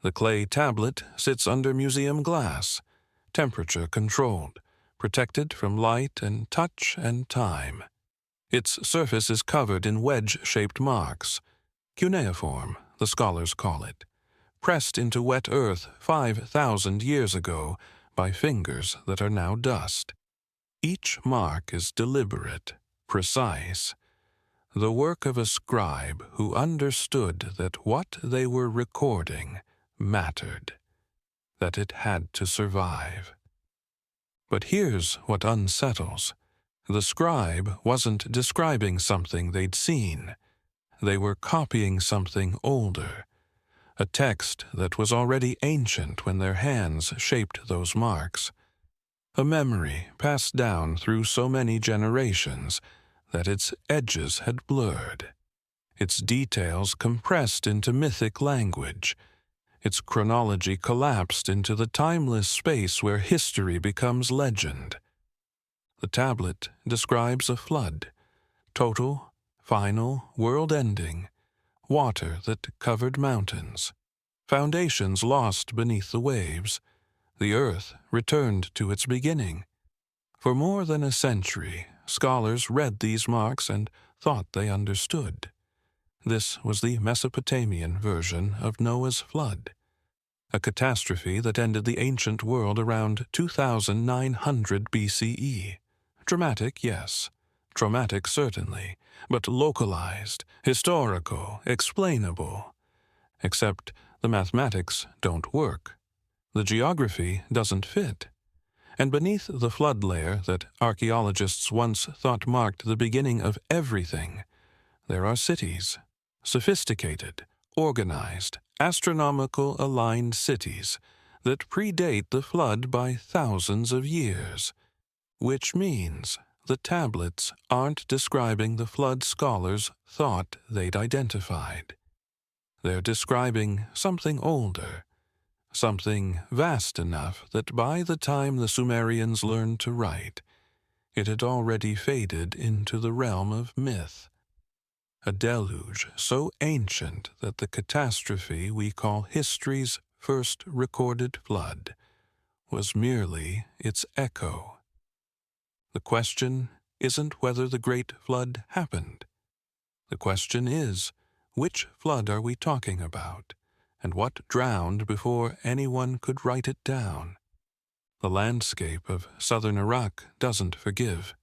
The clay tablet sits under museum glass, temperature controlled, protected from light and touch and time. Its surface is covered in wedge-shaped marks, cuneiform, the scholars call it, pressed into wet earth 5,000 years ago by fingers that are now dust. Each mark is deliberate, precise, the work of a scribe who understood that what they were recording mattered, that it had to survive. But here's what unsettles. The scribe wasn't describing something they'd seen. They were copying something older, a text that was already ancient when their hands shaped those marks, a memory passed down through so many generations that its edges had blurred, its details compressed into mythic language, its chronology collapsed into the timeless space where history becomes legend. The tablet describes a flood, total, final, world-ending, water that covered mountains, foundations lost beneath the waves, the earth returned to its beginning. For more than a century, scholars read these marks and thought they understood. This was the Mesopotamian version of Noah's flood, a catastrophe that ended the ancient world around 2900 BCE. Dramatic, yes. Traumatic, certainly, but localized, historical, explainable. Except the mathematics don't work. The geography doesn't fit. And beneath the flood layer that archaeologists once thought marked the beginning of everything, there are cities, sophisticated, organized, astronomical-aligned cities that predate the flood by thousands of years, which means the tablets aren't describing the flood scholars thought they'd identified. They're describing something older, something vast enough that by the time the Sumerians learned to write, it had already faded into the realm of myth. A deluge so ancient that the catastrophe we call history's first recorded flood was merely its echo. The question isn't whether the Great Flood happened. The question is, which flood are we talking about, and what drowned before anyone could write it down? The landscape of southern Iraq doesn't forgive.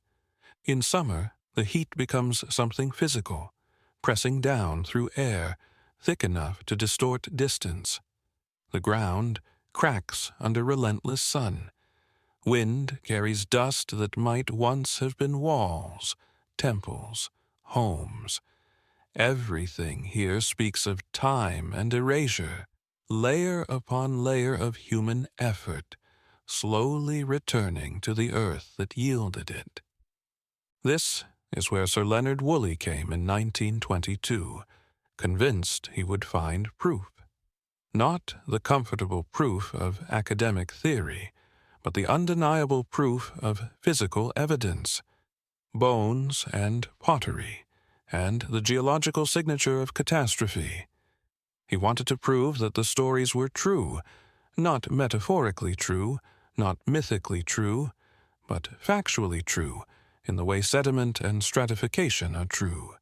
In summer, the heat becomes something physical, pressing down through air thick enough to distort distance. The ground cracks under relentless sun. Wind carries dust that might once have been walls, temples, homes. Everything here speaks of time and erasure, layer upon layer of human effort, slowly returning to the earth that yielded it. This is where Sir Leonard Woolley came in 1922, convinced he would find proof. Not the comfortable proof of academic theory, but the undeniable proof of physical evidence, bones and pottery, and the geological signature of catastrophe. He wanted to prove that the stories were true, not metaphorically true, not mythically true, but factually true, in the way sediment and stratification are true.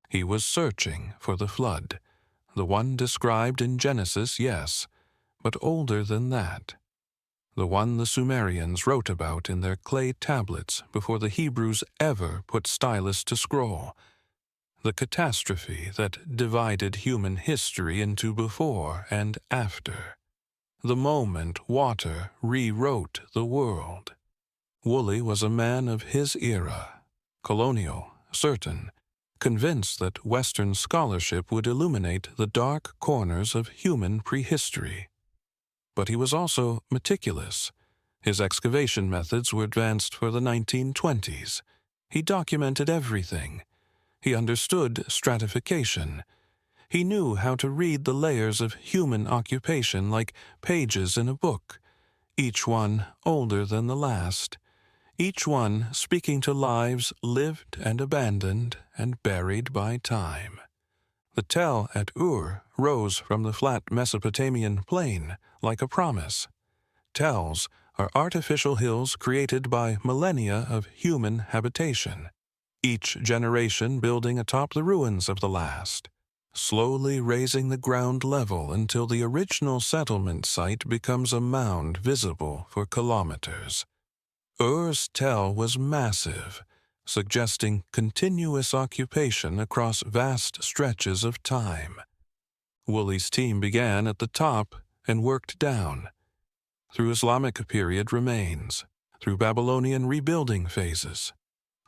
He was searching for the flood, the one described in Genesis, yes, but older than that. The one the Sumerians wrote about in their clay tablets before the Hebrews ever put stylus to scroll. The catastrophe that divided human history into before and after. The moment water rewrote the world. Woolley was a man of his era, colonial, certain, convinced that Western scholarship would illuminate the dark corners of human prehistory. But he was also meticulous. His excavation methods were advanced for the 1920s. He documented everything. He understood stratification. He knew how to read the layers of human occupation like pages in a book, each one older than the last, each one speaking to lives lived and abandoned and buried by time. The tell at Ur rose from the flat Mesopotamian plain like a promise. Tells are artificial hills created by millennia of human habitation, each generation building atop the ruins of the last, slowly raising the ground level until the original settlement site becomes a mound visible for kilometers. Ur's tell was massive, suggesting continuous occupation across vast stretches of time. Woolley's team began at the top and worked down, through Islamic period remains, through Babylonian rebuilding phases,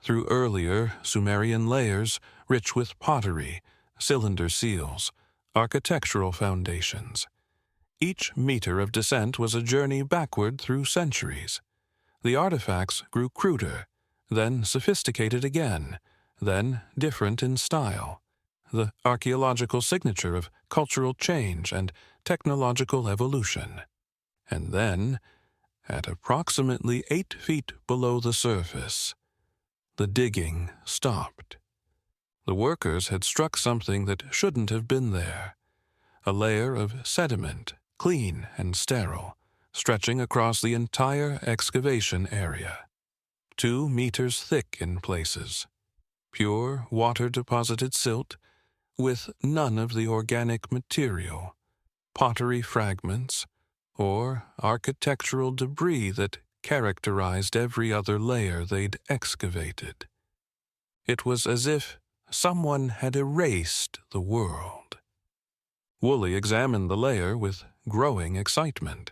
through earlier Sumerian layers rich with pottery, cylinder seals, architectural foundations. Each meter of descent was a journey backward through centuries. The artifacts grew cruder, then sophisticated again, then different in style, the archaeological signature of cultural change and technological evolution. And then, at approximately 8 feet below the surface, the digging stopped. The workers had struck something that shouldn't have been there, a layer of sediment, clean and sterile, stretching across the entire excavation area, 2 meters thick in places, pure water-deposited silt with none of the organic material, pottery fragments, or architectural debris that characterized every other layer they'd excavated. It was as if someone had erased the world. Woolley examined the layer with growing excitement.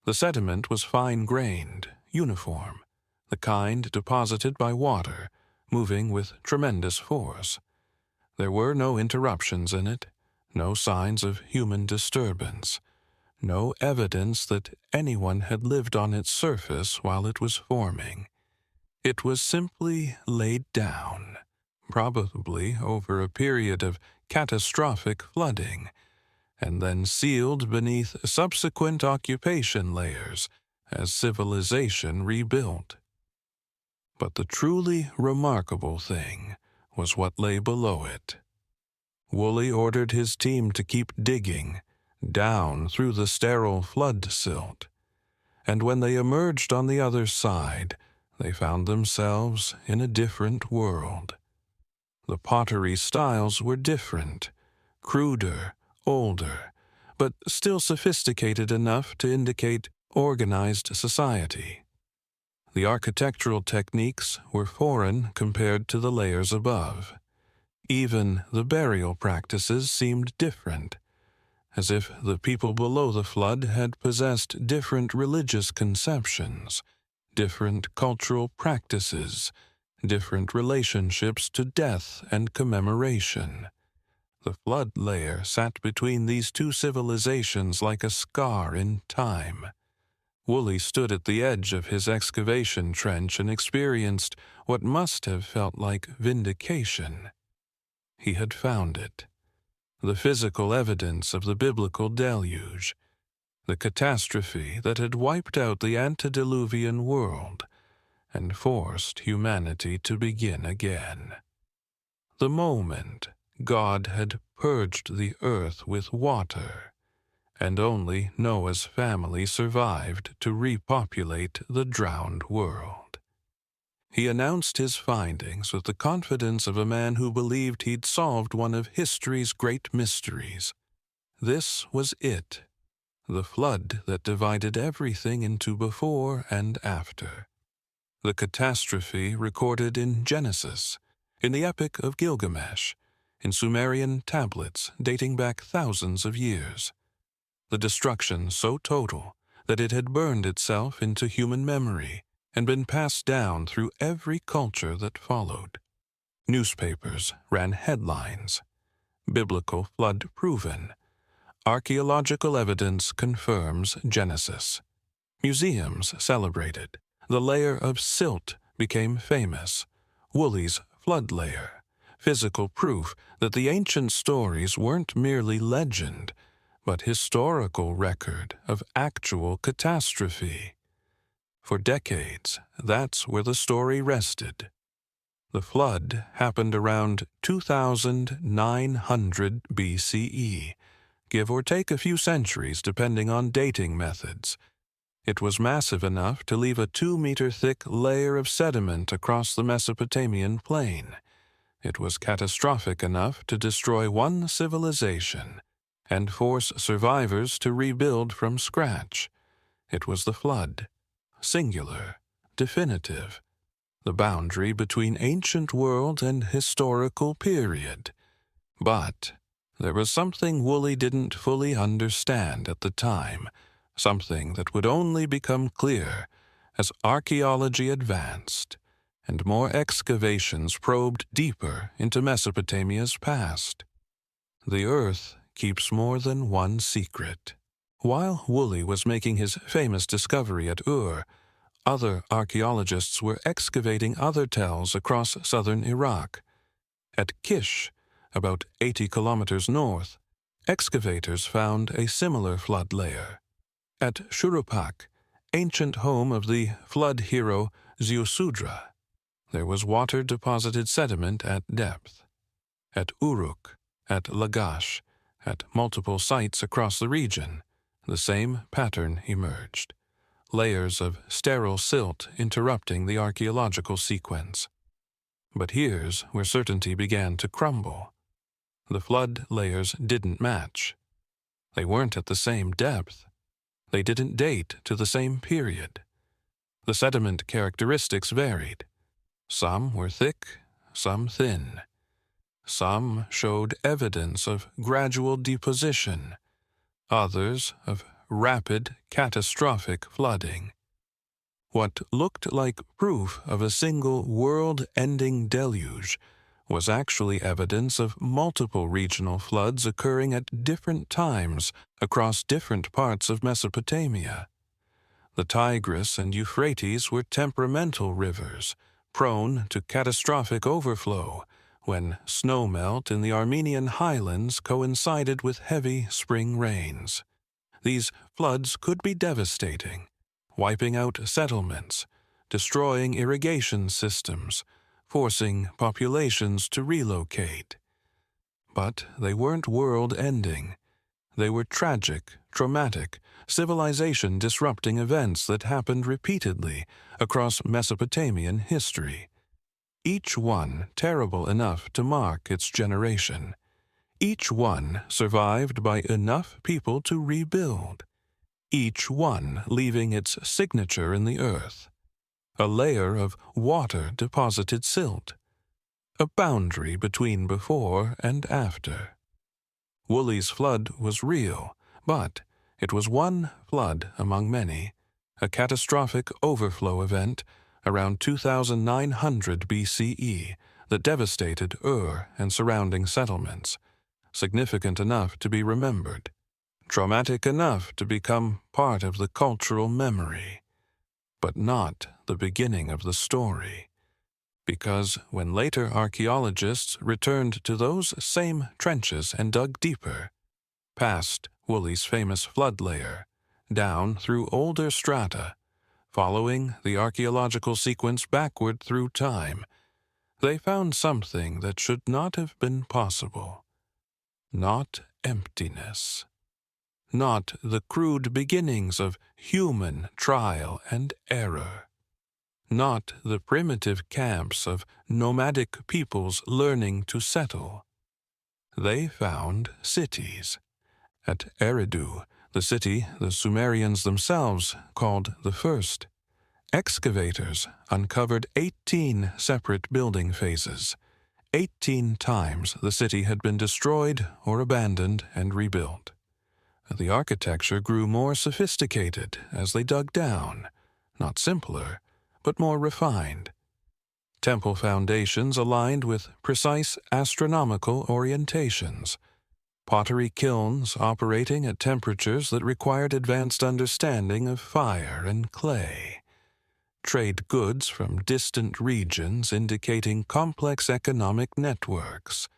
The sediment was fine-grained, uniform, the kind deposited by water, moving with tremendous force. There were no interruptions in it, no signs of human disturbance, no evidence that anyone had lived on its surface while it was forming. It was simply laid down, probably over a period of catastrophic flooding, and then sealed beneath subsequent occupation layers as civilization rebuilt. But the truly remarkable thing was what lay below it. Woolley ordered his team to keep digging, down through the sterile flood silt, and when they emerged on the other side, they found themselves in a different world. The pottery styles were different, cruder, older, but still sophisticated enough to indicate organized society. The architectural techniques were foreign compared to the layers above. Even the burial practices seemed different, as if the people below the flood had possessed different religious conceptions, different cultural practices, different relationships to death and commemoration. The flood layer sat between these two civilizations like a scar in time. Woolley stood at the edge of his excavation trench and experienced what must have felt like vindication. He had found it. The physical evidence of the biblical deluge, the catastrophe that had wiped out the antediluvian world and forced humanity to begin again. The moment God had purged the earth with water, and only Noah's family survived to repopulate the drowned world. He announced his findings with the confidence of a man who believed he'd solved one of history's great mysteries. This was it, the flood that divided everything into before and after. The catastrophe recorded in Genesis, in the epic of Gilgamesh, in Sumerian tablets dating back thousands of years. The destruction so total that it had burned itself into human memory and been passed down through every culture that followed. Newspapers ran headlines: "Biblical flood proven. Archaeological evidence confirms Genesis." Museums celebrated. The layer of silt became famous. Woolley's flood layer, physical proof that the ancient stories weren't merely legend, but historical record of actual catastrophe. For decades, that's where the story rested. The flood happened around 2900 BCE, give or take a few centuries depending on dating methods. It was massive enough to leave a 2-meter-thick layer of sediment across the Mesopotamian plain. It was catastrophic enough to destroy one civilization and force survivors to rebuild from scratch. It was the flood, singular, definitive, the boundary between ancient world and historical period. But there was something Woolley didn't fully understand at the time, something that would only become clear as archaeology advanced and more excavations probed deeper into Mesopotamia's past. The Earth keeps more than one secret. While Woolley was making his famous discovery at Ur, other archaeologists were excavating other tells across southern Iraq. At Kish, about 80 kilometers north, excavators found a similar flood layer. At Shurupak, ancient home of the flood hero Ziusudra, there was water-deposited sediment at depth. At Uruk, at Lagash, at multiple sites across the region, the same pattern emerged. Layers of sterile silt interrupting the archaeological sequence. But here's where certainty began to crumble. The flood layers didn't match. They weren't at the same depth. They didn't date to the same period. The sediment characteristics varied. Some were thick, some thin. Some showed evidence of gradual deposition, others of rapid, catastrophic flooding. What looked like proof of a single world-ending deluge was actually evidence of multiple regional floods occurring at different times across different parts of Mesopotamia. The Tigris and Euphrates were temperamental rivers, prone to catastrophic overflow when snowmelt in the Armenian highlands coincided with heavy spring rains. These floods could be devastating, wiping out settlements, destroying irrigation systems, forcing populations to relocate. But they weren't world-ending. They were tragic, traumatic, civilization-disrupting events that happened repeatedly across Mesopotamian history. Each one terrible enough to mark its generation. Each one survived by enough people to rebuild. Each one leaving its signature in the earth. A layer of water-deposited silt. A boundary between before and after. Woolley's flood was real, but it was one flood among many, a catastrophic overflow event around 2900 BCE that devastated Ur and surrounding settlements, significant enough to be remembered, traumatic enough to become part of the cultural memory, but not the beginning of the story. Because when later archaeologists returned to those same trenches and dug deeper, past Woolley's famous flood layer, down through older strata, following the archaeological sequence backward through time, they found something that should not have been possible. Not emptiness. Not the crude beginnings of human trial and error. Not the primitive camps of nomadic peoples learning to settle. They found cities. At Eridu, the city the Sumerians themselves called the first, excavators uncovered 18 separate building phases. 18 times the city had been destroyed or abandoned and rebuilt. The architecture grew more sophisticated as they dug down, not simpler, but more refined. Temple foundations aligned with precise astronomical orientations, pottery kilns operating at temperatures that required advanced understanding of fire and clay, trade goods from distant regions indicating complex economic networks.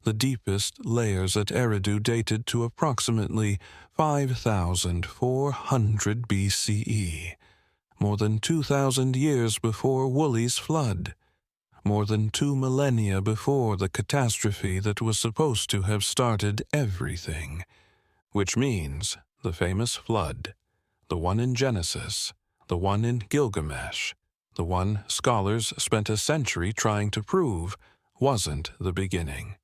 The deepest layers at Eridu dated to approximately 5,400 BCE, more than 2,000 years before Woolley's flood. more than 2 millennia before the catastrophe that was supposed to have started everything, which means the famous flood, the one in Genesis, the one in Gilgamesh, the one scholars spent a century trying to prove wasn't the beginning.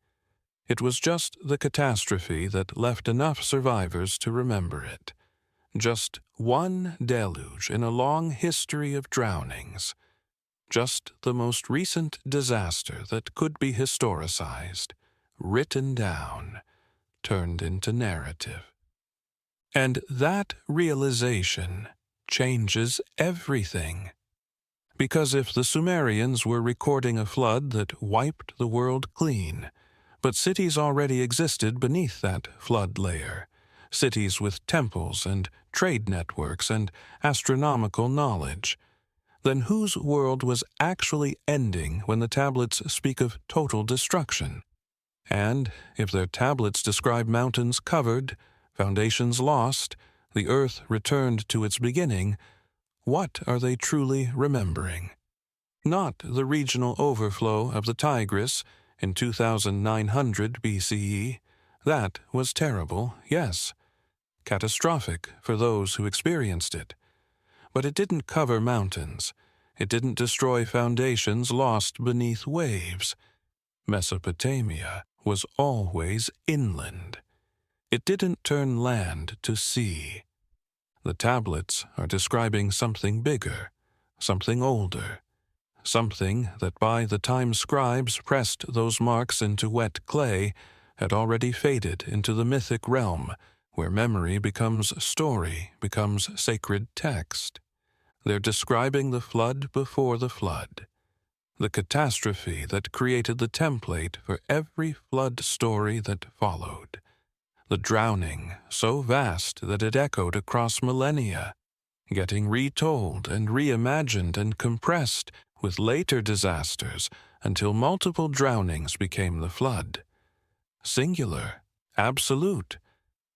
It was just the catastrophe that left enough survivors to remember it. Just one deluge in a long history of drownings. Just the most recent disaster that could be historicized, written down, turned into narrative. And that realization changes everything. Because if the Sumerians were recording a flood that wiped the world clean, but cities already existed beneath that flood layer, cities with temples and trade networks and astronomical knowledge, then whose world was actually ending when the tablets speak of total destruction? And if their tablets describe mountains covered, foundations lost, the earth returned to its beginning, what are they truly remembering? Not the regional overflow of the Tigris in 2900 BCE. That was terrible, yes. Catastrophic for those who experienced it. But it didn't cover mountains. It didn't destroy foundations lost beneath waves. Mesopotamia was always inland. It didn't turn land to sea. The tablets are describing something bigger, something older, something that by the time scribes pressed those marks into wet clay had already faded into the mythic realm where memory becomes story, becomes sacred text. They're describing the flood before the flood, the catastrophe that created the template for every flood story that followed, the drowning so vast that it echoed across millennia, getting retold and reimagined and compressed with later disasters until multiple drownings became the flood. Singular, absolute,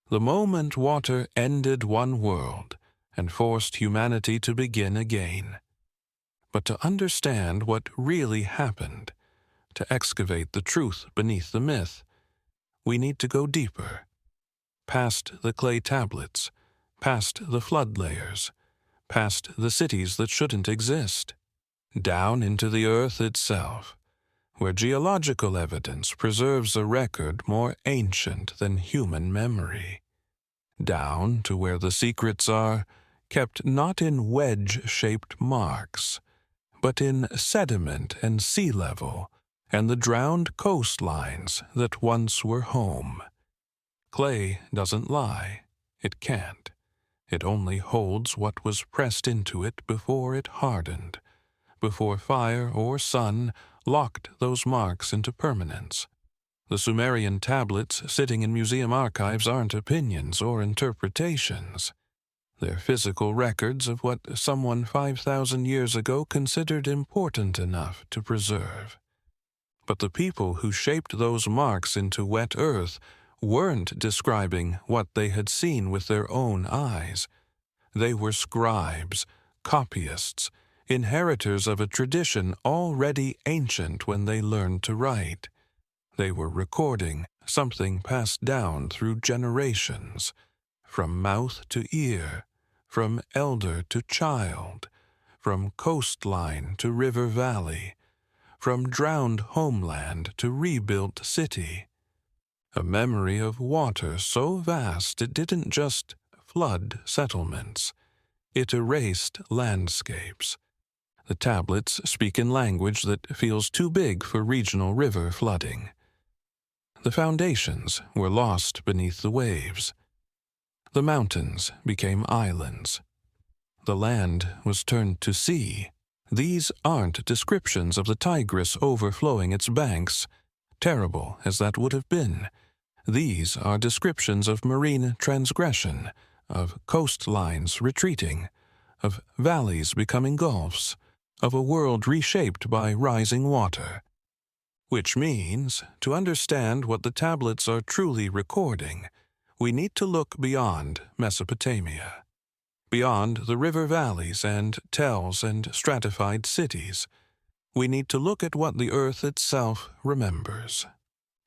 the moment water ended one world and forced humanity to begin again. But to understand what really happened, to excavate the truth beneath the myth, we need to go deeper, past the clay tablets, past the flood layers, past the cities that shouldn't exist, down into the earth itself, where geological evidence preserves a record more ancient than human memory, down to where the secrets are kept not in wedge-shaped marks, but in sediment and sea level and the drowned coastlines that once were home. Clay doesn't lie. It can't. It only holds what was pressed into it before it hardened, before fire or sun locked those marks into permanence. The Sumerian tablets sitting in museum archives aren't opinions or interpretations. They're physical records of what someone 5,000 years ago considered important enough to preserve. But the people who shaped those marks into wet earth weren't describing what they had seen with their own eyes. They were scribes, copyists, inheritors of a tradition already ancient when they learned to write. They were recording something passed down through generations, from mouth to ear, from elder to child, from coastline to river valley, from drowned homeland to rebuilt city. A memory of water so vast it didn't just flood settlements. It erased landscapes. The tablets speak in language that feels too big for regional river flooding. The foundations were lost beneath the waves. The mountains became islands. The land was turned to sea. These aren't descriptions of the Tigris overflowing its banks, terrible as that would have been. These are descriptions of marine transgression, of coastlines retreating, of valleys becoming gulfs, of a world reshaped by rising water. Which means, to understand what the tablets are truly recording, we need to look beyond Mesopotamia, beyond the river valleys and tells and stratified cities. we need to look at what the earth itself remembers.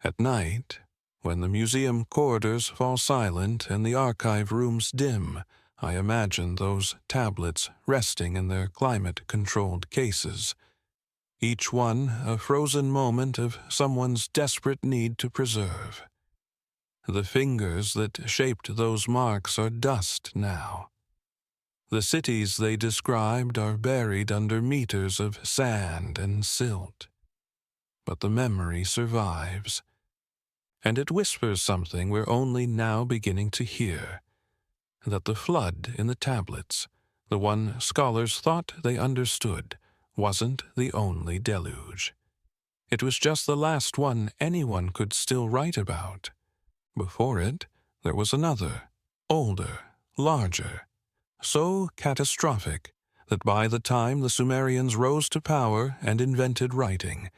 At night, when the museum corridors fall silent and the archive rooms dim, I imagine those tablets resting in their climate-controlled cases, each one a frozen moment of someone's desperate need to preserve. The fingers that shaped those marks are dust now. The cities they described are buried under meters of sand and silt. But the memory survives, and it whispers something we're only now beginning to hear, that the flood in the tablets, the one scholars thought they understood, wasn't the only deluge. It was just the last one anyone could still write about. Before it, there was another, older, larger, so catastrophic that by the time the Sumerians rose to power and invented writing,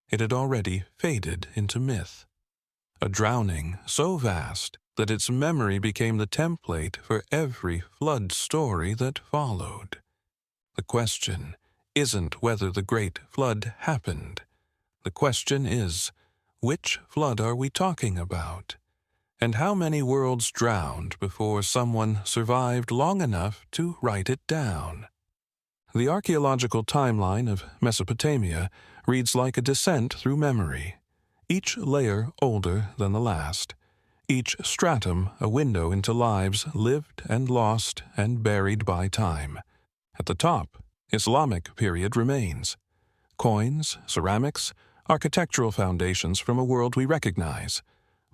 it had already faded into myth. A drowning so vast that its memory became the template for every flood story that followed. The question isn't whether the Great Flood happened. The question is, which flood are we talking about? And how many worlds drowned before someone survived long enough to write it down? The archaeological timeline of Mesopotamia reads like a descent through memory, each layer older than the last, each stratum a window into lives lived and lost and buried by time. At the top, Islamic period remains. Coins, ceramics, architectural foundations from a world we recognize.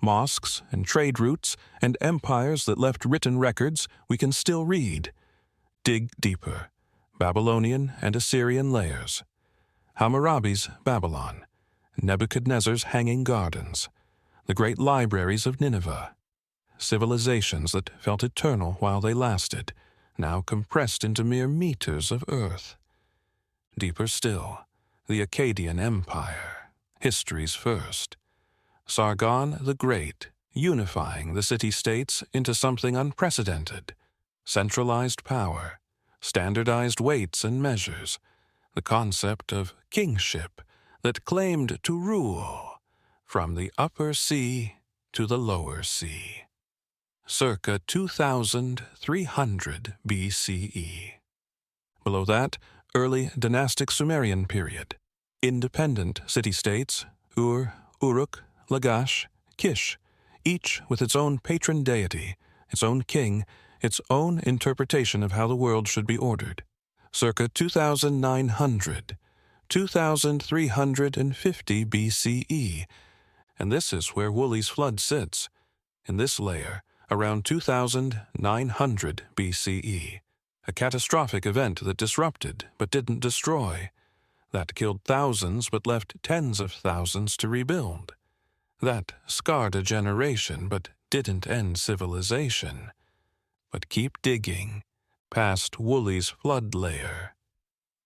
Mosques and trade routes and empires that left written records we can still read. Dig deeper. Babylonian and Assyrian layers. Hammurabi's Babylon. Nebuchadnezzar's Hanging Gardens. The great libraries of Nineveh. Civilizations that felt eternal while they lasted, now compressed into mere meters of earth. Deeper still, the Akkadian Empire, history's first. Sargon the Great, unifying the city-states into something unprecedented. Centralized power, standardized weights and measures, the concept of kingship that claimed to rule from the upper sea to the lower sea. Circa 2300 BCE. Below that, early dynastic Sumerian period. Independent city-states, Ur, Uruk, Lagash, Kish, each with its own patron deity, its own king, its own interpretation of how the world should be ordered. Circa 2900, 2350 BCE, and this is where Woolley's flood sits, in this layer, around 2900 BCE, a catastrophic event that disrupted but didn't destroy, that killed thousands but left tens of thousands to rebuild. That scarred a generation but didn't end civilization. But keep digging, past Woolley's flood layer,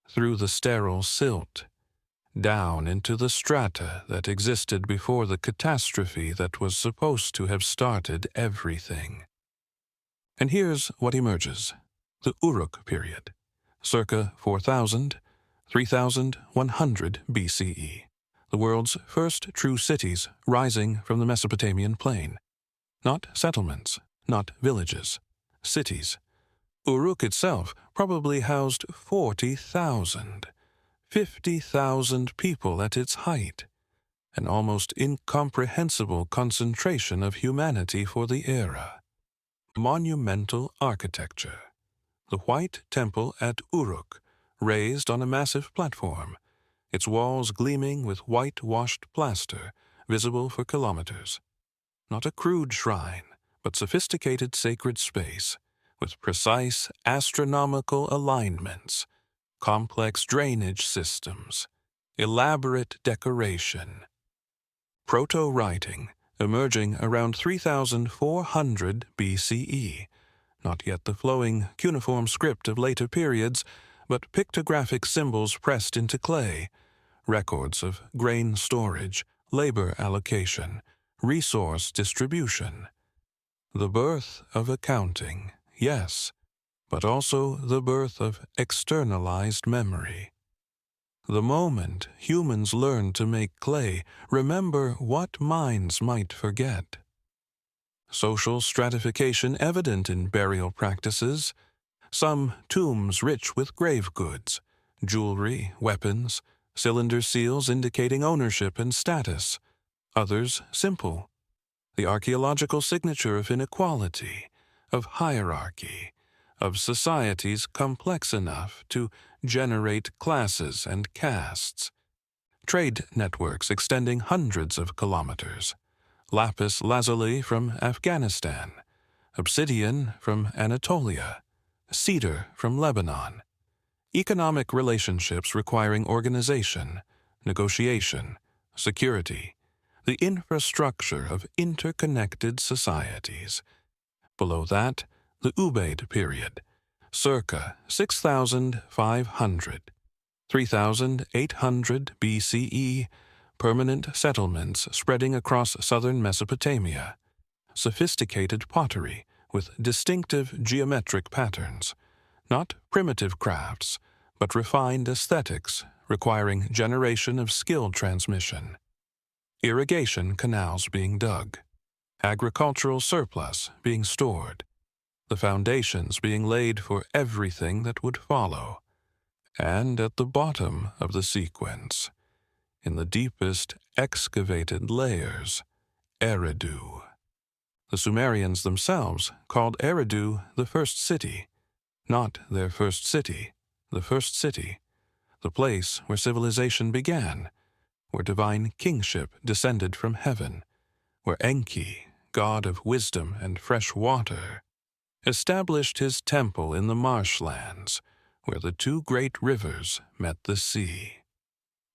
through the sterile silt, down into the strata that existed before the catastrophe that was supposed to have started everything. And here's what emerges. The Uruk period, circa 4000, 3100 BCE. The world's first true cities rising from the Mesopotamian plain. Not settlements, not villages, cities. Uruk itself probably housed 40,000, 50,000 people at its height, an almost incomprehensible concentration of humanity for the era. Monumental architecture. The White Temple at Uruk, raised on a massive platform, its walls gleaming with whitewashed plaster, visible for kilometers. Not a crude shrine, but sophisticated sacred space, with precise astronomical alignments, complex drainage systems, elaborate decoration. Proto-writing, emerging around 3400 BCE, not yet the flowing cuneiform script of later periods, but pictographic symbols pressed into clay, records of grain storage, labor allocation, resource distribution. The birth of accounting, yes, but also the birth of externalized memory. The moment humans learn to make clay, remember what minds might forget. Social stratification evident in burial practices. Some tombs rich with grave goods, jewelry, weapons, cylinder seals indicating ownership and status. Others simple. The archaeological signature of inequality, of hierarchy, of societies complex enough to generate classes and castes. Trade networks extending hundreds of kilometers. Lapis lazuli from Afghanistan, obsidian from Anatolia, cedar from Lebanon. Economic relationships requiring organization, negotiation, security, the infrastructure of interconnected societies. Below that, the Ubaid period, circa 6,500. 3,800 BCE, permanent settlements spreading across southern Mesopotamia. Sophisticated pottery with distinctive geometric patterns. Not primitive crafts, but refined aesthetics requiring generation of skill transmission. Irrigation canals being dug. Agricultural surplus being stored. The foundations being laid for everything that would follow. And at the bottom of the sequence, in the deepest excavated layers, Eridu. The Sumerians themselves called Eridu the first city, not their first city, the first city, the place where civilization began, where divine kingship descended from heaven, where Enki, god of wisdom and fresh water, established his temple in the marshlands, where the two great rivers met the sea.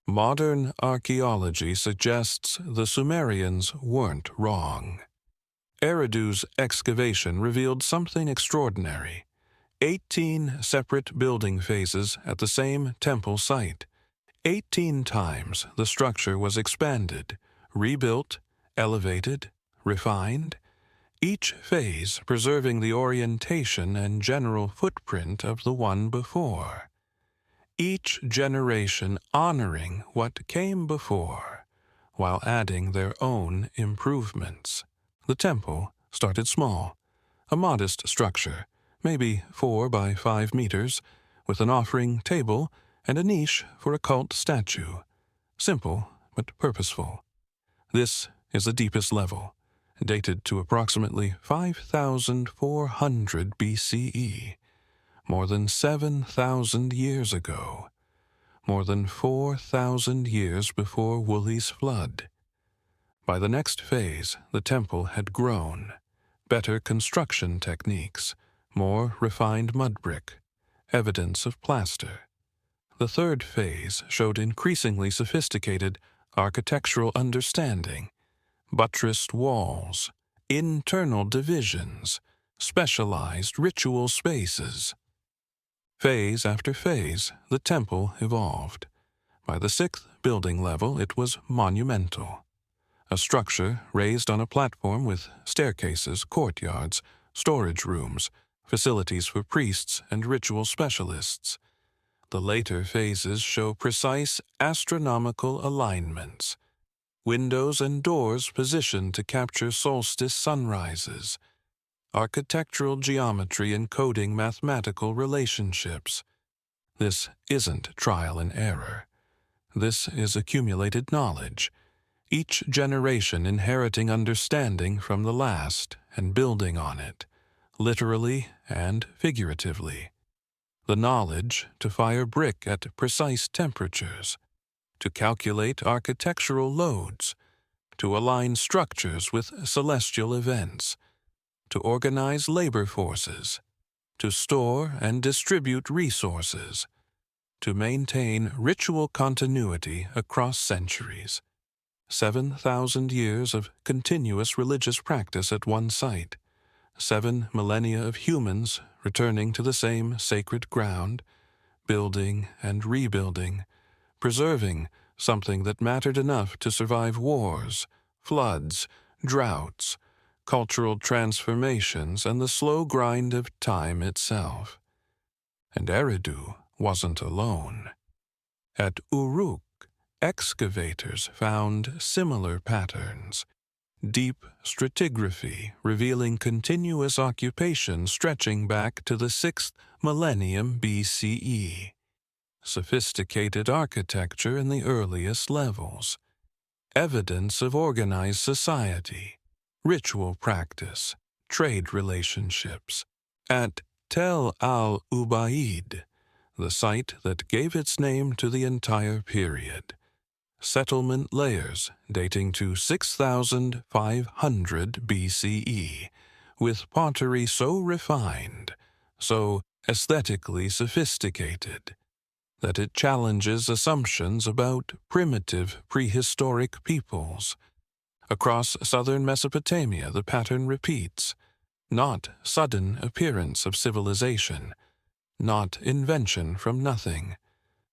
Modern archaeology suggests the Sumerians weren't wrong. Eridu's excavation revealed something extraordinary. 18 separate building phases at the same temple site. 18 times the structure was expanded, rebuilt, elevated, refined, each phase preserving the orientation and general footprint of the one before. Each generation honoring what came before, while adding their own improvements. The temple started small, a modest structure, maybe 4 by 5 meters, with an offering table and a niche for a cult statue. Simple, but purposeful. This is the deepest level, dated to approximately 5,400 BCE, more than 7,000 years ago, more than 4,000 years before Woolley's flood. By the next phase, the temple had grown, better construction techniques, more refined mud brick, evidence of plaster. The third phase showed increasingly sophisticated architectural understanding, buttressed walls, internal divisions, specialized ritual spaces. Phase after phase, the temple evolved. By the 6th building level, it was monumental. A structure raised on a platform with staircases, courtyards, storage rooms, facilities for priests and ritual specialists. The later phases show precise astronomical alignments. Windows and doors positioned to capture solstice sunrises. Architectural geometry encoding mathematical relationships. This isn't trial and error. This is accumulated knowledge, each generation inheriting understanding from the last and building on it, literally and figuratively. The knowledge to fire brick at precise temperatures, to calculate architectural loads, to align structures with celestial events, to organize labor forces, to store and distribute resources, to maintain ritual continuity across centuries. 7,000 years of continuous religious practice at one site, 7 millennia of humans returning to the same sacred ground, building and rebuilding, preserving something that mattered enough to survive wars, floods, droughts, cultural transformations, and the slow grind of time itself. And Eridu wasn't alone. At Uruk, excavators found similar patterns, deep stratigraphy revealing continuous occupation stretching back to the 6th millennium BCE, sophisticated architecture in the earliest levels, evidence of organized society, ritual practice, trade relationships. At Tel al-Ubaid, the site that gave its name to the entire period, settlement layers dating to 6,500 BCE, with pottery so refined, so aesthetically sophisticated, that it challenges assumptions about primitive prehistoric peoples. Across southern Mesopotamia, the pattern repeats, not sudden appearance of civilization, not invention from nothing,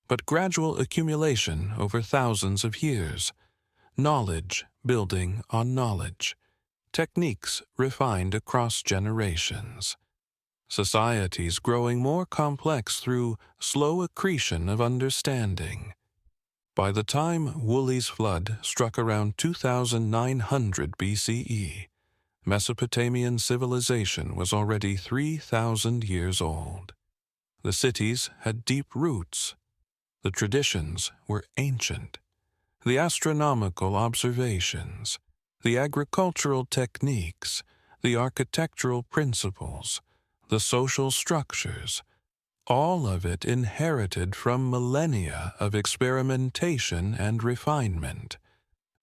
but gradual accumulation over thousands of years, knowledge building on knowledge, techniques refined across generations, societies growing more complex through slow accretion of understanding. By the time Woolley's flood struck around 2900 BCE, Mesopotamian civilization was already 3,000 years old. The cities had deep roots. The traditions were ancient. The astronomical observations, the agricultural techniques, the architectural principles, the social structures, all of it inherited from millennia of experimentation and refinement.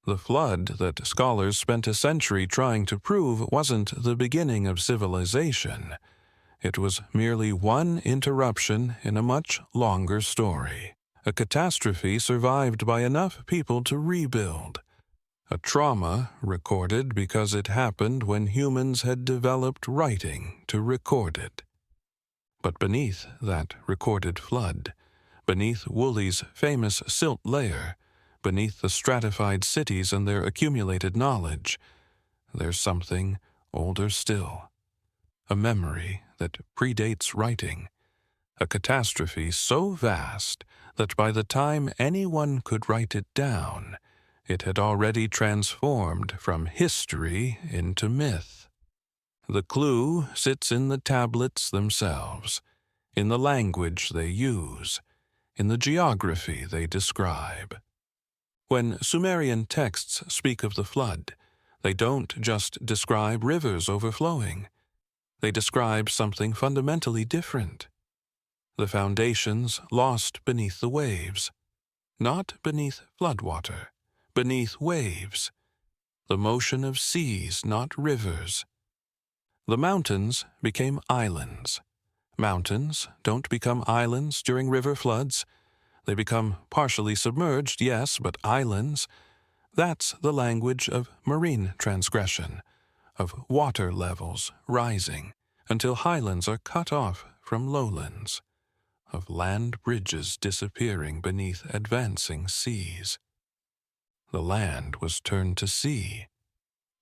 The flood that scholars spent a century trying to prove wasn't the beginning of civilization. It was merely one interruption in a much longer story. A catastrophe survived by enough people to rebuild. A trauma recorded because it happened when humans had developed writing to record it. But beneath that recorded flood, beneath Woolley's famous silt layer, beneath the stratified cities and their accumulated knowledge, there's something older still. A memory that predates writing. A catastrophe so vast that by the time anyone could write it down, it had already transformed from history into myth. The clue sits in the tablets themselves, in the language they use, in the geography they describe. When Sumerian texts speak of the flood, they don't just describe rivers overflowing. They describe something fundamentally different. The foundations lost beneath the waves, not beneath floodwater, beneath waves. The motion of seas, not rivers. The mountains became islands. Mountains don't become islands during river floods. They become partially submerged, yes, but islands. That's the language of marine transgression, of water levels rising until highlands are cut off from lowlands, of land bridges disappearing beneath advancing seas. The land was turned to sea,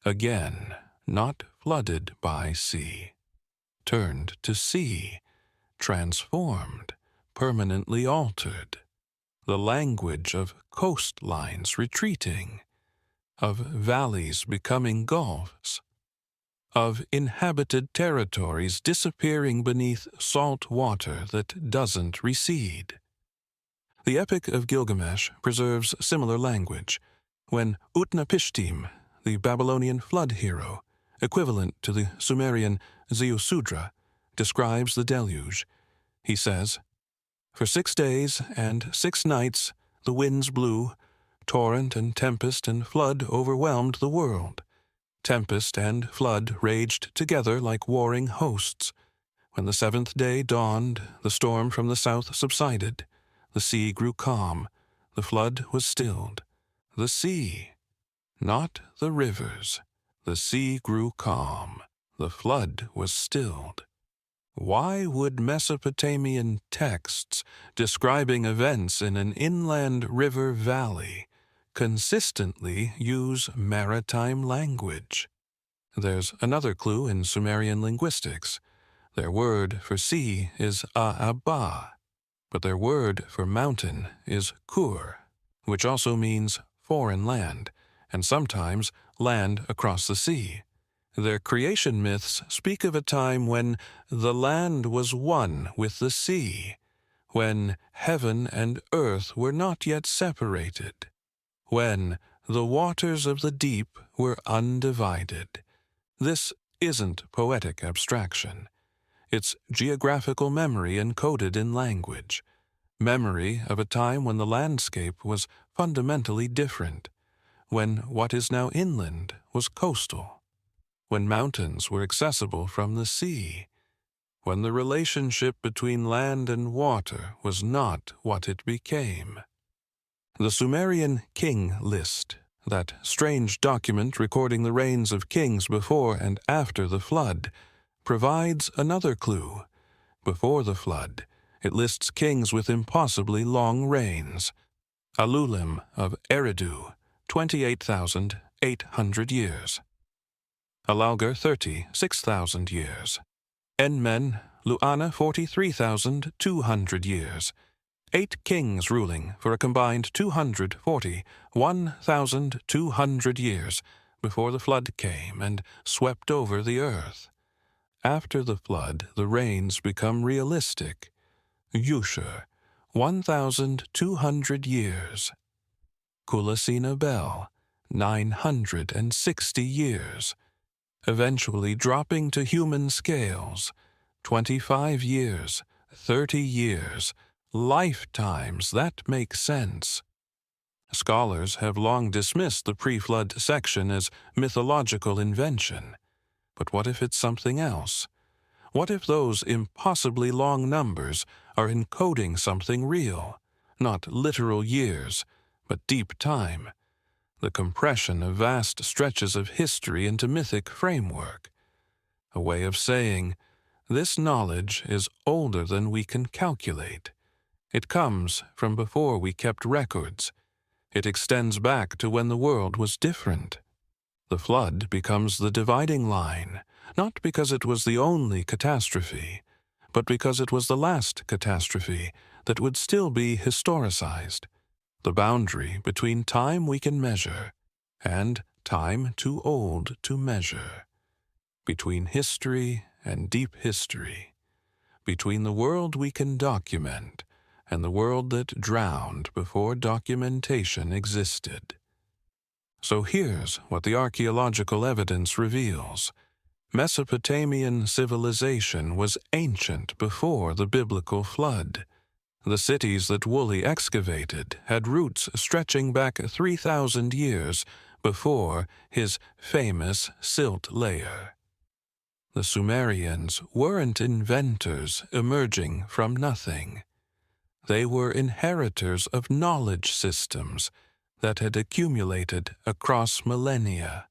again, not flooded by sea, turned to sea, transformed, permanently altered. The language of coastlines retreating, of valleys becoming gulfs, of inhabited territories disappearing beneath salt water that doesn't recede. The Epic of Gilgamesh preserves similar language when Utnapishtim, the Babylonian flood hero, equivalent to the Sumerian Ziusudra, describes the deluge. He says, "For 6 days and 6 nights the winds blew, torrent and tempest and flood overwhelmed the world. Tempest and flood raged together like warring hosts. When the 7th day dawned, the storm from the south subsided. The sea grew calm. The flood was stilled. The sea, not the rivers. The sea grew calm. The flood was stilled." Why would Mesopotamian texts describing events in an inland river valley consistently use maritime language? There's another clue in Sumerian linguistics. Their word for sea is a'aba. but their word for mountain is kur, which also means foreign land, and sometimes land across the sea. Their creation myths speak of a time when the land was one with the sea, when heaven and earth were not yet separated, when the waters of the deep were undivided. This isn't poetic abstraction. It's geographical memory encoded in language, memory of a time when the landscape was fundamentally different, when what is now inland was coastal, when mountains were accessible from the sea, when the relationship between land and water was not what it became. The Sumerian king list, that strange document recording the reigns of kings before and after the flood, provides another clue. Before the flood, it lists kings with impossibly long reigns. Alulim of Eridu, 28,800 years. Alalgar 30, 6,000 years. Enmen, Luana 43,200 years. 8 kings ruling for a combined 1,200 years before the flood came and swept over the earth. After the flood, the reigns become realistic. Yushur, 1,200 years. Kulasina Bel, 960 years, eventually dropping to human scales, 25 years, 30 years, lifetimes that make sense. Scholars have long dismissed the pre-flood section as mythological invention. But what if it's something else? What if those impossibly long numbers are encoding something real, not literal years, but deep time, the compression of vast stretches of history into mythic framework? A way of saying, this knowledge is older than we can calculate. It comes from before we kept records. It extends back to when the world was different. The flood becomes the dividing line, not because it was the only catastrophe, but because it was the last catastrophe that would still be historicized, the boundary between time we can measure and time too old to measure, between history and deep history, between the world we can document and the world that drowned before documentation existed. So here's what the archaeological evidence reveals. Mesopotamian civilization was ancient before the biblical flood. The cities that Woolley excavated had roots stretching back 3,000 years before his famous silt layer. The Sumerians weren't inventors emerging from nothing. They were inheritors of knowledge systems that had accumulated across millennia.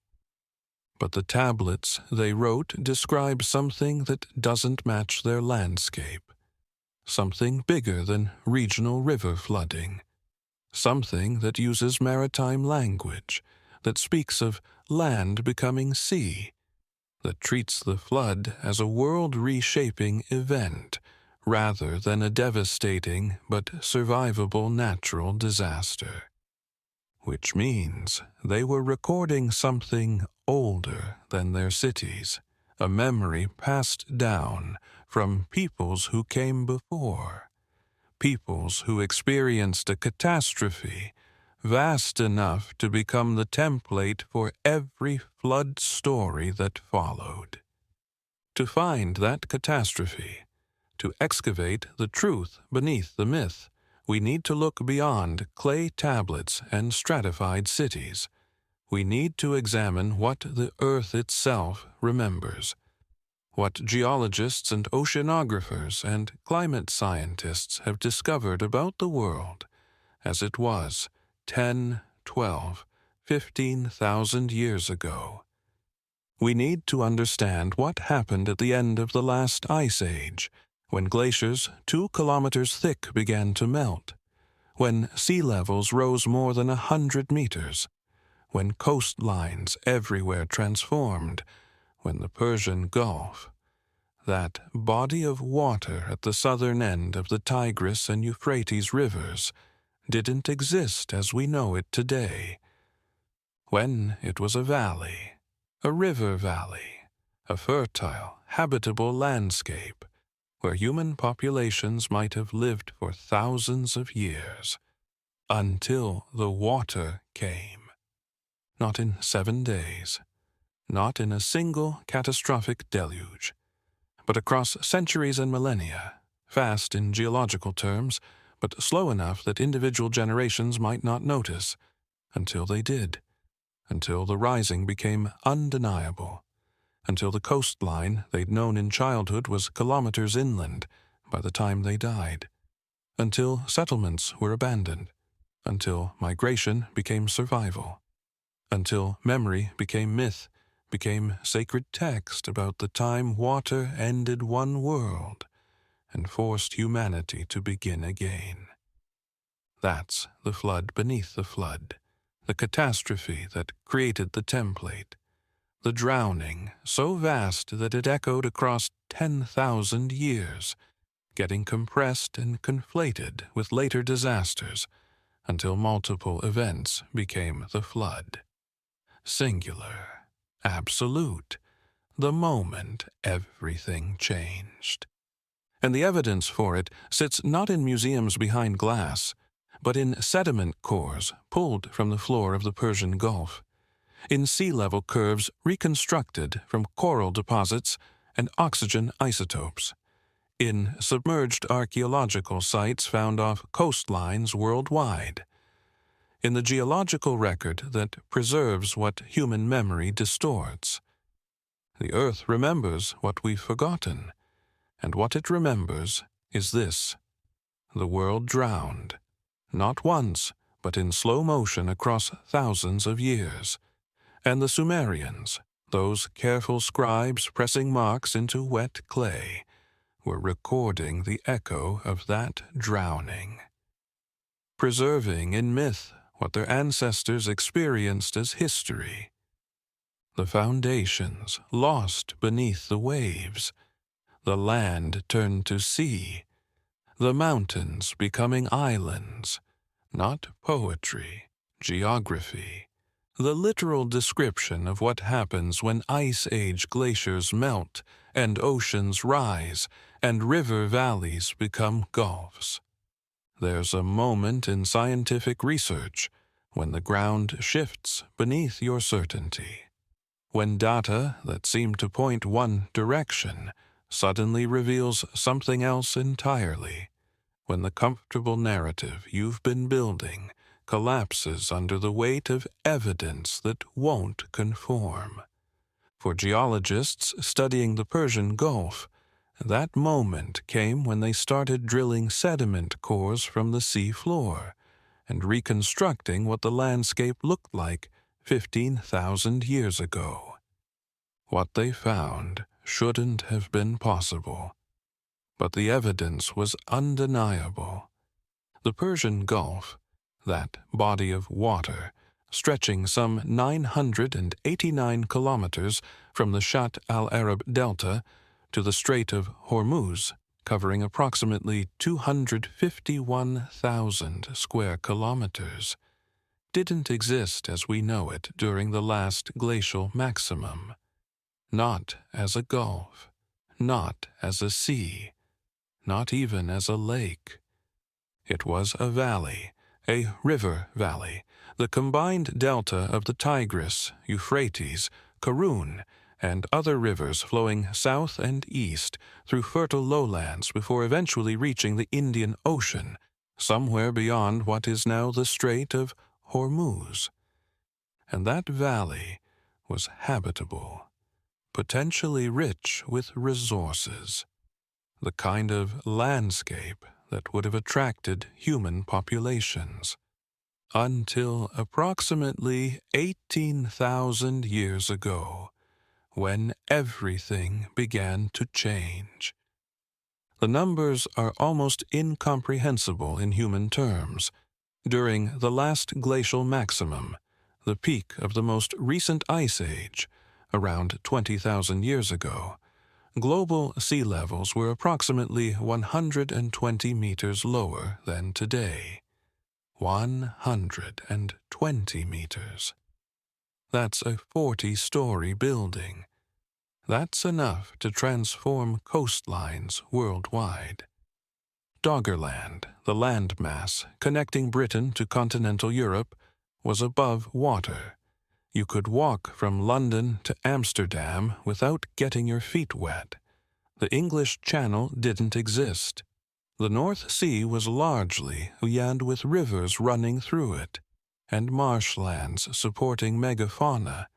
But the tablets they wrote describe something that doesn't match their landscape, something bigger than regional river flooding, something that uses maritime language, that speaks of land becoming sea, that treats the flood as a world-reshaping event rather than a devastating but survivable natural disaster. Which means they were recording something older than their cities, a memory passed down from peoples who came before, peoples who experienced a catastrophe vast enough to become the template for every flood story that followed. To find that catastrophe, to excavate the truth beneath the myth, we need to look beyond clay tablets and stratified cities. We need to examine what the earth itself remembers, what geologists and oceanographers and climate scientists have discovered about the world as it was 10, 12, 15,000 years ago. We need to understand what happened at the end of the last ice age, when glaciers 2 kilometers thick began to melt, when sea levels rose more than 100 meters, when coastlines everywhere transformed, when the Persian Gulf, That body of water at the southern end of the Tigris and Euphrates rivers didn't exist as we know it today. When it was a valley, a river valley, a fertile, habitable landscape where human populations might have lived for thousands of years, until the water came. Not in 7 days, not in a single catastrophic deluge, but across centuries and millennia, fast in geological terms, but slow enough that individual generations might not notice, until they did, until the rising became undeniable, until the coastline they'd known in childhood was kilometers inland by the time they died, until settlements were abandoned, until migration became survival, until memory became myth, became sacred text about the time water ended one world and forced humanity to begin again. That's the flood beneath the flood, the catastrophe that created the template, the drowning so vast that it echoed across 10,000 years, getting compressed and conflated with later disasters until multiple events became the flood. Singular, absolute, the moment everything changed. And the evidence for it sits not in museums behind glass, but in sediment cores pulled from the floor of the Persian Gulf, in sea level curves reconstructed from coral deposits and oxygen isotopes, in submerged archaeological sites found off coastlines worldwide, in the geological record that preserves what human memory distorts. The earth remembers what we've forgotten, and what it remembers is this: the world drowned, not once, but in slow motion across thousands of years, and the Sumerians, those careful scribes pressing marks into wet clay, were recording the echo of that drowning, preserving in myth what their ancestors experienced as history. The foundations lost beneath the waves, the land turned to sea, the mountains becoming islands, not poetry, geography, the literal description of what happens when Ice Age glaciers melt and oceans rise and river valleys become gulfs. There's a moment in scientific research when the ground shifts beneath your certainty, when data that seemed to point one direction suddenly reveals something else entirely, when the comfortable narrative you've been building collapses under the weight of evidence that won't conform. For geologists studying the Persian Gulf, that moment came when they started drilling sediment cores from the sea floor and reconstructing what the landscape looked like 15,000 years ago. What they found shouldn't have been possible, but the evidence was undeniable. The Persian Gulf, that body of water, stretching some 989 kilometers from the Shatt al-Arab Delta to the Strait of Hormuz, covering approximately 251,000 square kilometers, didn't exist as we know it during the last glacial maximum. Not as a gulf, not as a sea, not even as a lake. It was a valley, a river valley, the combined delta of the Tigris, Euphrates, Karun, and other rivers flowing south and east through fertile lowlands before eventually reaching the Indian Ocean, somewhere beyond what is now the Strait of Hormuz. And that valley was habitable, potentially rich with resources, the kind of landscape that would have attracted human populations, until approximately 18,000 years ago, when everything began to change. The numbers are almost incomprehensible in human terms. During the last glacial maximum, the peak of the most recent ice age, around 20,000 years ago, Global sea levels were approximately 120 meters lower than today. 120 meters. That's a 40-story building. That's enough to transform coastlines worldwide. Doggerland, the landmass connecting Britain to continental Europe, was above water. You could walk from London to Amsterdam without getting your feet wet. The English Channel didn't exist. The North Sea was largely ocean with rivers running through it, and marshlands supporting megafauna,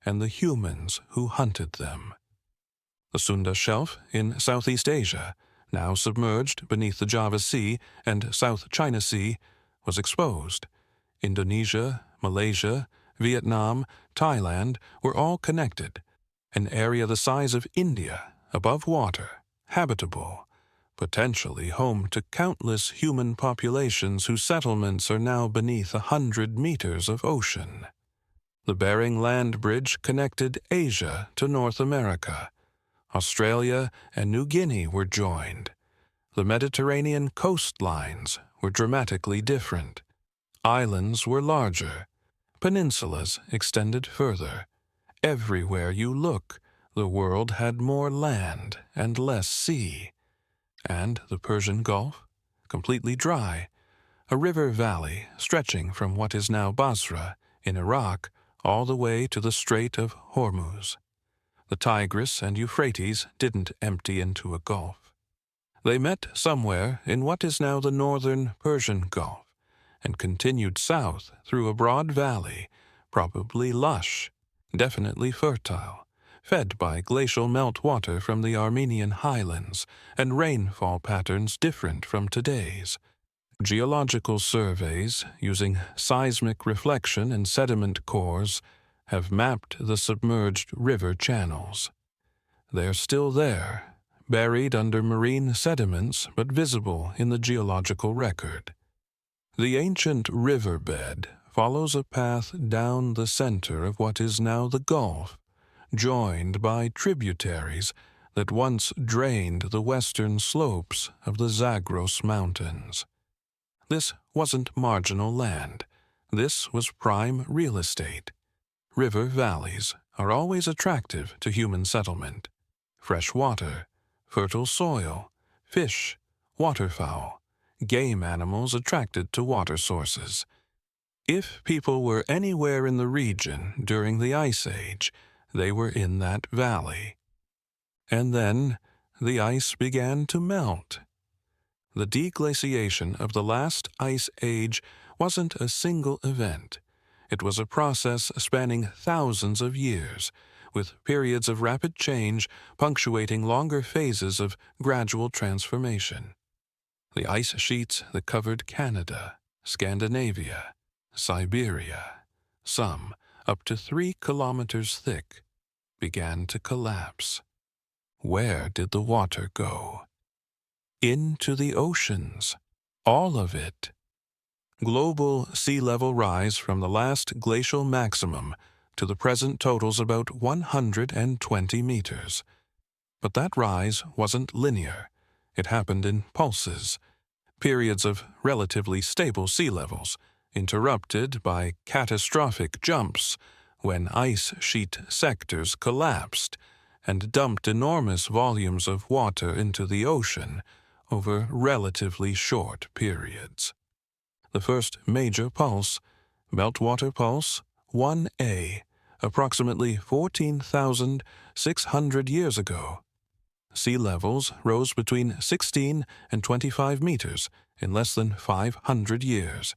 and the humans who hunted them. The Sunda Shelf in Southeast Asia, now submerged beneath the Java Sea and South China Sea, was exposed. Indonesia, Malaysia, Vietnam, Thailand were all connected. An area the size of India, above water, habitable, potentially home to countless human populations whose settlements are now beneath 100 meters of ocean. The Bering Land Bridge connected Asia to North America. Australia and New Guinea were joined. The Mediterranean coastlines were dramatically different. Islands were larger. Peninsulas extended further. Everywhere you look, the world had more land and less sea. And the Persian Gulf, completely dry, a river valley stretching from what is now Basra in Iraq all the way to the Strait of Hormuz. The Tigris and Euphrates didn't empty into a gulf. They met somewhere in what is now the northern Persian Gulf and continued south through a broad valley, probably lush, definitely fertile, fed by glacial meltwater from the Armenian highlands and rainfall patterns different from today's. Geological surveys using seismic reflection and sediment cores have mapped the submerged river channels. They're still there, buried under marine sediments but visible in the geological record. The ancient riverbed follows a path down the center of what is now the Gulf, joined by tributaries that once drained the western slopes of the Zagros Mountains. This wasn't marginal land. This was prime real estate. River valleys are always attractive to human settlement. Fresh water, fertile soil, fish, waterfowl, game animals attracted to water sources. If people were anywhere in the region during the Ice Age, they were in that valley. And then the ice began to melt. The deglaciation of the last ice age wasn't a single event. It was a process spanning thousands of years, with periods of rapid change punctuating longer phases of gradual transformation. The ice sheets that covered Canada, Scandinavia, Siberia, some up to 3 kilometers thick, began to collapse. Where did the water go? Into the oceans, all of it. Global sea level rise from the last glacial maximum to the present totals about 120 meters. But that rise wasn't linear. It happened in pulses, periods of relatively stable sea levels, interrupted by catastrophic jumps when ice sheet sectors collapsed and dumped enormous volumes of water into the ocean over relatively short periods. The first major pulse, Meltwater Pulse 1A, approximately 14,600 years ago. Sea levels rose between 16 and 25 meters in less than 500 years,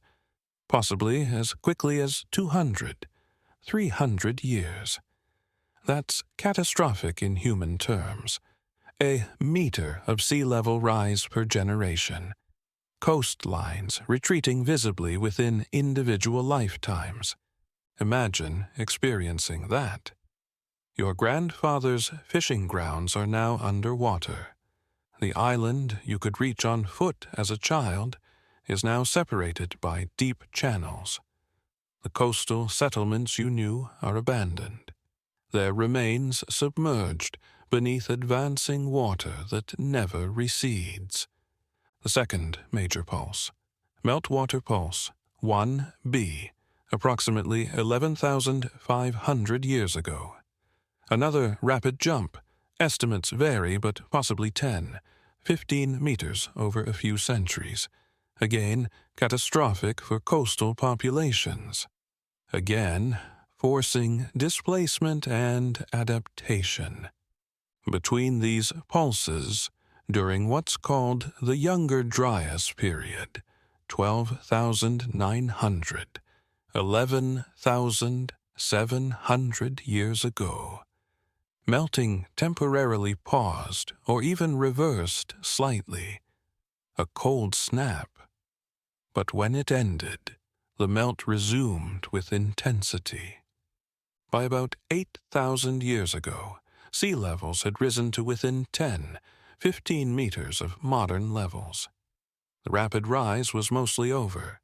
possibly as quickly as 200, 300 years. That's catastrophic in human terms. A meter of sea level rise per generation. Coastlines retreating visibly within individual lifetimes. Imagine experiencing that. Your grandfather's fishing grounds are now underwater. The island you could reach on foot as a child is now separated by deep channels. The coastal settlements you knew are abandoned. Their remains submerged, beneath advancing water that never recedes. The second major pulse, meltwater pulse 1b, approximately 11,500 years ago. Another rapid jump, estimates vary but possibly 10, 15 meters over a few centuries. Again, catastrophic for coastal populations. Again, forcing displacement and adaptation. Between these pulses, during what's called the Younger Dryas period, 12,900, 11,700 years ago, melting temporarily paused or even reversed slightly, a cold snap. But when it ended, the melt resumed with intensity. By about 8,000 years ago, sea levels had risen to within 10, 15 meters of modern levels. The rapid rise was mostly over,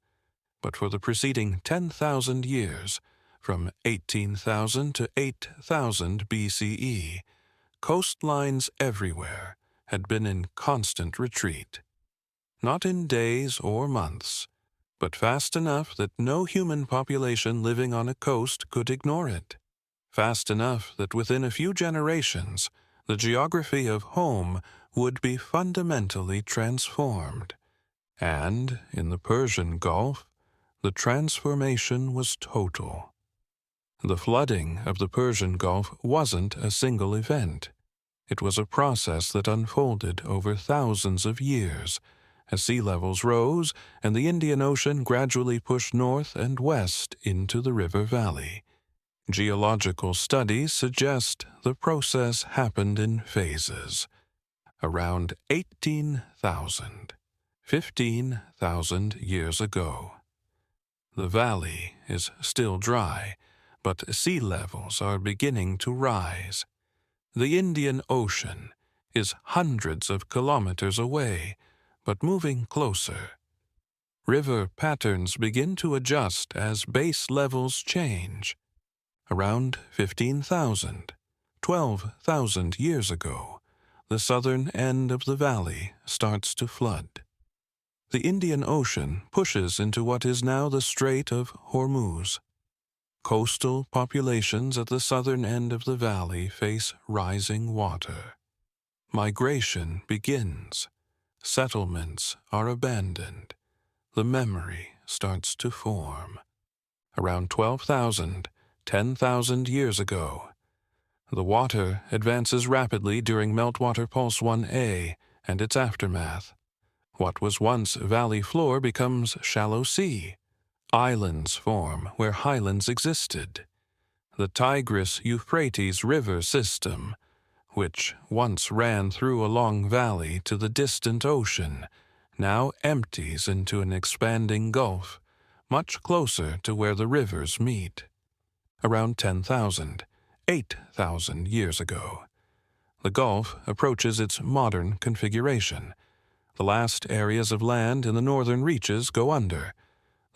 but for the preceding 10,000 years, from 18,000 to 8,000 BCE, coastlines everywhere had been in constant retreat. Not in days or months, but fast enough that no human population living on a coast could ignore it. Fast enough that within a few generations, the geography of home would be fundamentally transformed. And, in the Persian Gulf, the transformation was total. The flooding of the Persian Gulf wasn't a single event. It was a process that unfolded over thousands of years, as sea levels rose and the Indian Ocean gradually pushed north and west into the river valley. Geological studies suggest the process happened in phases. Around 18,000, 15,000 years ago. The valley is still dry, but sea levels are beginning to rise. The Indian Ocean is hundreds of kilometers away, but moving closer. River patterns begin to adjust as base levels change. Around 15,000, 12,000 years ago, the southern end of the valley starts to flood. The Indian Ocean pushes into what is now the Strait of Hormuz. Coastal populations at the southern end of the valley face rising water. Migration begins. Settlements are abandoned. The memory starts to form. Around 12,000, 10,000 years ago, the water advances rapidly during meltwater pulse 1a and its aftermath. What was once valley floor becomes shallow sea. Islands form where highlands existed. The Tigris-Euphrates river system, which once ran through a long valley to the distant ocean, now empties into an expanding gulf, much closer to where the rivers meet. Around 10,000, 8,000 years ago, the Gulf approaches its modern configuration. The last areas of land in the northern reaches go under.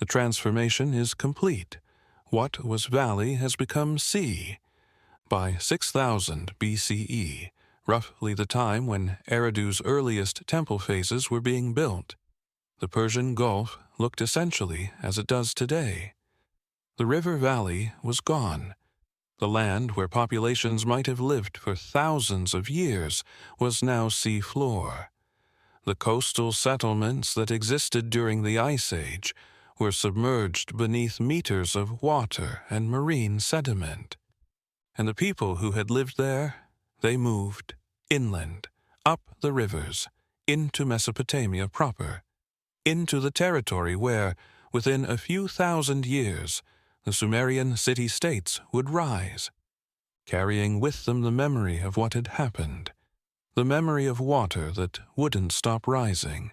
The transformation is complete. What was valley has become sea. By 6000 BCE, roughly the time when Eridu's earliest temple phases were being built, the Persian Gulf looked essentially as it does today. The river valley was gone. The land where populations might have lived for thousands of years was now sea floor. The coastal settlements that existed during the Ice Age were submerged beneath meters of water and marine sediment. And the people who had lived there, they moved inland, up the rivers, into Mesopotamia proper, into the territory where, within a few thousand years, the Sumerian city-states would rise, carrying with them the memory of what had happened, the memory of water that wouldn't stop rising,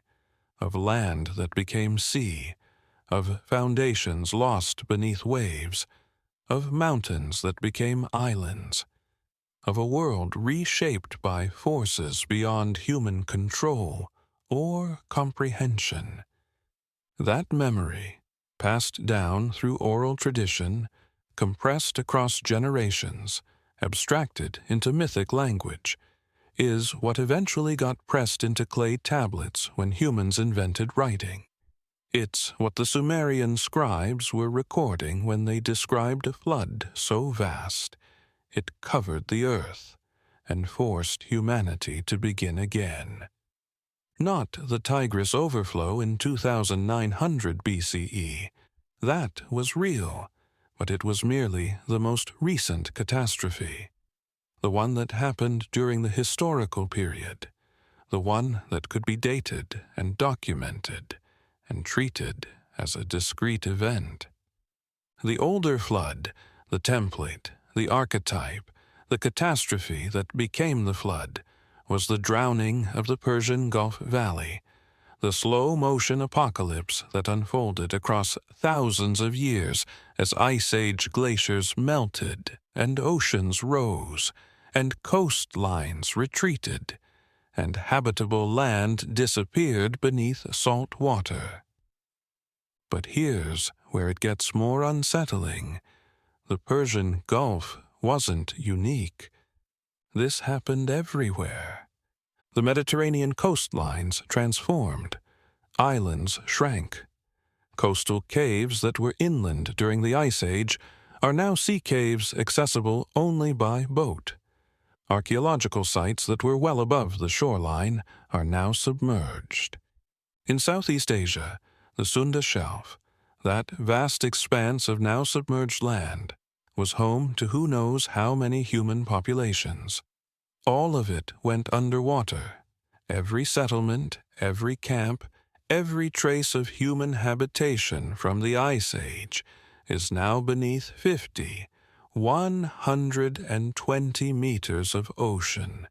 of land that became sea, of foundations lost beneath waves, of mountains that became islands, of a world reshaped by forces beyond human control or comprehension. That memory, passed down through oral tradition, compressed across generations, abstracted into mythic language, is what eventually got pressed into clay tablets when humans invented writing. It's what the Sumerian scribes were recording when they described a flood so vast it covered the earth and forced humanity to begin again. Not the Tigris overflow in 2900 BCE. That was real, but it was merely the most recent catastrophe. The one that happened during the historical period. The one that could be dated and documented and treated as a discrete event. The older flood, the template, the archetype, the catastrophe that became the flood, was the drowning of the Persian Gulf Valley, the slow-motion apocalypse that unfolded across thousands of years as Ice Age glaciers melted and oceans rose and coastlines retreated and habitable land disappeared beneath salt water. But here's where it gets more unsettling. The Persian Gulf wasn't unique. This happened everywhere. The Mediterranean coastlines transformed. Islands shrank. Coastal caves that were inland during the Ice Age are now sea caves accessible only by boat. Archaeological sites that were well above the shoreline are now submerged. In Southeast Asia, the Sunda Shelf, that vast expanse of now submerged land, was home to who knows how many human populations. All of it went underwater. Every settlement, every camp, every trace of human habitation from the Ice Age is now beneath 120 meters of ocean.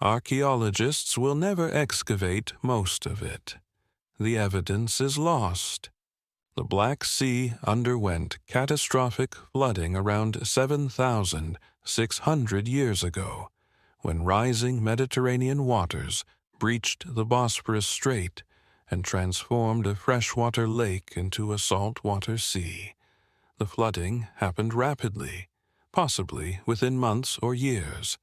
Archaeologists will never excavate most of it. The evidence is lost. The Black Sea underwent catastrophic flooding around 7,600 years ago, when rising Mediterranean waters breached the Bosporus Strait and transformed a freshwater lake into a saltwater sea. The flooding happened rapidly, possibly within months or years.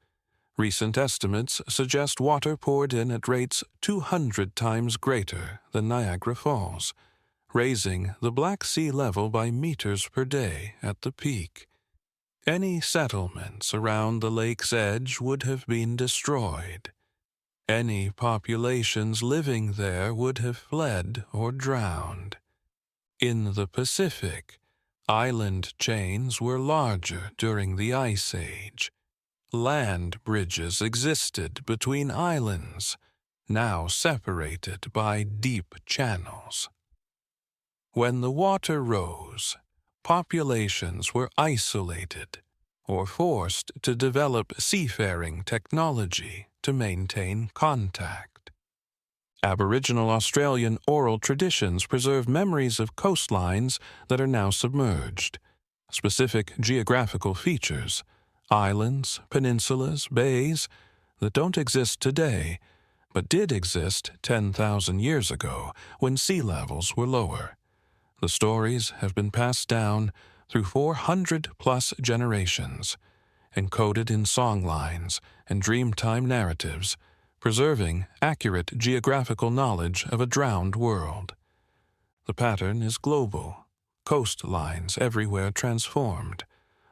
Recent estimates suggest water poured in at rates 200 times greater than Niagara Falls, raising the Black Sea level by meters per day at the peak. Any settlements around the lake's edge would have been destroyed. Any populations living there would have fled or drowned. In the Pacific, island chains were larger during the Ice Age. Land bridges existed between islands, now separated by deep channels. When the water rose, populations were isolated or forced to develop seafaring technology to maintain contact. Aboriginal Australian oral traditions preserve memories of coastlines that are now submerged. Specific geographical features, islands, peninsulas, bays, that don't exist today, but did exist 10,000 years ago when sea levels were lower. The stories have been passed down through 400-plus generations, encoded in songlines and dreamtime narratives, preserving accurate geographical knowledge of a drowned world. The pattern is global, coastlines everywhere transformed,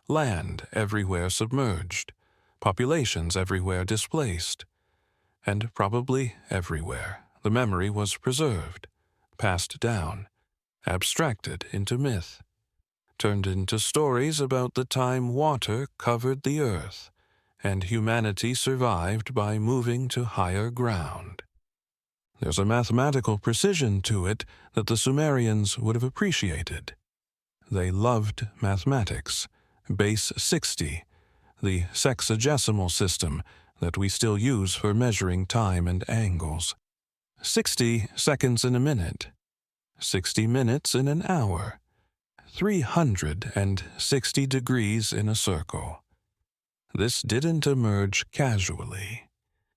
land everywhere submerged, populations everywhere displaced, and probably everywhere the memory was preserved, passed down, abstracted into myth, turned into stories about the time water covered the earth, and humanity survived by moving to higher ground. There's a mathematical precision to it that the Sumerians would have appreciated. They loved mathematics, base 60, the sexagesimal system that we still use for measuring time and angles. 60 seconds in a minute, 60 minutes in an hour, 360 degrees in a circle. This didn't emerge casually.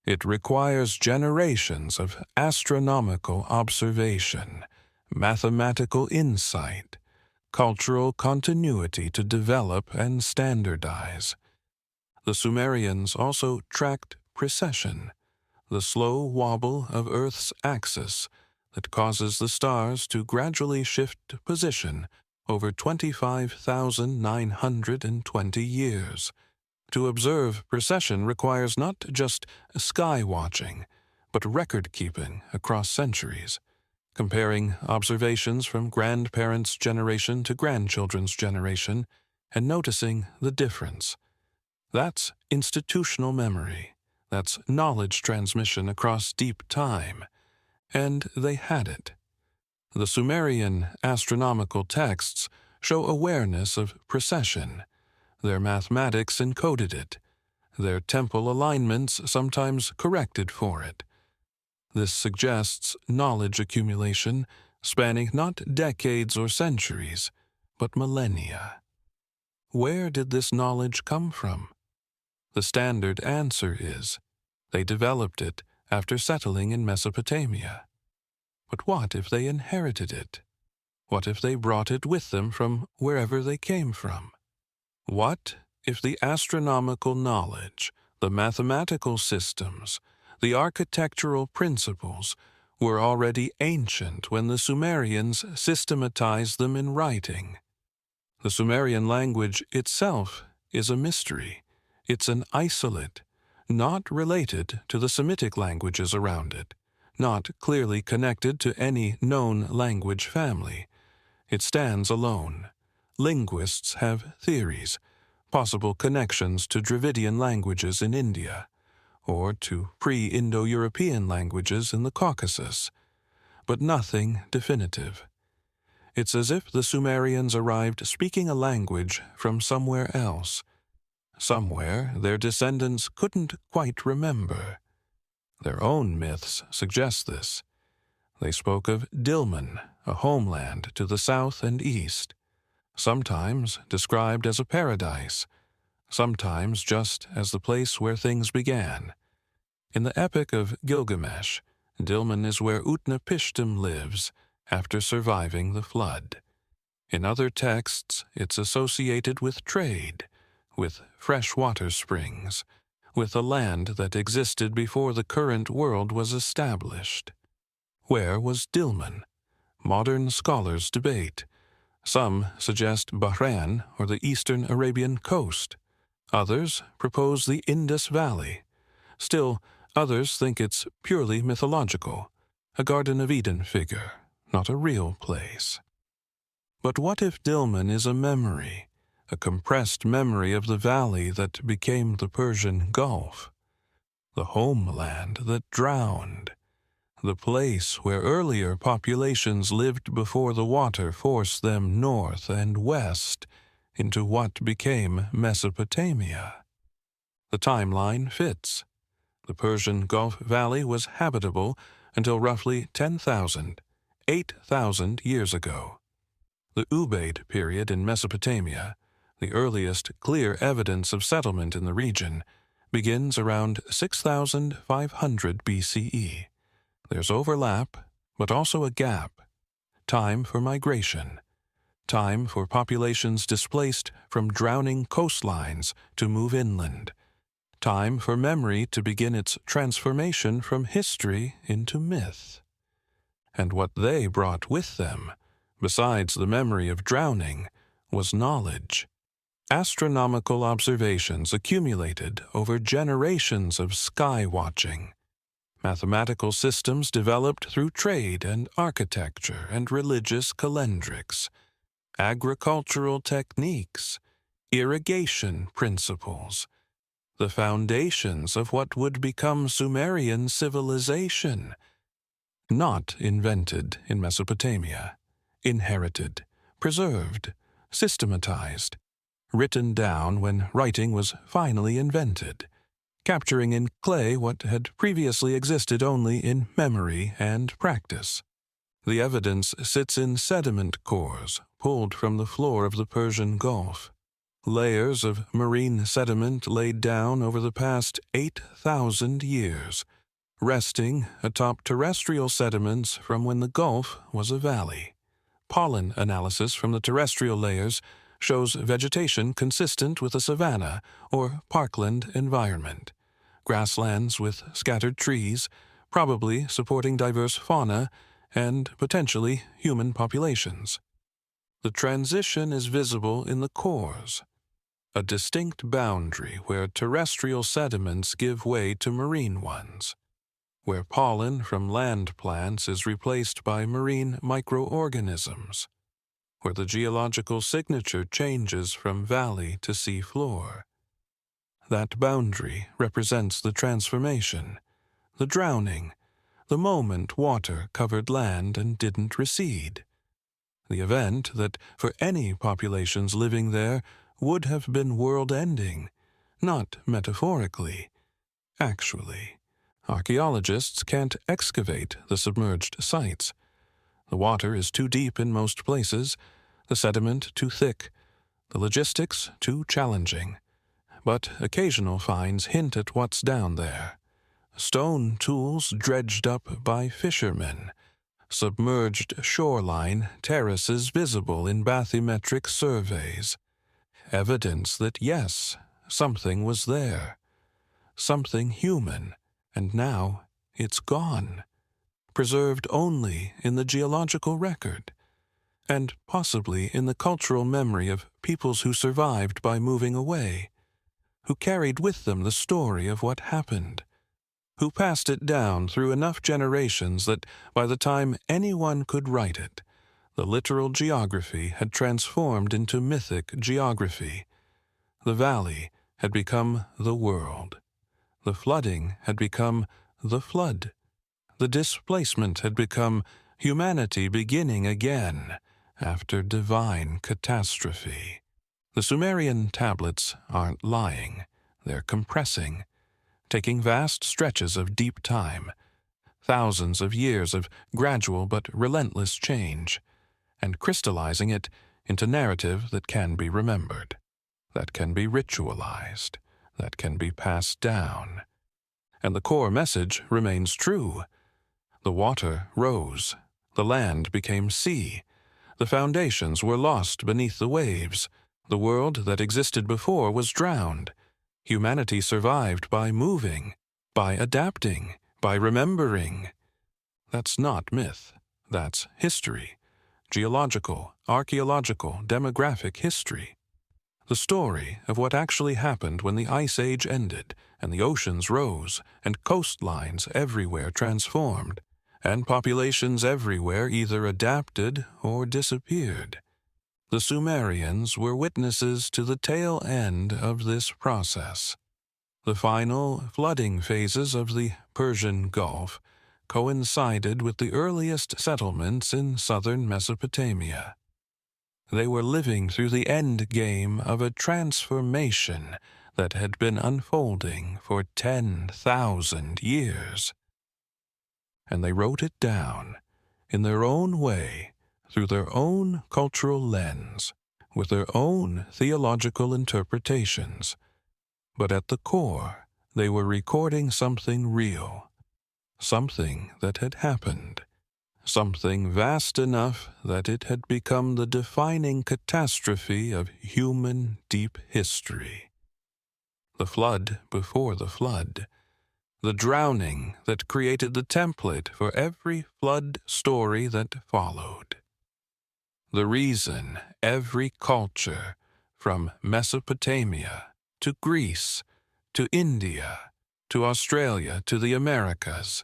It requires generations of astronomical observation, mathematical insight, cultural continuity to develop and standardize. The Sumerians also tracked precession, the slow wobble of Earth's axis that causes the stars to gradually shift position over 25,920 years. To observe precession requires not just sky watching, but record-keeping across centuries, comparing observations from grandparents' generation to grandchildren's generation and noticing the difference. That's institutional memory. That's knowledge transmission across deep time. And they had it. The Sumerian astronomical texts show awareness of precession. Their mathematics encoded it. Their temple alignments sometimes corrected for it. This suggests knowledge accumulation spanning not decades or centuries, but millennia. Where did this knowledge come from? The standard answer is, they developed it after settling in Mesopotamia. But what if they inherited it? What if they brought it with them from wherever they came from? What if the astronomical knowledge, the mathematical systems, the architectural principles were already ancient when the Sumerians systematized them in writing? The Sumerian language itself is a mystery. It's an isolate, not related to the Semitic languages around it, not clearly connected to any known language family. It stands alone. Linguists have theories, possible connections to Dravidian languages in India, or to pre-Indo-European languages in the Caucasus, but nothing definitive. It's as if the Sumerians arrived speaking a language from somewhere else, somewhere their descendants couldn't quite remember. Their own myths suggest this. They spoke of Dilmun, a homeland to the south and east, sometimes described as a paradise, sometimes just as the place where things began. In the epic of Gilgamesh, Dilmun is where Utnapishtim lives after surviving the flood. In other texts, it's associated with trade, with freshwater springs, with a land that existed before the current world was established. Where was Dilmun? Modern scholars debate. Some suggest Bahrain or the eastern Arabian coast. Others propose the Indus Valley. Still, others think it's purely mythological, a Garden of Eden figure, not a real place. But what if Dilmun is a memory, a compressed memory of the valley that became the Persian Gulf, the homeland that drowned, the place where earlier populations lived before the water forced them north and west into what became Mesopotamia? The timeline fits. The Persian Gulf Valley was habitable until roughly 10,000, 8,000 years ago. The Ubaid period in Mesopotamia, the earliest clear evidence of settlement in the region, begins around 6,500 BCE. There's overlap, but also a gap. Time for migration. Time for populations displaced from drowning coastlines to move inland. Time for memory to begin its transformation from history into myth. And what they brought with them, besides the memory of drowning, was knowledge. Astronomical observations accumulated over generations of sky watching. Mathematical systems developed through trade and architecture and religious calendrics. Agricultural techniques, irrigation principles, the foundations of what would become Sumerian civilization. Not invented in Mesopotamia, inherited, preserved, systematized, written down when writing was finally invented, capturing in clay what had previously existed only in memory and practice. The evidence sits in sediment cores pulled from the floor of the Persian Gulf, layers of marine sediment laid down over the past 8,000 years, resting atop terrestrial sediments from when the Gulf was a valley. Pollen analysis from the terrestrial layers shows vegetation consistent with a savanna or parkland environment. grasslands with scattered trees, probably supporting diverse fauna and potentially human populations. The transition is visible in the cores, a distinct boundary where terrestrial sediments give way to marine ones, where pollen from land plants is replaced by marine microorganisms, where the geological signature changes from valley to sea floor. That boundary represents the transformation, the drowning, the moment water covered land and didn't recede. The event that, for any populations living there, would have been world-ending, not metaphorically, actually. Archaeologists can't excavate the submerged sites. The water is too deep in most places, the sediment too thick, the logistics too challenging. But occasional finds hint at what's down there. Stone tools dredged up by fishermen, submerged shoreline terraces visible in bathymetric surveys. Evidence that, yes, something was there. Something human, and now it's gone. Preserved only in the geological record, and possibly in the cultural memory of peoples who survived by moving away, who carried with them the story of what happened, who passed it down through enough generations that by the time anyone could write it, the literal geography had transformed into mythic geography. The valley had become the world. The flooding had become the flood. The displacement had become humanity beginning again after divine catastrophe. The Sumerian tablets aren't lying. They're compressing, taking vast stretches of deep time, thousands of years of gradual but relentless change, and crystallizing it into narrative that can be remembered, that can be ritualized, that can be passed down. And the core message remains true. The water rose, the land became sea, the foundations were lost beneath the waves, the world that existed before was drowned. Humanity survived by moving, by adapting, by remembering. That's not myth. That's history. Geological, archaeological, demographic history. The story of what actually happened when the Ice Age ended and the oceans rose and coastlines everywhere transformed, and populations everywhere either adapted or disappeared. The Sumerians were witnesses to the tail end of this process. The final flooding phases of the Persian Gulf coincided with the earliest settlements in southern Mesopotamia. They were living through the end game of a transformation that had been unfolding for 10,000 years. And they wrote it down, in their own way, through their own cultural lens, with their own theological interpretations. But at the core, they were recording something real, something that had happened, something vast enough that it had become the defining catastrophe of human deep history. The flood before the flood, the drowning that created the template for every flood story that followed. The reason every culture, from Mesopotamia to Greece to India to Australia to the Americas,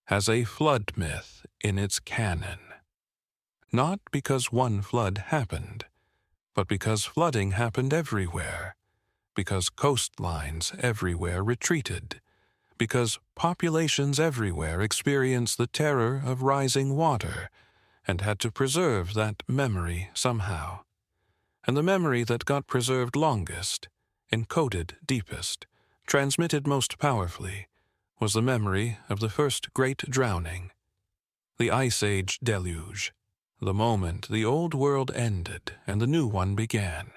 has a flood myth in its canon. Not because one flood happened, but because flooding happened everywhere, because coastlines everywhere retreated, because populations everywhere experienced the terror of rising water and had to preserve that memory somehow. And the memory that got preserved longest, encoded deepest, transmitted most powerfully, was the memory of the first great drowning, the Ice Age deluge, the moment the old world ended and the new one began.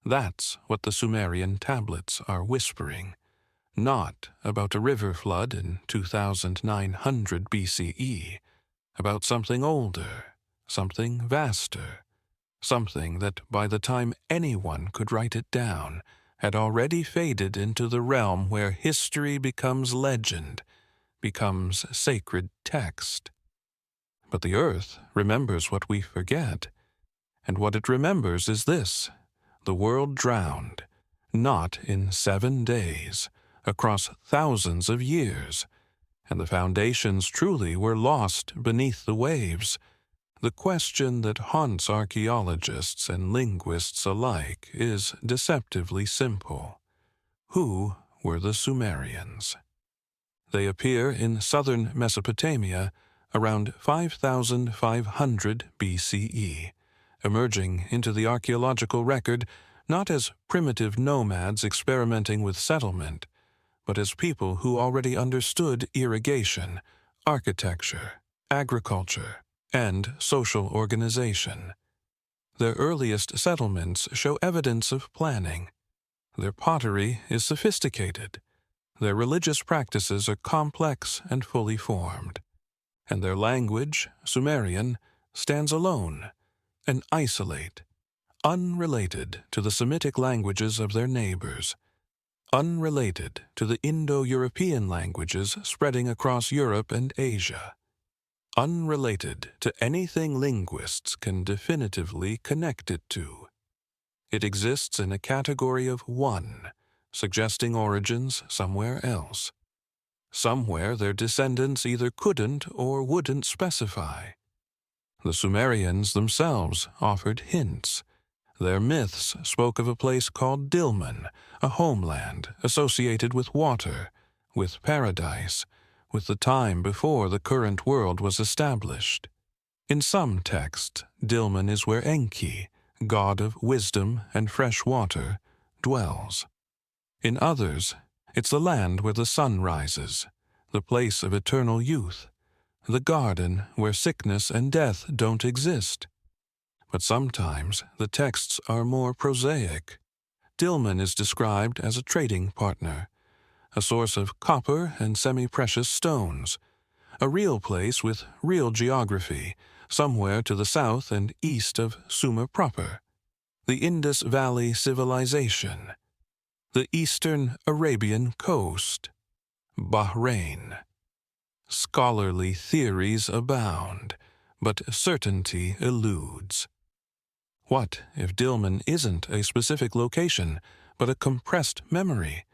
That's what the Sumerian tablets are whispering, not about a river flood in 2900 BCE, about something older, something vaster, something that by the time anyone could write it down had already faded into the realm where history becomes legend, becomes sacred text. But the earth remembers what we forget, and what it remembers is this: the world drowned, not in 7 days, across thousands of years, and the foundations truly were lost beneath the waves. The question that haunts archaeologists and linguists alike is deceptively simple. Who were the Sumerians? They appear in southern Mesopotamia around 5,500 BCE, emerging into the archaeological record not as primitive nomads experimenting with settlement, but as people who already understood irrigation, architecture, agriculture, and social organization. Their earliest settlements show evidence of planning. Their pottery is sophisticated. Their religious practices are complex and fully formed. And their language, Sumerian, stands alone, an isolate, unrelated to the Semitic languages of their neighbors, unrelated to the Indo-European languages spreading across Europe and Asia, unrelated to anything linguists can definitively connect it to. It exists in a category of one, suggesting origins somewhere else. Somewhere their descendants either couldn't or wouldn't specify. The Sumerians themselves offered hints. Their myths spoke of a place called Dilmun, a homeland associated with water, with paradise, with the time before the current world was established. In some texts, Dilmun is where Enki, god of wisdom and fresh water, dwells. In others, it's the land where the sun rises, the place of eternal youth, the garden where sickness and death don't exist. But sometimes the texts are more prosaic. Dilmun is described as a trading partner, a source of copper and semi-precious stones, a real place with real geography, somewhere to the south and east of Sumer proper, the Indus Valley Civilization, the eastern Arabian coast, Bahrain. Scholarly theories abound, but certainty eludes. What if Dilmun isn't a specific location, but a compressed memory,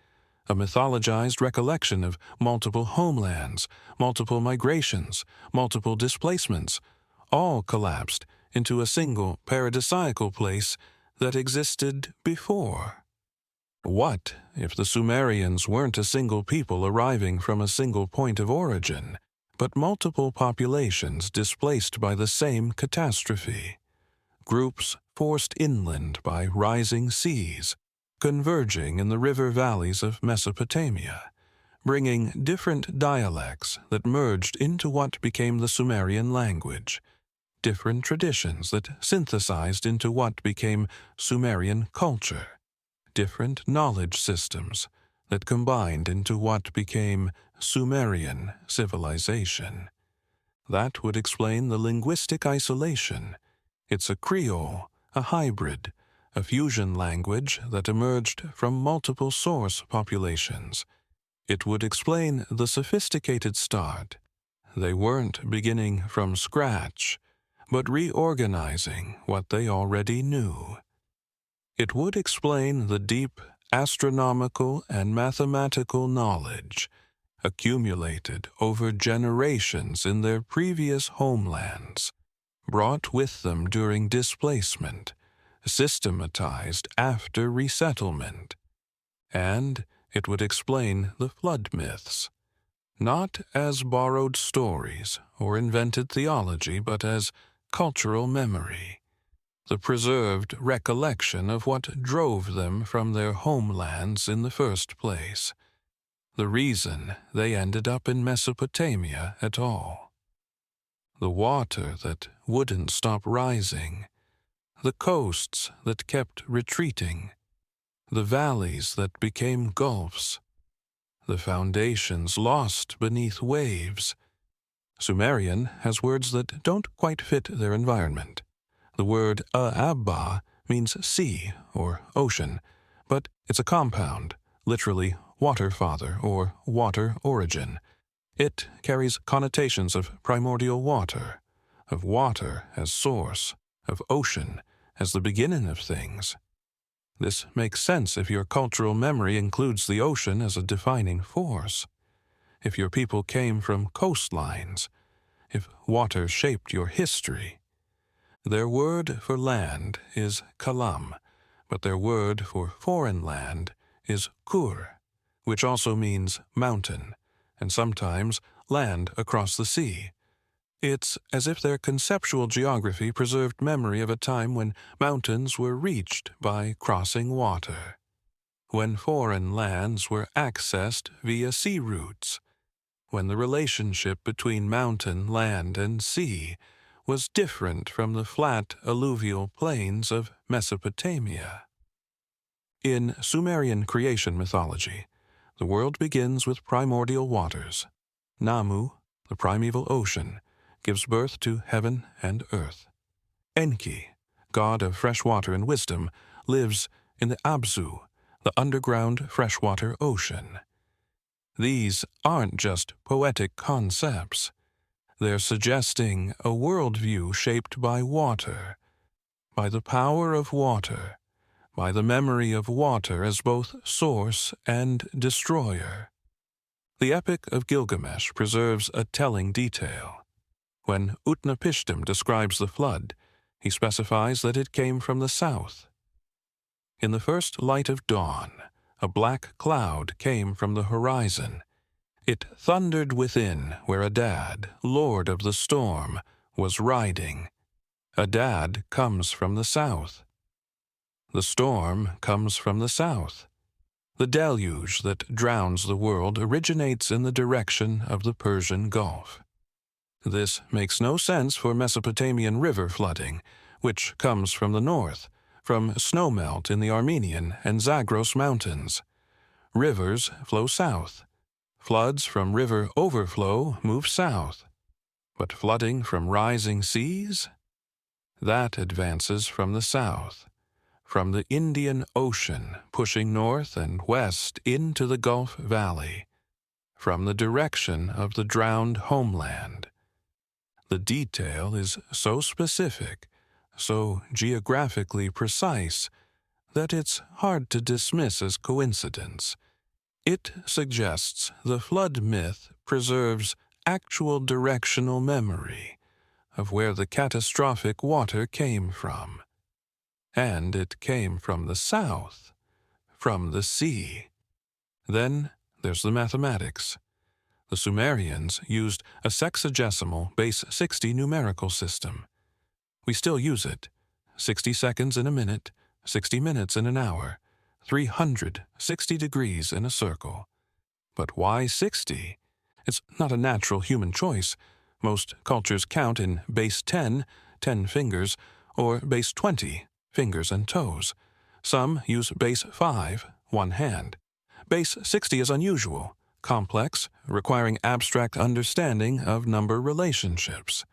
a mythologized recollection of multiple homelands, multiple migrations, multiple displacements, all collapsed into a single paradisiacal place that existed before? What if the Sumerians weren't a single people arriving from a single point of origin, but multiple populations displaced by the same catastrophe? Groups forced inland by rising seas, converging in the river valleys of Mesopotamia, bringing different dialects that merged into what became the Sumerian language, different traditions that synthesized into what became Sumerian culture, different knowledge systems that combined into what became Sumerian civilization. That would explain the linguistic isolation. It's a Creole, a hybrid, a fusion language that emerged from multiple source populations. It would explain the sophisticated start. They weren't beginning from scratch, but reorganizing what they already knew. It would explain the deep astronomical and mathematical knowledge accumulated over generations in their previous homelands, brought with them during displacement, systematized after resettlement. And it would explain the flood myths, not as borrowed stories or invented theology, but as cultural memory, the preserved recollection of what drove them from their homelands in the first place, the reason they ended up in Mesopotamia at all. The water that wouldn't stop rising, the coasts that kept retreating, the valleys that became gulfs, the foundations lost beneath waves. Sumerian has words that don't quite fit their environment. The word Abba means sea or ocean, but It's a compound, literally water father or water origin. It carries connotations of primordial water as source, of ocean as the beginning of things. This makes sense if your cultural memory includes the ocean as a defining force. If your people came from coastlines, if water shaped your history. Their word for land is kalam, but their word for foreign land is kur, which also means mountain, and sometimes land across the sea. It's as if their conceptual geography preserved memory of a time when mountains were reached by crossing water, when foreign lands were accessed via sea routes, when the relationship between mountain, land, and sea was different from the flat alluvial plains of Mesopotamia. In Sumerian creation mythology, the world begins with primordial waters. Namu, the primeval ocean, gives birth to heaven and earth. Enki, god of fresh water and wisdom, lives in the Abzu, the underground freshwater ocean. These aren't just poetic concepts. They're suggesting a worldview shaped by water, by the power of water, by the memory of water as both source and destroyer. The Epic of Gilgamesh preserves a telling detail. When Utnapishtim describes the flood, he specifies that it came from the south. In the first light of dawn, a black cloud came from the horizon. It thundered within where Adad, lord of the storm, was riding. Adad comes from the south. The storm comes from the south. The deluge that drowns the world originates in the direction of the Persian Gulf. This makes no sense for Mesopotamian river flooding, which comes from the north, from snowmelt in the Armenian and Zagros mountains. Rivers flow south. Floods from river overflow move south. But flooding from rising seas? That advances from the south, from the Indian Ocean pushing north and west into the Gulf Valley, from the direction of the drowned homeland. The detail is so specific, so geographically precise, that it's hard to dismiss as coincidence. It suggests the flood myth preserves actual directional memory of where the catastrophic water came from. And it came from the south, from the sea. Then there's the mathematics. The Sumerians used a sexagesimal base 60 numerical system. We still use it. 60 seconds in a minute, 60 minutes in an hour, 360 degrees in a circle. But why 60? It's not a natural human choice. Most cultures count in base 10, 10 fingers, or base 20, fingers and toes. Some use base 5, one hand. Base 60 is unusual, complex, requiring abstract understanding of number relationships.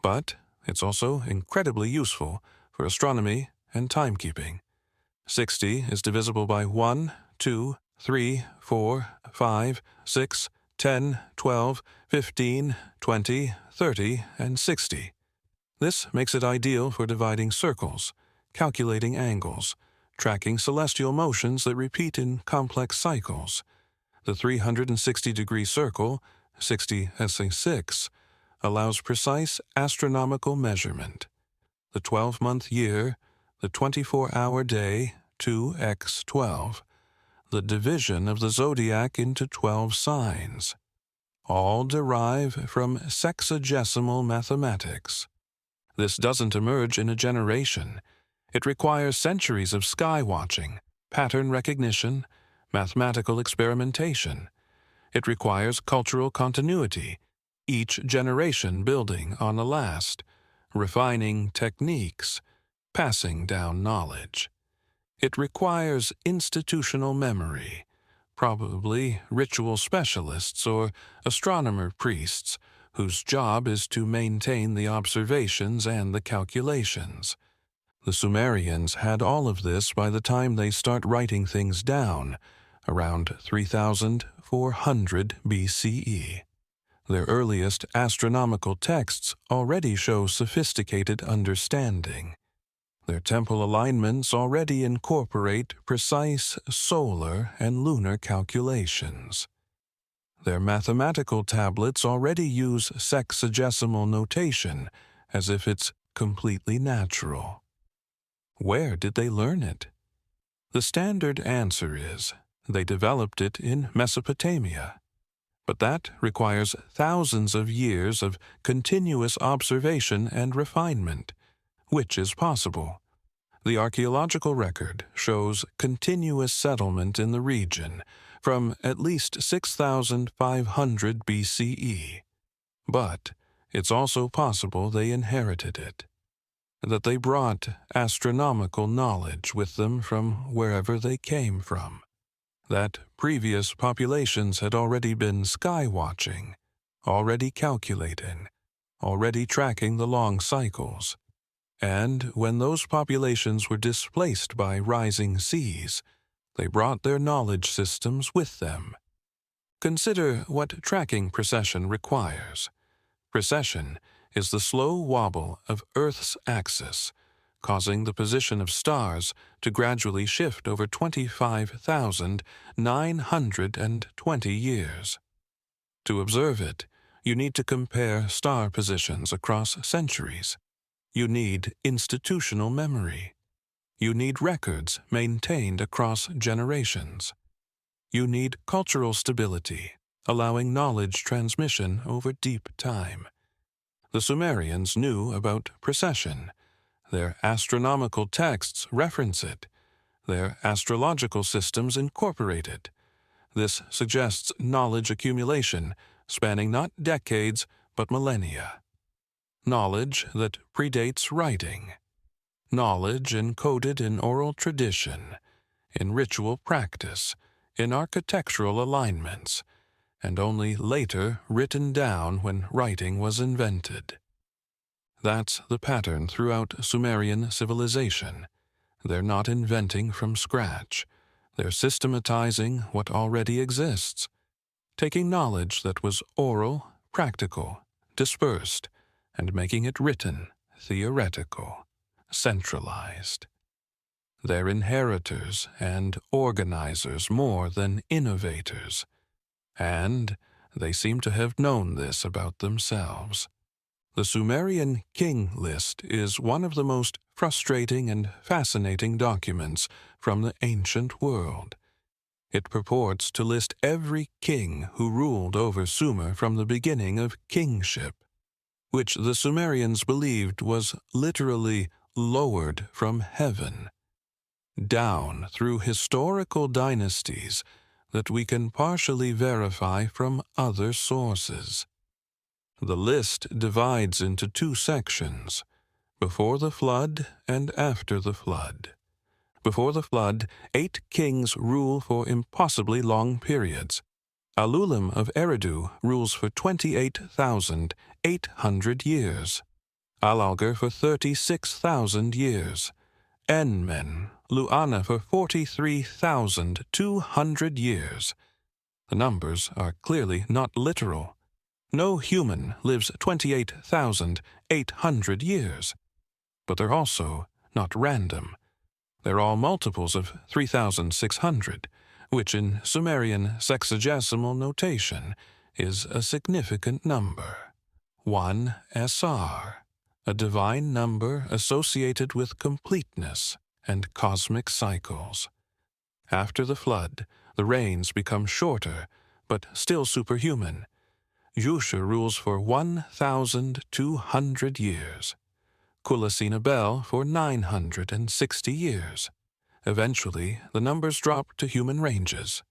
But it's also incredibly useful for astronomy and timekeeping. 60 is divisible by 1, 2, 3, 4, 5, 6, 10, 12, 15, 20, 30, and 60. This makes it ideal for dividing circles, calculating angles, tracking celestial motions that repeat in complex cycles. The 360-degree circle, 60 as a 6, allows precise astronomical measurement. The 12-month year, the 24-hour day, 2x12, the division of the zodiac into 12 signs, all derive from sexagesimal mathematics. This doesn't emerge in a generation. It requires centuries of sky watching, pattern recognition, mathematical experimentation. It requires cultural continuity, each generation building on the last, refining techniques, passing down knowledge. It requires institutional memory, probably ritual specialists or astronomer priests whose job is to maintain the observations and the calculations. The Sumerians had all of this by the time they start writing things down, around 3400 BCE. Their earliest astronomical texts already show sophisticated understanding. Their temple alignments already incorporate precise solar and lunar calculations. Their mathematical tablets already use sexagesimal notation as if it's completely natural. Where did they learn it? The standard answer is they developed it in Mesopotamia. But that requires thousands of years of continuous observation and refinement, which is possible. The archaeological record shows continuous settlement in the region from at least 6,500 BCE. But it's also possible they inherited it, that they brought astronomical knowledge with them from wherever they came from, that previous populations had already been sky-watching, already calculating, already tracking the long cycles. And when those populations were displaced by rising seas, they brought their knowledge systems with them. Consider what tracking precession requires. Precession is the slow wobble of Earth's axis, causing the position of stars to gradually shift over 25,920 years. To observe it, you need to compare star positions across centuries. You need institutional memory. You need records maintained across generations. You need cultural stability, allowing knowledge transmission over deep time. The Sumerians knew about precession. Their astronomical texts reference it. Their astrological systems incorporate it. This suggests knowledge accumulation spanning not decades but millennia. Knowledge that predates writing. Knowledge encoded in oral tradition, in ritual practice, in architectural alignments, and only later written down when writing was invented. That's the pattern throughout Sumerian civilization. They're not inventing from scratch. They're systematizing what already exists, taking knowledge that was oral, practical, dispersed, and making it written, theoretical, centralized. They're inheritors and organizers more than innovators, and they seem to have known this about themselves. The Sumerian king list is one of the most frustrating and fascinating documents from the ancient world. It purports to list every king who ruled over Sumer from the beginning of kingship, which the Sumerians believed was literally lowered from heaven, down through historical dynasties that we can partially verify from other sources. The list divides into two sections, before the flood and after the flood. Before the flood, 8 kings rule for impossibly long periods. Alulim of Eridu rules for 28,800 years. Alalgar for 36,000 years. Enmen, Luana for 43,200 years. The numbers are clearly not literal. No human lives 28,800 years. But they're also not random. They're all multiples of 3,600, which in Sumerian sexagesimal notation is a significant number. 1 SR, a divine number associated with completeness and cosmic cycles. After the flood, the reigns become shorter, but still superhuman. Yusha rules for 1,200 years. Kulasina Bel for 960 years. Eventually, the numbers drop to human ranges.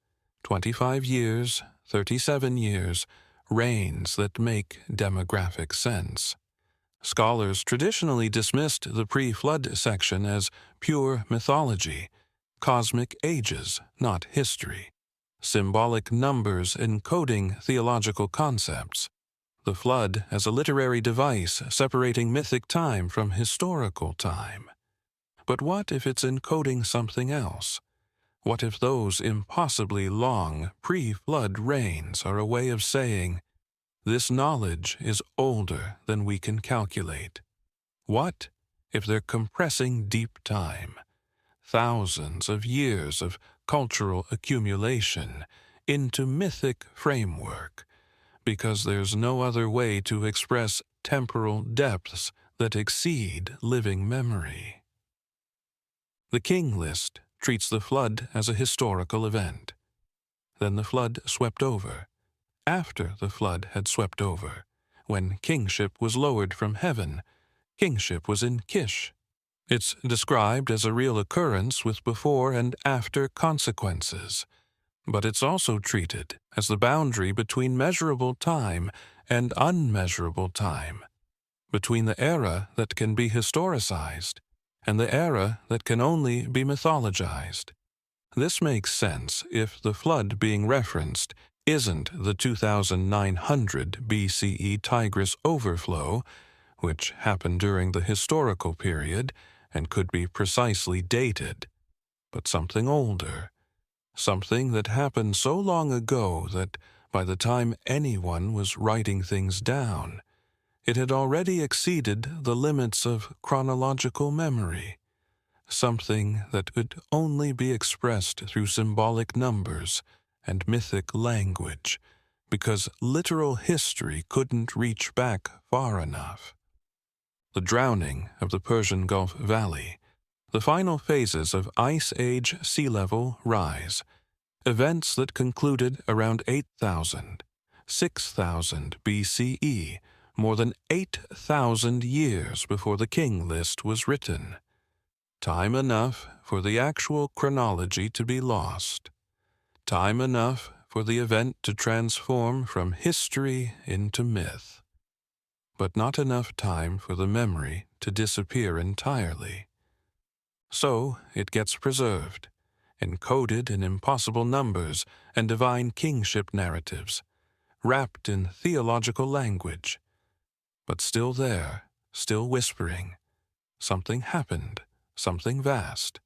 25 years, 37 years, reigns that make demographic sense. Scholars traditionally dismissed the pre-flood section as pure mythology, cosmic ages, not history. Symbolic numbers encoding theological concepts. The flood as a literary device separating mythic time from historical time. But what if it's encoding something else? What if those impossibly long pre-flood rains are a way of saying, this knowledge is older than we can calculate? What if they're compressing deep time, thousands of years of cultural accumulation, into mythic framework, because there's no other way to express temporal depths that exceed living memory? The King list treats the flood as a historical event. Then the flood swept over. After the flood had swept over, when kingship was lowered from heaven, kingship was in Kish. It's described as a real occurrence with before and after consequences, but it's also treated as the boundary between measurable time and unmeasurable time, between the era that can be historicized and the era that can only be mythologized. This makes sense if the flood being referenced isn't the 2900 BCE Tigris overflow, which happened during the historical period and could be precisely dated, but something older, something that happened so long ago that by the time anyone was writing things down, it had already exceeded the limits of chronological memory, something that could only be expressed through symbolic numbers and mythic language, because literal history couldn't reach back far enough. The drowning of the Persian Gulf Valley, the final phases of Ice Age sea level rise, events that concluded around 8,000, 6,000 BCE, more than 8,000 years before the King list was written. Time enough for the actual chronology to be lost. Time enough for the event to transform from history into myth. But not enough time for the memory to disappear entirely. So it gets preserved, encoded in impossible numbers and divine kingship narratives, wrapped in theological language. But still there, still whispering, something happened, something vast,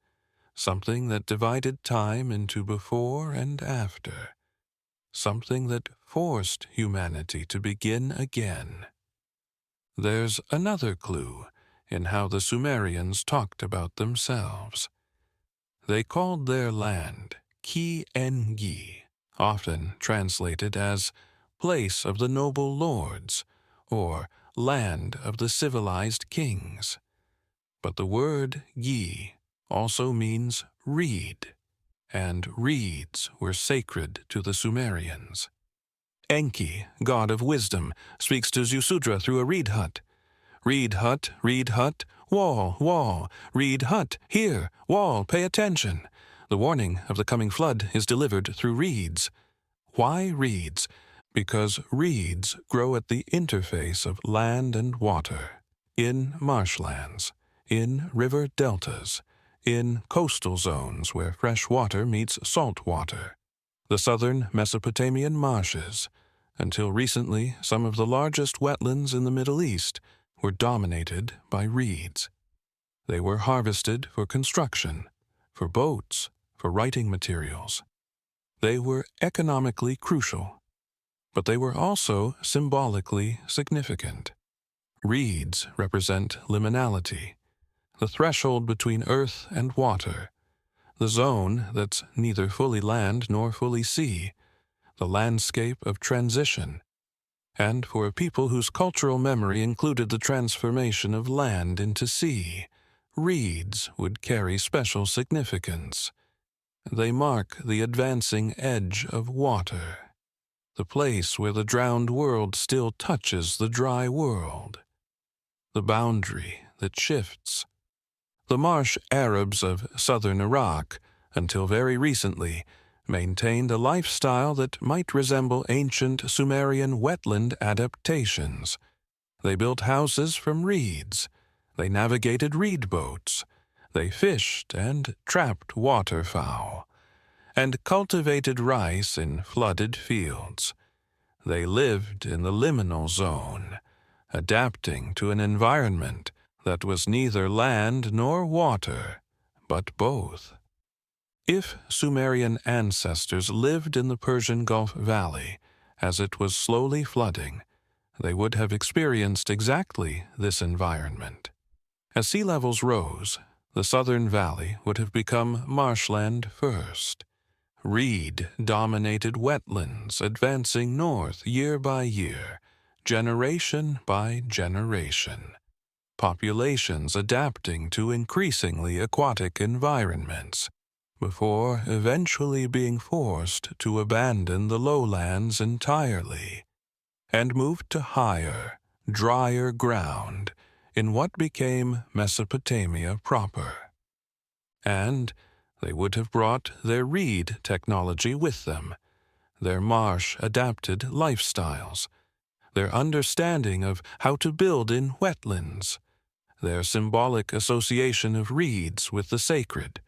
something that divided time into before and after, something that forced humanity to begin again. There's another clue in how the Sumerians talked about themselves. They called their land Ki-Engi, often translated as place of the noble lords, or land of the civilized kings. But the word Gi also means reed, and reeds were sacred to the Sumerians. Enki, god of wisdom, speaks to Ziusudra through a reed hut. Reed hut, wall, wall, reed hut, here, wall, pay attention. The warning of the coming flood is delivered through reeds. Why reeds? Because reeds grow at the interface of land and water, in marshlands, in river deltas, in coastal zones where fresh water meets salt water, the southern Mesopotamian marshes. Until recently, some of the largest wetlands in the Middle East were dominated by reeds. They were harvested for construction, for boats, for writing materials. They were economically crucial, but they were also symbolically significant. Reeds represent liminality, the threshold between earth and water, the zone that's neither fully land nor fully sea, the landscape of transition, and for a people whose cultural memory included the transformation of land into sea, reeds would carry special significance. They mark the advancing edge of water, the place where the drowned world still touches the dry world, the boundary that shifts. The marsh Arabs of southern Iraq, until very recently, maintained a lifestyle that might resemble ancient Sumerian wetland adaptations. They built houses from reeds. They navigated reed boats. They fished and trapped waterfowl, and cultivated rice in flooded fields. They lived in the liminal zone, adapting to an environment that was neither land nor water, but both. If Sumerian ancestors lived in the Persian Gulf Valley as it was slowly flooding, they would have experienced exactly this environment. As sea levels rose, the southern valley would have become marshland first. Reed-dominated wetlands advancing north year by year, generation by generation. Populations adapting to increasingly aquatic environments, before eventually being forced to abandon the lowlands entirely and move to higher, drier ground in what became Mesopotamia proper. And they would have brought their reed technology with them, their marsh-adapted lifestyles, their understanding of how to build in wetlands, their symbolic association of reeds with the sacred,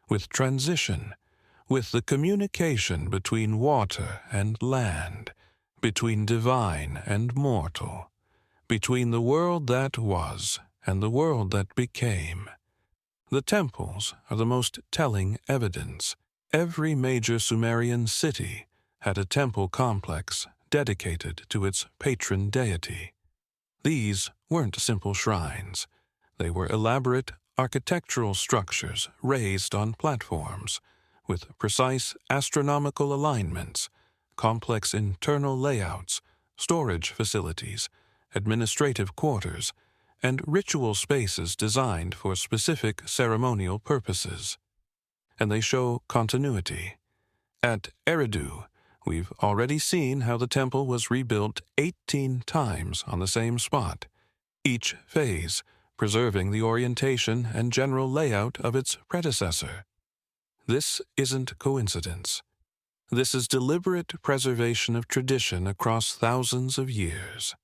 with transition, with the communication between water and land, between divine and mortal, between the world that was and the world that became. The temples are the most telling evidence. Every major Sumerian city had a temple complex dedicated to its patron deity. These weren't simple shrines. They were elaborate architectural structures raised on platforms, with precise astronomical alignments, complex internal layouts, storage facilities, administrative quarters, and ritual spaces designed for specific ceremonial purposes. And they show continuity. At Eridu, we've already seen how the temple was rebuilt 18 times on the same spot, each phase preserving the orientation and general layout of its predecessor. This isn't coincidence. This is deliberate preservation of tradition across thousands of years.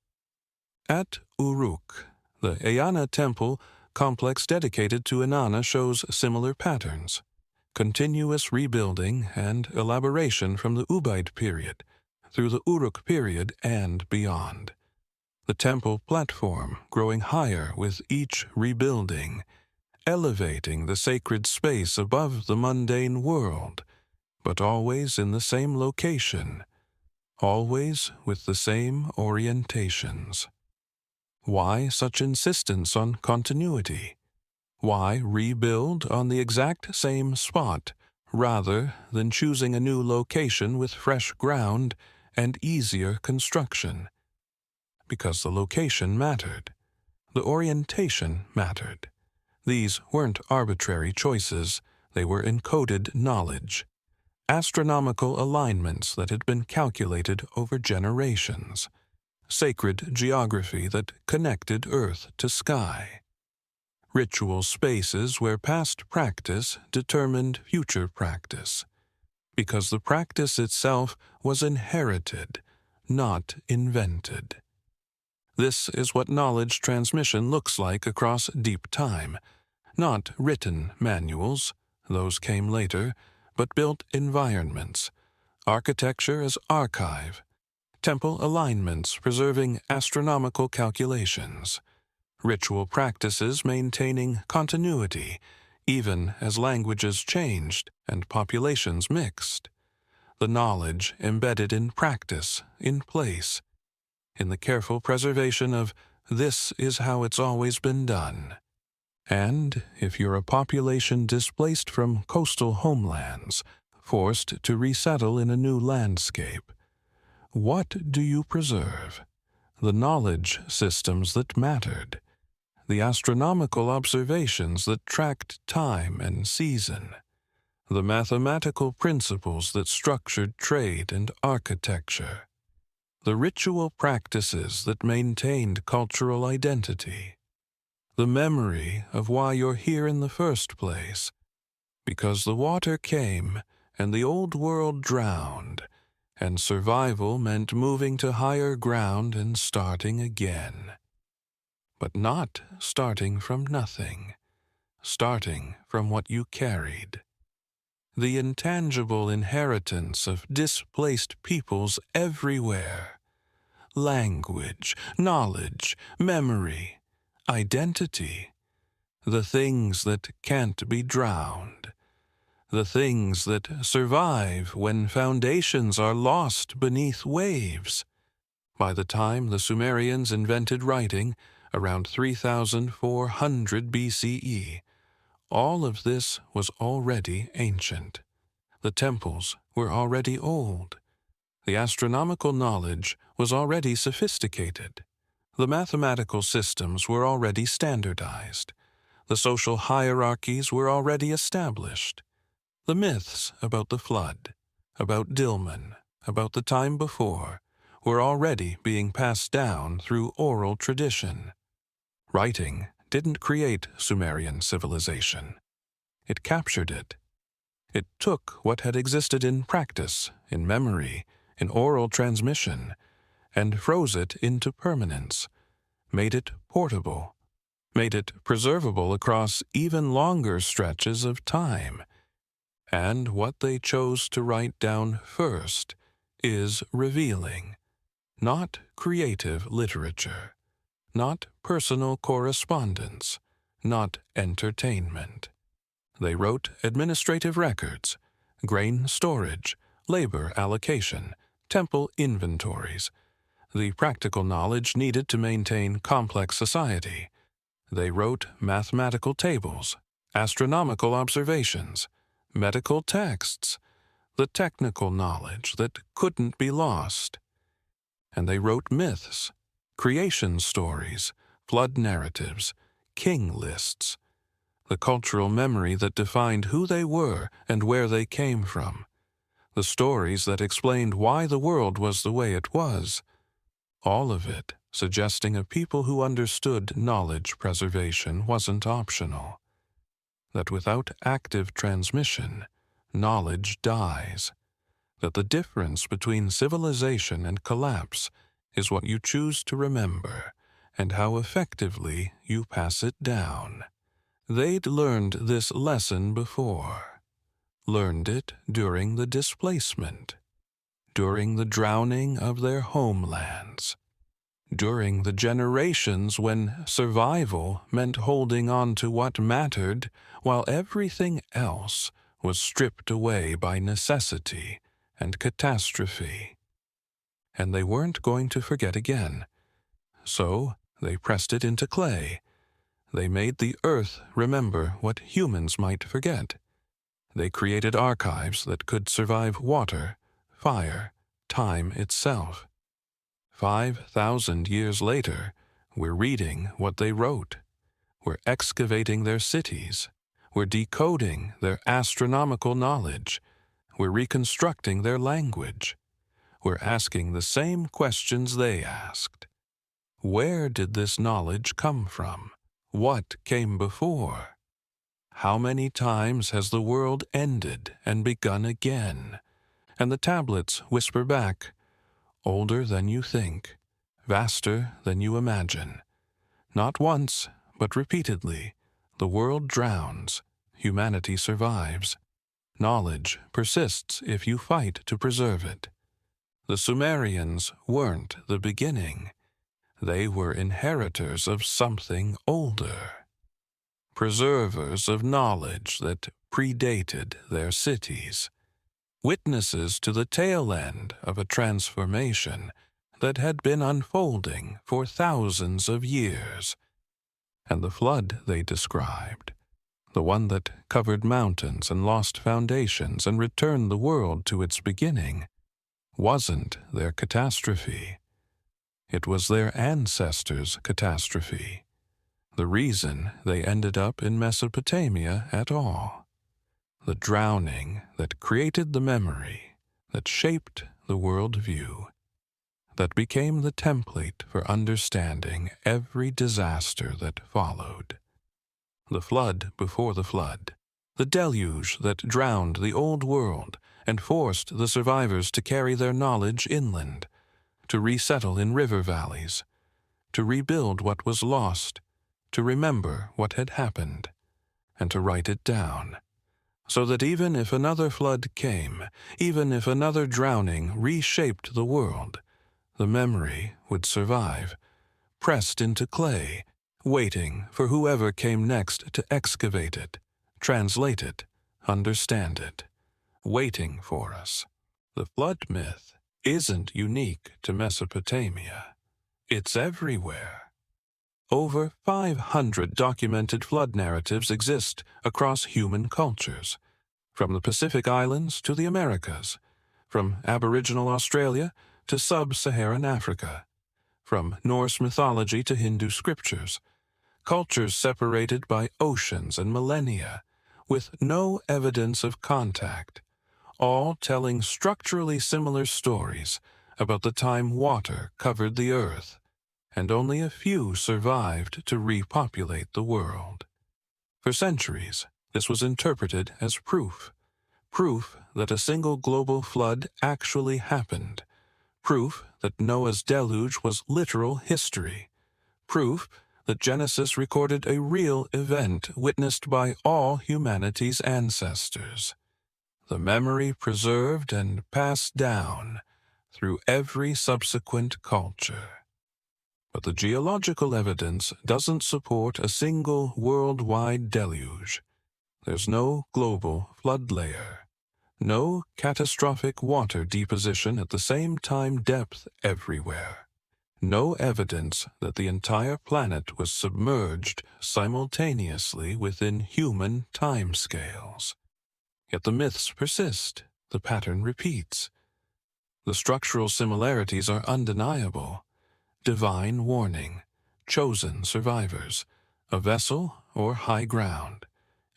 At Uruk, the Eanna temple complex dedicated to Inanna shows similar patterns, continuous rebuilding and elaboration from the Ubaid period through the Uruk period and beyond. The temple platform growing higher with each rebuilding, elevating the sacred space above the mundane world, but always in the same location, always with the same orientations. Why such insistence on continuity? Why rebuild on the exact same spot rather than choosing a new location with fresh ground and easier construction? Because the location mattered. The orientation mattered. These weren't arbitrary choices, they were encoded knowledge. Astronomical alignments that had been calculated over generations. Sacred geography that connected earth to sky. Ritual spaces where past practice determined future practice, because the practice itself was inherited, not invented. This is what knowledge transmission looks like across deep time, not written manuals, those came later, but built environments, architecture as archive, temple alignments preserving astronomical calculations, ritual practices maintaining continuity, even as languages changed and populations mixed. The knowledge embedded in practice, in place, in the careful preservation of this is how it's always been done. And if you're a population displaced from coastal homelands, forced to resettle in a new landscape, what do you preserve? The knowledge systems that mattered, the astronomical observations that tracked time and season, the mathematical principles that structured trade and architecture, the ritual practices that maintained cultural identity, the memory of why you're here in the first place, because the water came and the old world drowned, and survival meant moving to higher ground and starting again. But not starting from nothing, starting from what you carried. The intangible inheritance of displaced peoples everywhere. Language, knowledge, memory, identity. the things that can't be drowned, the things that survive when foundations are lost beneath waves. By the time the Sumerians invented writing, around 3400 BCE, all of this was already ancient. The temples were already old. The astronomical knowledge was already sophisticated. The mathematical systems were already standardized. The social hierarchies were already established. The myths about the flood, about Dilmun, about the time before, were already being passed down through oral tradition. Writing didn't create Sumerian civilization. It captured it. It took what had existed in practice, in memory, in oral transmission, and froze it into permanence, made it portable, made it preservable across even longer stretches of time. And what they chose to write down first is revealing, not creative literature, not personal correspondence, not entertainment. They wrote administrative records, grain storage, labor allocation, temple inventories, the practical knowledge needed to maintain complex society. They wrote mathematical tables, astronomical observations, medical texts, the technical knowledge that couldn't be lost. And they wrote myths, creation stories, flood narratives, king lists, the cultural memory that defined who they were and where they came from, the stories that explained why the world was the way it was, all of it suggesting a people who understood knowledge preservation wasn't optional, that without active transmission, knowledge dies, that the difference between civilization and collapse is what you choose to remember and how effectively you pass it down. They'd learned this lesson before, learned it during the displacement, during the drowning of their homelands, during the generations when survival meant holding on to what mattered while everything else was stripped away by necessity and catastrophe. And they weren't going to forget again. So they pressed it into clay. They made the earth remember what humans might forget. They created archives that could survive water, fire, time itself. 5,000 years later, we're reading what they wrote. We're excavating their cities. We're decoding their astronomical knowledge. We're reconstructing their language. We're asking the same questions they asked. Where did this knowledge come from? What came before? How many times has the world ended and begun again? And the tablets whisper back, older than you think, vaster than you imagine. Not once, but repeatedly, the world drowns, humanity survives. Knowledge persists if you fight to preserve it. The Sumerians weren't the beginning. They were inheritors of something older, preservers of knowledge that predated their cities, witnesses to the tail end of a transformation that had been unfolding for thousands of years. And the flood they described, the one that covered mountains and lost foundations and returned the world to its beginning, wasn't their catastrophe. It was their ancestors' catastrophe, the reason they ended up in Mesopotamia at all. The drowning that created the memory, that shaped the worldview, that became the template for understanding every disaster that followed. The flood before the flood, the deluge that drowned the old world and forced the survivors to carry their knowledge inland, to resettle in river valleys, to rebuild what was lost, to remember what had happened, and to write it down, so that even if another flood came, even if another drowning reshaped the world, the memory would survive, pressed into clay, waiting for whoever came next to excavate it, translate it, understand it, waiting for us. The flood myth isn't unique to Mesopotamia. It's everywhere. Over 500 documented flood narratives exist across human cultures, from the Pacific Islands to the Americas, from Aboriginal Australia to sub-Saharan Africa, from Norse mythology to Hindu scriptures, cultures separated by oceans and millennia, with no evidence of contact, all telling structurally similar stories about the time water covered the earth, and only a few survived to repopulate the world. For centuries, this was interpreted as proof that a single global flood actually happened, proof that Noah's deluge was literal history, proof that Genesis recorded a real event witnessed by all humanity's ancestors. The memory preserved and passed down through every subsequent culture. But the geological evidence doesn't support a single worldwide deluge. There's no global flood layer, no catastrophic water deposition at the same time depth everywhere, no evidence that the entire planet was submerged simultaneously within human timescales. Yet the myths persist, the pattern repeats. The structural similarities are undeniable. Divine warning, chosen survivors, a vessel or high ground,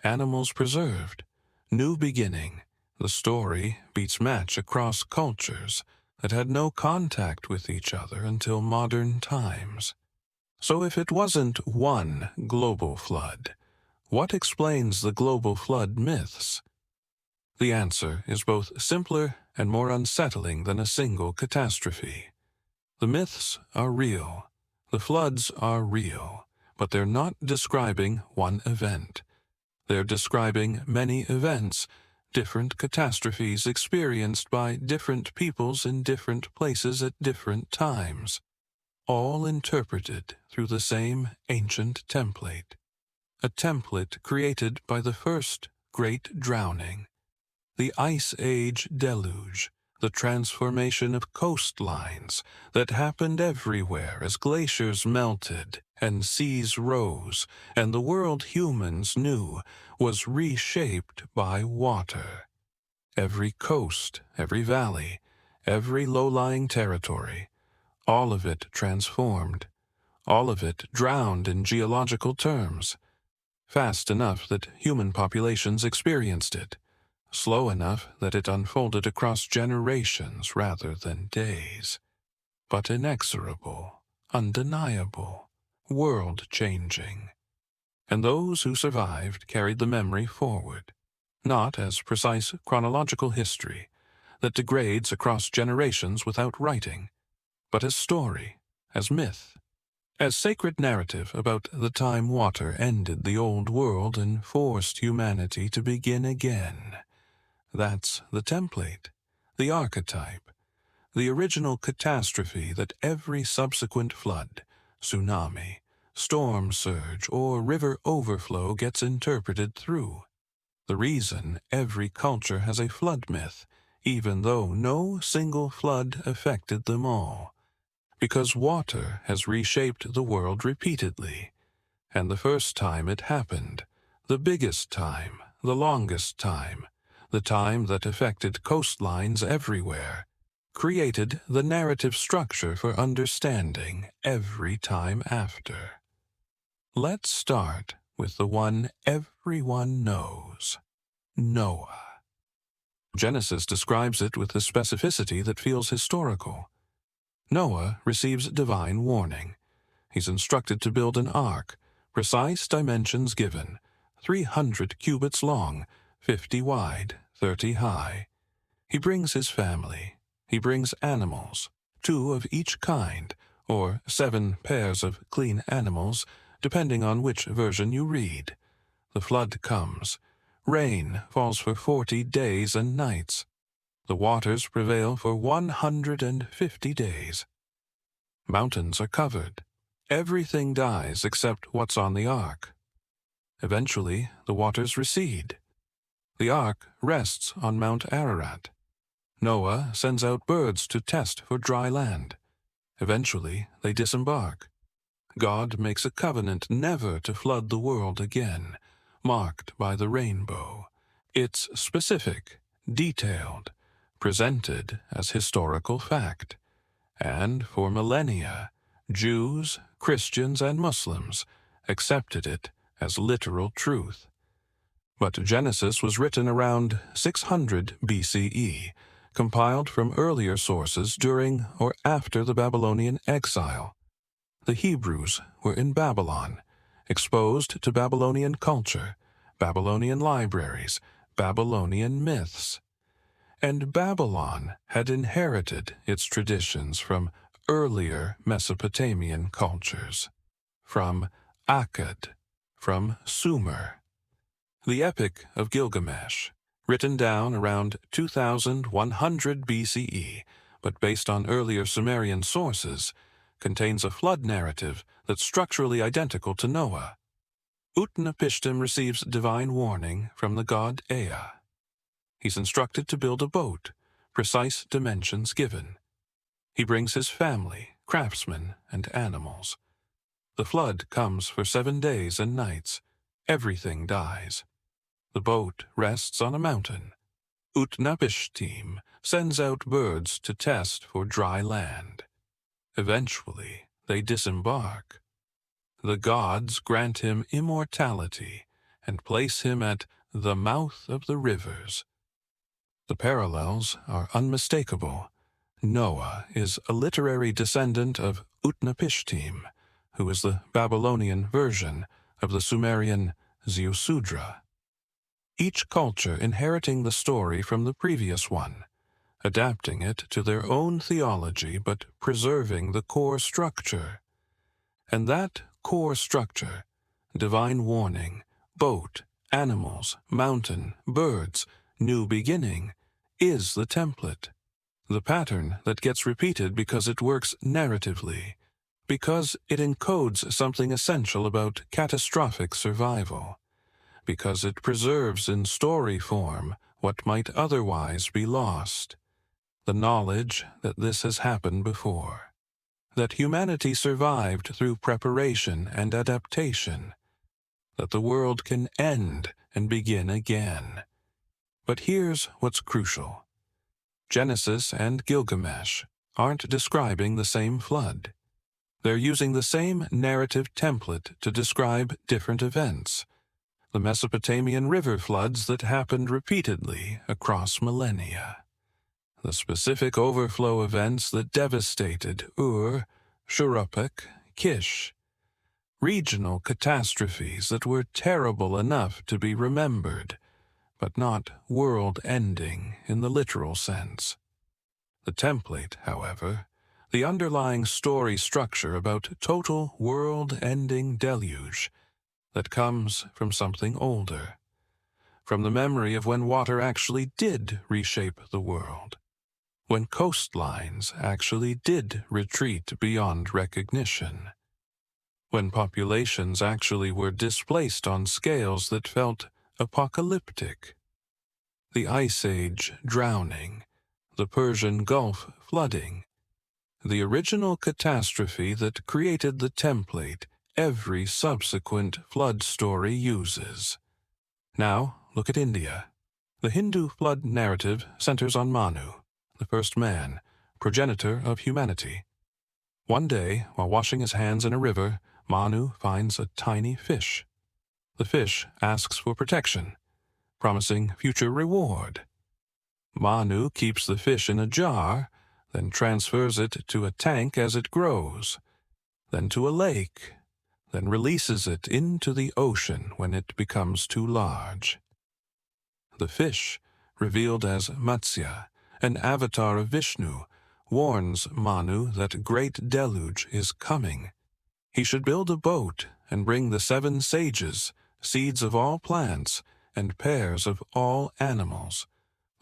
animals preserved, new beginning. The story beats match across cultures that had no contact with each other until modern times. So if it wasn't one global flood, what explains the global flood myths? The answer is both simpler and more unsettling than a single catastrophe. The myths are real, the floods are real, but they're not describing one event. They're describing many events, different catastrophes experienced by different peoples in different places at different times, all interpreted through the same ancient template, a template created by the first great drowning, the Ice Age deluge, the transformation of coastlines that happened everywhere as glaciers melted and seas rose, and the world humans knew was reshaped by water. Every coast, every valley, every low-lying territory, all of it transformed, all of it drowned in geological terms, fast enough that human populations experienced it, slow enough that it unfolded across generations rather than days, but inexorable, undeniable, world-changing. And those who survived carried the memory forward, not as precise chronological history that degrades across generations without writing, but as story, as myth, as sacred narrative about the time water ended the old world and forced humanity to begin again. That's the template, the archetype, the original catastrophe that every subsequent flood, tsunami, storm surge, or river overflow gets interpreted through. The reason every culture has a flood myth, even though no single flood affected them all, because water has reshaped the world repeatedly, and the first time it happened, the biggest time, the longest time, the time that affected coastlines everywhere, created the narrative structure for understanding every time after. Let's start with the one everyone knows, Noah. Genesis describes it with a specificity that feels historical. Noah receives divine warning. He's instructed to build an ark, precise dimensions given, 300 cubits long, 50 wide, 30 high. He brings his family. He brings animals, 2 of each kind, or 7 pairs of clean animals, depending on which version you read. The flood comes. Rain falls for 40 days and nights. The waters prevail for 150 days. Mountains are covered. Everything dies except what's on the ark. Eventually, the waters recede. The ark rests on Mount Ararat. Noah sends out birds to test for dry land. Eventually, they disembark. God makes a covenant never to flood the world again, marked by the rainbow. It's specific, detailed, presented as historical fact. And for millennia, Jews, Christians, and Muslims accepted it as literal truth. But Genesis was written around 600 BCE, compiled from earlier sources during or after the Babylonian exile. The Hebrews were in Babylon, exposed to Babylonian culture, Babylonian libraries, Babylonian myths. And Babylon had inherited its traditions from earlier Mesopotamian cultures, from Akkad, from Sumer. The Epic of Gilgamesh, written down around 2100 BCE, but based on earlier Sumerian sources, contains a flood narrative that's structurally identical to Noah. Utnapishtim receives divine warning from the god Ea. He's instructed to build a boat, precise dimensions given. He brings his family, craftsmen, and animals. The flood comes for 7 days and nights. Everything dies. The boat rests on a mountain. Utnapishtim sends out birds to test for dry land. Eventually, they disembark. The gods grant him immortality and place him at the mouth of the rivers. The parallels are unmistakable. Noah is a literary descendant of Utnapishtim, who is the Babylonian version of the Sumerian Ziusudra. Each culture inheriting the story from the previous one, adapting it to their own theology but preserving the core structure. And that core structure, divine warning, boat, animals, mountain, birds, new beginning, is the template. The pattern that gets repeated because it works narratively, because it encodes something essential about catastrophic survival, because it preserves in story form what might otherwise be lost. The knowledge that this has happened before, that humanity survived through preparation and adaptation, that the world can end and begin again. But here's what's crucial. Genesis and Gilgamesh aren't describing the same flood. They're using the same narrative template to describe different events. The Mesopotamian river floods that happened repeatedly across millennia. The specific overflow events that devastated Ur, Shuruppak, Kish. Regional catastrophes that were terrible enough to be remembered, but not world-ending in the literal sense. The template, however, the underlying story structure about total world-ending deluge that comes from something older, from the memory of when water actually did reshape the world, when coastlines actually did retreat beyond recognition, when populations actually were displaced on scales that felt apocalyptic. The Ice Age drowning, the Persian Gulf flooding, the original catastrophe that created the template every subsequent flood story uses. Now, look at India. The Hindu flood narrative centers on Manu, the first man, progenitor of humanity. One day, while washing his hands in a river, Manu finds a tiny fish. The fish asks for protection, promising future reward. Manu keeps the fish in a jar, then transfers it to a tank as it grows, then to a lake, then releases it into the ocean when it becomes too large. The fish, revealed as Matsya, an avatar of Vishnu, warns Manu that great deluge is coming. He should build a boat and bring the 7 sages, seeds of all plants, and pairs of all animals.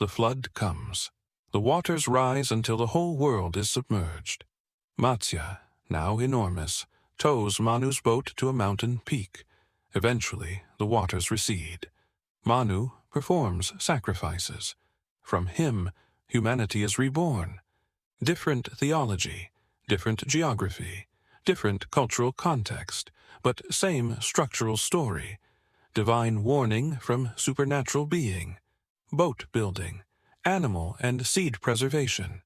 The flood comes. The waters rise until the whole world is submerged. Matsya, now enormous, tows Manu's boat to a mountain peak. Eventually, the waters recede. Manu performs sacrifices. From him, humanity is reborn. Different theology, different geography, different cultural context, but same structural story. Divine warning from supernatural being, boat building, animal and seed preservation,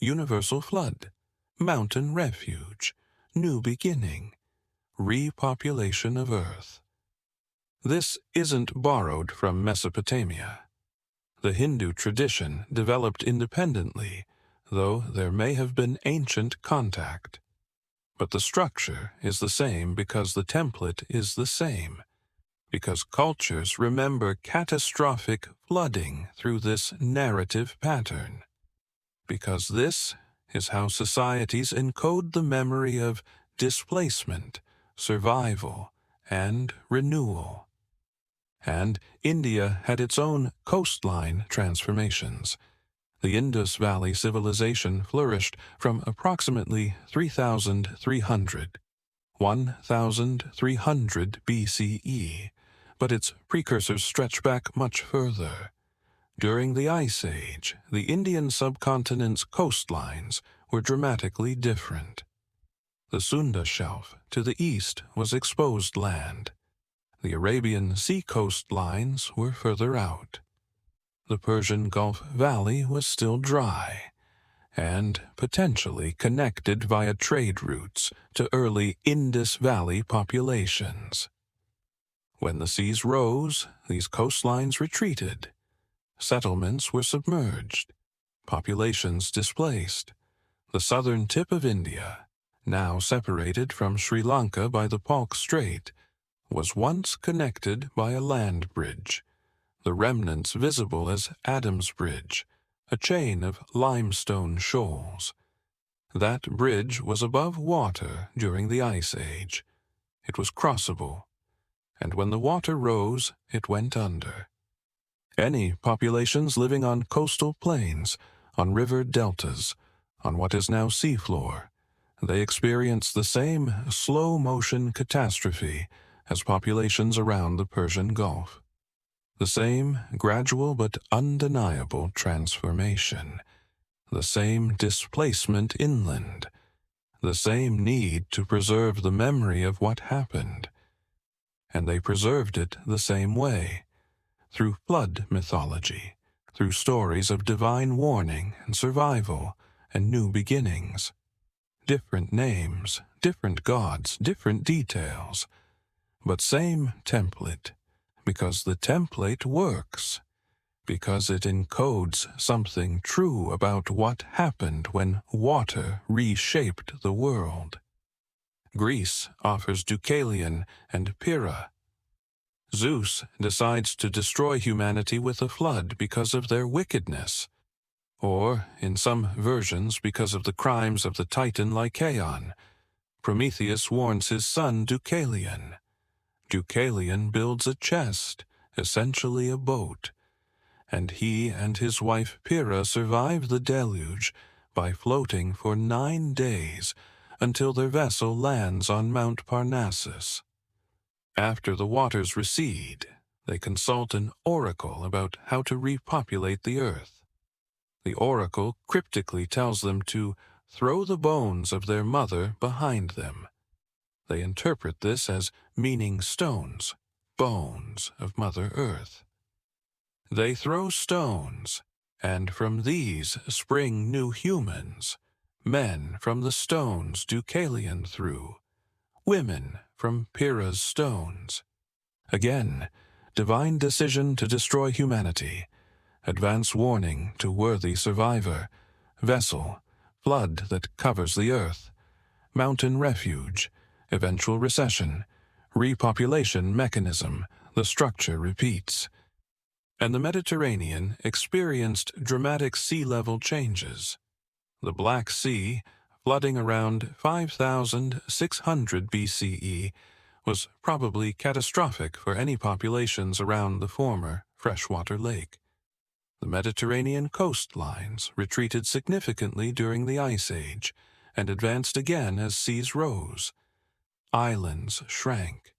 universal flood, mountain refuge, new beginning, repopulation of Earth. This isn't borrowed from Mesopotamia. The Hindu tradition developed independently, though there may have been ancient contact. But the structure is the same because the template is the same, because cultures remember catastrophic flooding through this narrative pattern, because this is how societies encode the memory of displacement, survival, and renewal. And India had its own coastline transformations. The Indus Valley civilization flourished from approximately 3,300 BCE, but its precursors stretch back much further. During the Ice Age, the Indian subcontinent's coastlines were dramatically different. The Sunda Shelf to the east was exposed land. The Arabian sea coastlines were further out. The Persian Gulf Valley was still dry, and potentially connected via trade routes to early Indus Valley populations. When the seas rose, these coastlines retreated. Settlements were submerged, populations displaced. The southern tip of India, now separated from Sri Lanka by the Palk Strait, was once connected by a land bridge, the remnants visible as Adam's Bridge, a chain of limestone shoals. That bridge was above water during the Ice Age. It was crossable, and when the water rose, it went under. Any populations living on coastal plains, on river deltas, on what is now seafloor, they experience the same slow-motion catastrophe as populations around the Persian Gulf. The same gradual but undeniable transformation, the same displacement inland, the same need to preserve the memory of what happened. And they preserved it the same way, through flood mythology, through stories of divine warning and survival and new beginnings. Different names, different gods, different details, but same template, because the template works, because it encodes something true about what happened when water reshaped the world. Greece offers Deucalion and Pyrrha. Zeus decides to destroy humanity with a flood because of their wickedness, or, in some versions, because of the crimes of the Titan Lycaon. Prometheus warns his son Deucalion. Deucalion builds a chest, essentially a boat, and he and his wife Pyrrha survive the deluge by floating for 9 days until their vessel lands on Mount Parnassus. After the waters recede, they consult an oracle about how to repopulate the earth. The oracle cryptically tells them to throw the bones of their mother behind them. They interpret this as meaning stones, bones of Mother Earth. They throw stones, and from these spring new humans. Men from the stones Deucalion threw, women from Pyrrha's stones. Again, divine decision to destroy humanity, advance warning to worthy survivor, vessel, flood that covers the earth, mountain refuge, eventual recession, repopulation mechanism, the structure repeats. And the Mediterranean experienced dramatic sea level changes. The Black Sea, flooding around 5,600 BCE, was probably catastrophic for any populations around the former freshwater lake. The Mediterranean coastlines retreated significantly during the Ice Age and advanced again as seas rose. Islands shrank.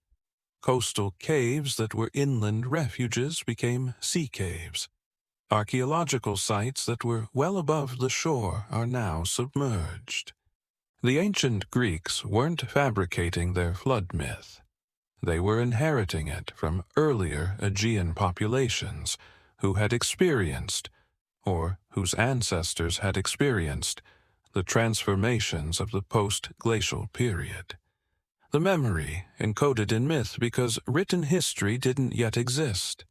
Coastal caves that were inland refuges became sea caves. Archaeological sites that were well above the shore are now submerged. The ancient Greeks weren't fabricating their flood myth. They were inheriting it from earlier Aegean populations who had experienced, or whose ancestors had experienced, the transformations of the post-glacial period. The memory encoded in myth because written history didn't yet exist.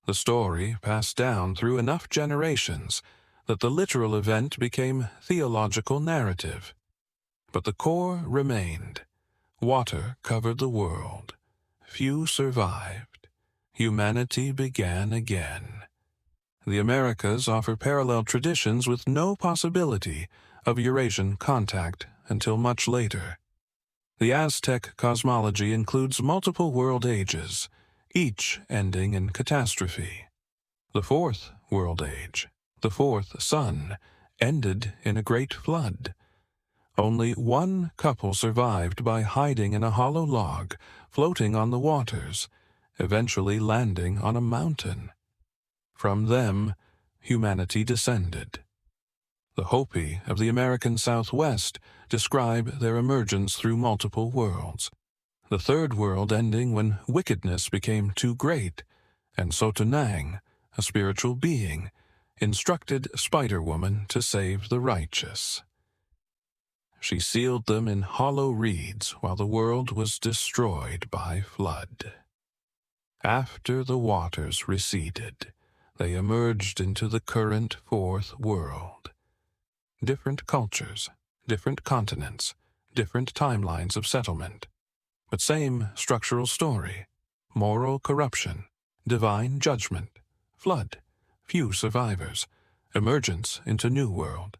The story passed down through enough generations that the literal event became theological narrative. But the core remained. Water covered the world. Few survived. Humanity began again. The Americas offer parallel traditions with no possibility of Eurasian contact until much later. The Aztec cosmology includes multiple world ages, each ending in catastrophe. The fourth world age, the fourth sun, ended in a great flood. Only one couple survived by hiding in a hollow log, floating on the waters, eventually landing on a mountain. From them, humanity descended. The Hopi of the American Southwest describe their emergence through multiple worlds, the third world ending when wickedness became too great, and Sotonang, a spiritual being, instructed Spider-Woman to save the righteous. She sealed them in hollow reeds while the world was destroyed by flood. After the waters receded, they emerged into the current fourth world. Different cultures, different continents, different timelines of settlement, but same structural story: moral corruption, divine judgment, flood, few survivors, emergence into New World.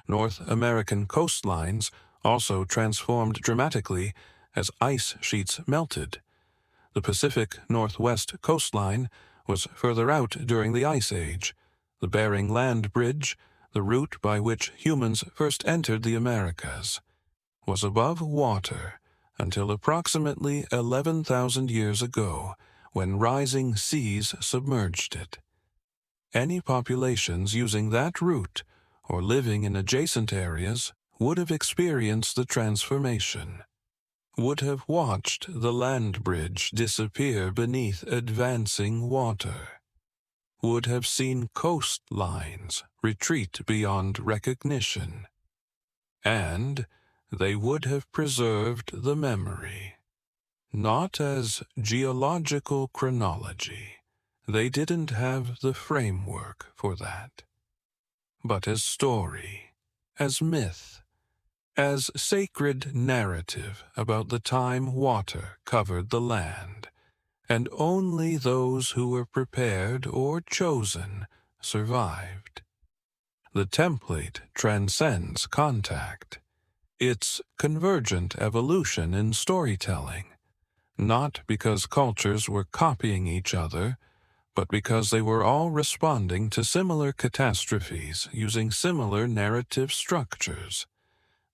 North American coastlines also transformed dramatically as ice sheets melted. The Pacific Northwest coastline was further out during the Ice Age. The Bering Land Bridge, the route by which humans first entered the Americas, was above water until approximately 11,000 years ago, when rising seas submerged it. Any populations using that route or living in adjacent areas would have experienced the transformation, would have watched the land bridge disappear beneath advancing water, would have seen coastlines retreat beyond recognition, and they would have preserved the memory. Not as geological chronology. They didn't have the framework for that. But as story, as myth, as sacred narrative about the time water covered the land, and only those who were prepared or chosen survived. The template transcends contact. It's convergent evolution in storytelling, not because cultures were copying each other, but because they were all responding to similar catastrophes using similar narrative structures.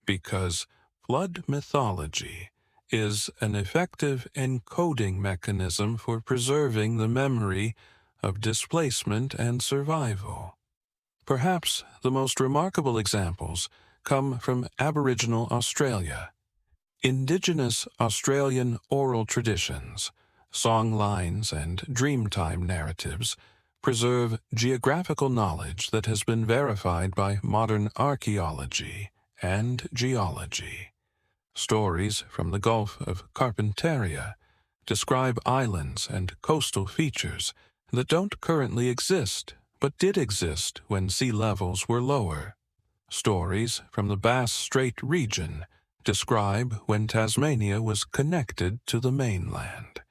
Because flood mythology is an effective encoding mechanism for preserving the memory of displacement and survival. Perhaps the most remarkable examples come from Aboriginal Australia. Indigenous Australian oral traditions, song lines, and dreamtime narratives preserve geographical knowledge that has been verified by modern archaeology and geology. Stories from the Gulf of Carpentaria describe islands and coastal features that don't currently exist but did exist when sea levels were lower. Stories from the Bass Strait region describe when Tasmania was connected to the mainland,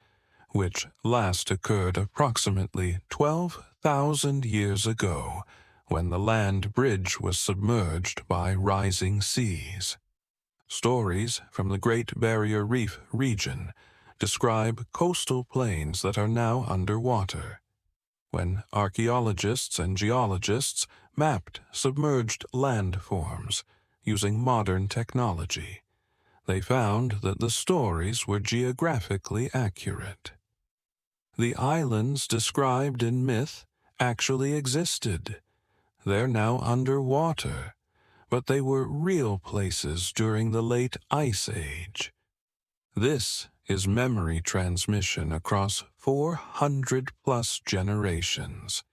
which last occurred approximately 12,000 years ago when the land bridge was submerged by rising seas. Stories from the Great Barrier Reef region describe coastal plains that are now underwater. When archaeologists and geologists mapped submerged landforms using modern technology, They found that the stories were geographically accurate. The islands described in myth actually existed. They're now underwater, but they were real places during the late Ice Age. This is memory transmission across 400-plus generations,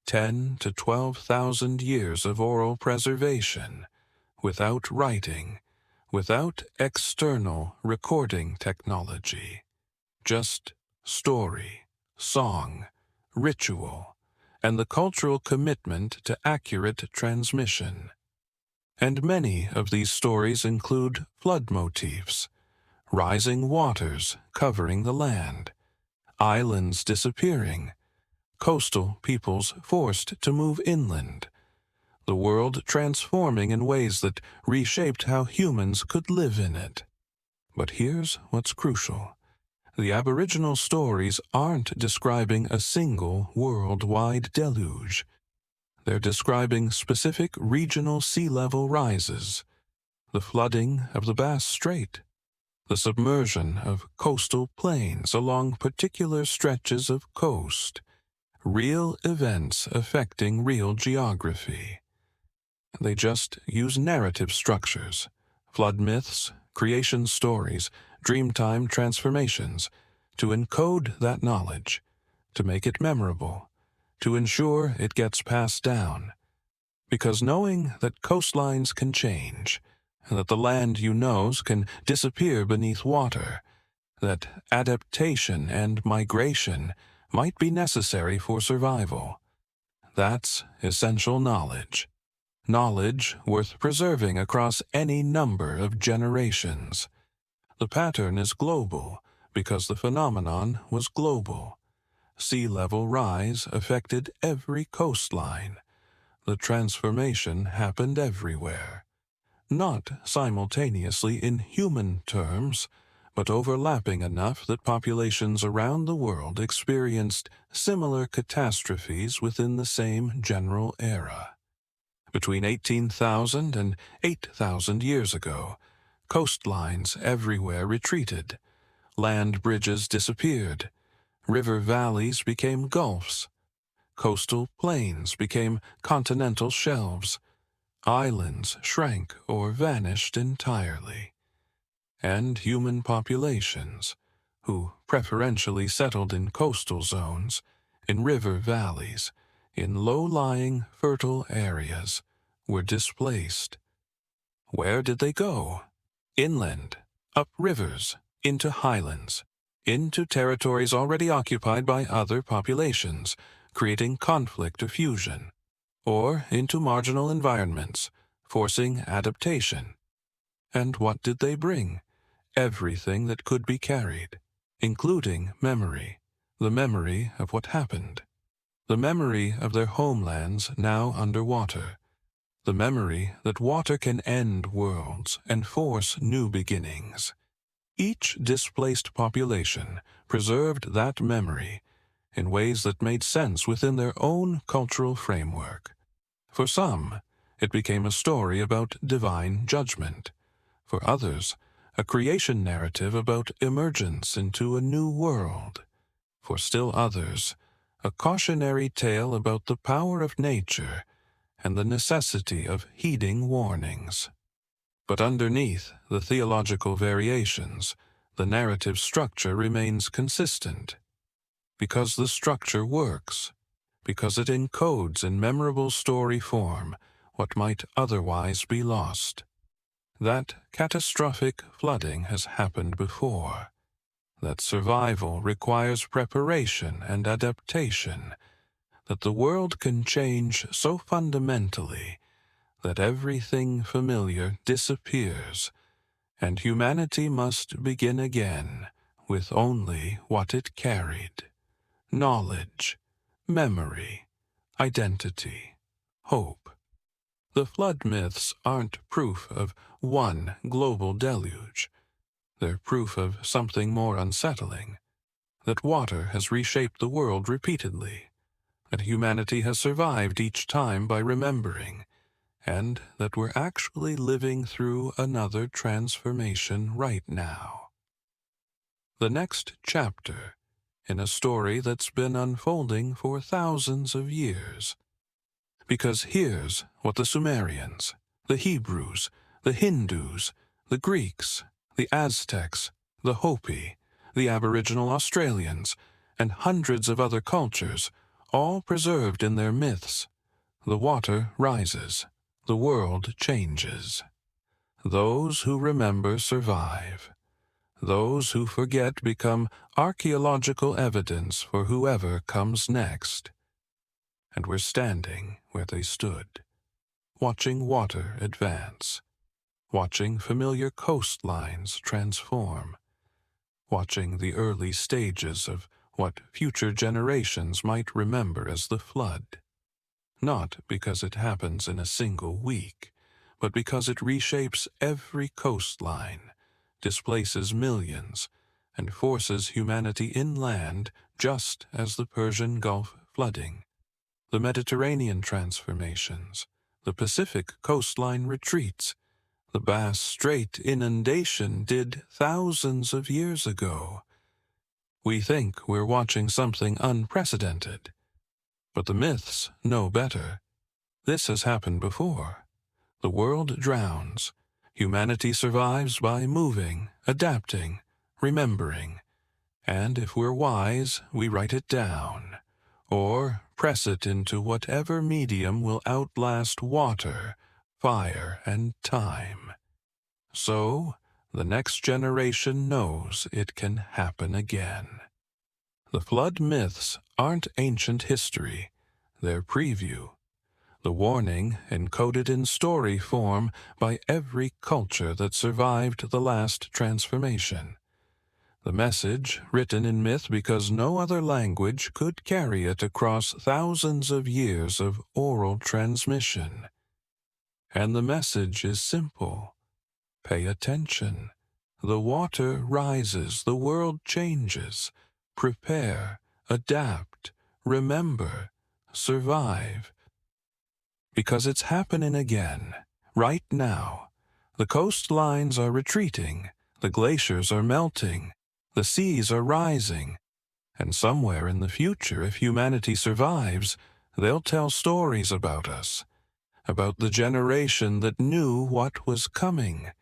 10 to 12,000 years of oral preservation, without writing, without external recording technology, just story, song, ritual, and the cultural commitment to accurate transmission. And many of these stories include flood motifs, rising waters covering the land, islands disappearing, coastal peoples forced to move inland, the world transforming in ways that reshaped how humans could live in it. But here's what's crucial. The Aboriginal stories aren't describing a single worldwide deluge. They're describing specific regional sea level rises, the flooding of the Bass Strait, the submersion of coastal plains along particular stretches of coast, real events affecting real geography. They just use narrative structures, flood myths, creation stories, dreamtime transformations, to encode that knowledge, to make it memorable, to ensure it gets passed down. Because knowing that coastlines can change, and that the land you knows can disappear beneath water, that adaptation and migration might be necessary for survival, that's essential knowledge. Knowledge worth preserving across any number of generations. The pattern is global because the phenomenon was global. Sea level rise affected every coastline. The transformation happened everywhere. Not simultaneously in human terms, but overlapping enough that populations around the world experienced similar catastrophes within the same general era. Between 18,000 and 8,000 years ago, coastlines everywhere retreated, land bridges disappeared, river valleys became gulfs, coastal plains became continental shelves, islands shrank or vanished entirely, and human populations, who preferentially settled in coastal zones, in river valleys, in low-lying, fertile areas, were displaced. Where did they go? Inland, up rivers, into highlands, into territories already occupied by other populations, creating conflict or fusion, or into marginal environments, forcing adaptation. And what did they bring? Everything that could be carried, including memory, the memory of what happened. The memory of their homelands now underwater, the memory that water can end worlds and force new beginnings. Each displaced population preserved that memory in ways that made sense within their own cultural framework. For some, it became a story about divine judgment. For others, a creation narrative about emergence into a new world. For still others, a cautionary tale about the power of nature and the necessity of heeding warnings. But underneath the theological variations, the narrative structure remains consistent. Because the structure works, because it encodes in memorable story form what might otherwise be lost. That catastrophic flooding has happened before. That survival requires preparation and adaptation, that the world can change so fundamentally that everything familiar disappears, and humanity must begin again with only what it carried: knowledge, memory, identity, hope. The flood myths aren't proof of one global deluge. They're proof of something more unsettling, that water has reshaped the world repeatedly, that humanity has survived each time by remembering, and that we're actually living through another transformation right now. The next chapter in a story that's been unfolding for thousands of years. Because here's what the Sumerians, the Hebrews, the Hindus, the Greeks, the Aztecs, the Hopi, the Aboriginal Australians, and hundreds of other cultures, all preserved in their myths. The water rises. The world changes. Those who remember survive. Those who forget become archaeological evidence for whoever comes next. And we're standing where they stood, watching water advance, watching familiar coastlines transform, watching the early stages of what future generations might remember as the flood. Not because it happens in a single week, but because it reshapes every coastline, displaces millions, and forces humanity inland just as the Persian Gulf flooding, the Mediterranean transformations, the Pacific coastline retreats, the Bass Strait inundation did thousands of years ago. We think we're watching something unprecedented, but the myths know better. This has happened before. The world drowns. Humanity survives by moving, adapting, remembering. And if we're wise, we write it down, or press it into whatever medium will outlast water, fire, and time. So, the next generation knows it can happen again. The flood myths aren't ancient history, they're preview. The warning encoded in story form by every culture that survived the last transformation. The message written in myth because no other language could carry it across thousands of years of oral transmission. And the message is simple. Pay attention. The water rises, the world changes. Prepare, adapt, remember, survive. Because it's happening again, right now. The coastlines are retreating, the glaciers are melting, the seas are rising, and somewhere in the future, if humanity survives, they'll tell stories about us, about the generation that knew what was coming,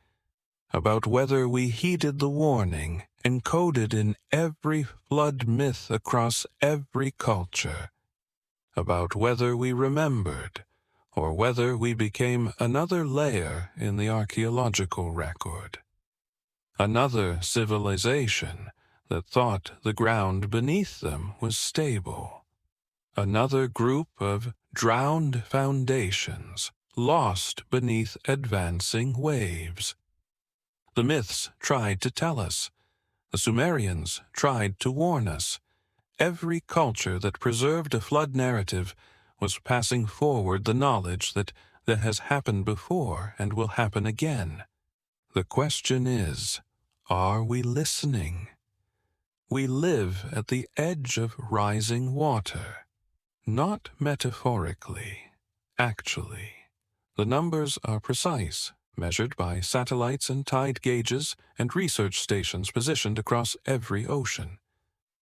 about whether we heeded the warning encoded in every flood myth across every culture, about whether we remembered, or whether we became another layer in the archaeological record. Another civilization that thought the ground beneath them was stable. Another group of drowned foundations, lost beneath advancing waves. The myths tried to tell us. The Sumerians tried to warn us. Every culture that preserved a flood narrative was passing forward the knowledge that has happened before and will happen again. The question is, are we listening? We live at the edge of rising water. Not metaphorically, actually. The numbers are precise, measured by satellites and tide gauges and research stations positioned across every ocean.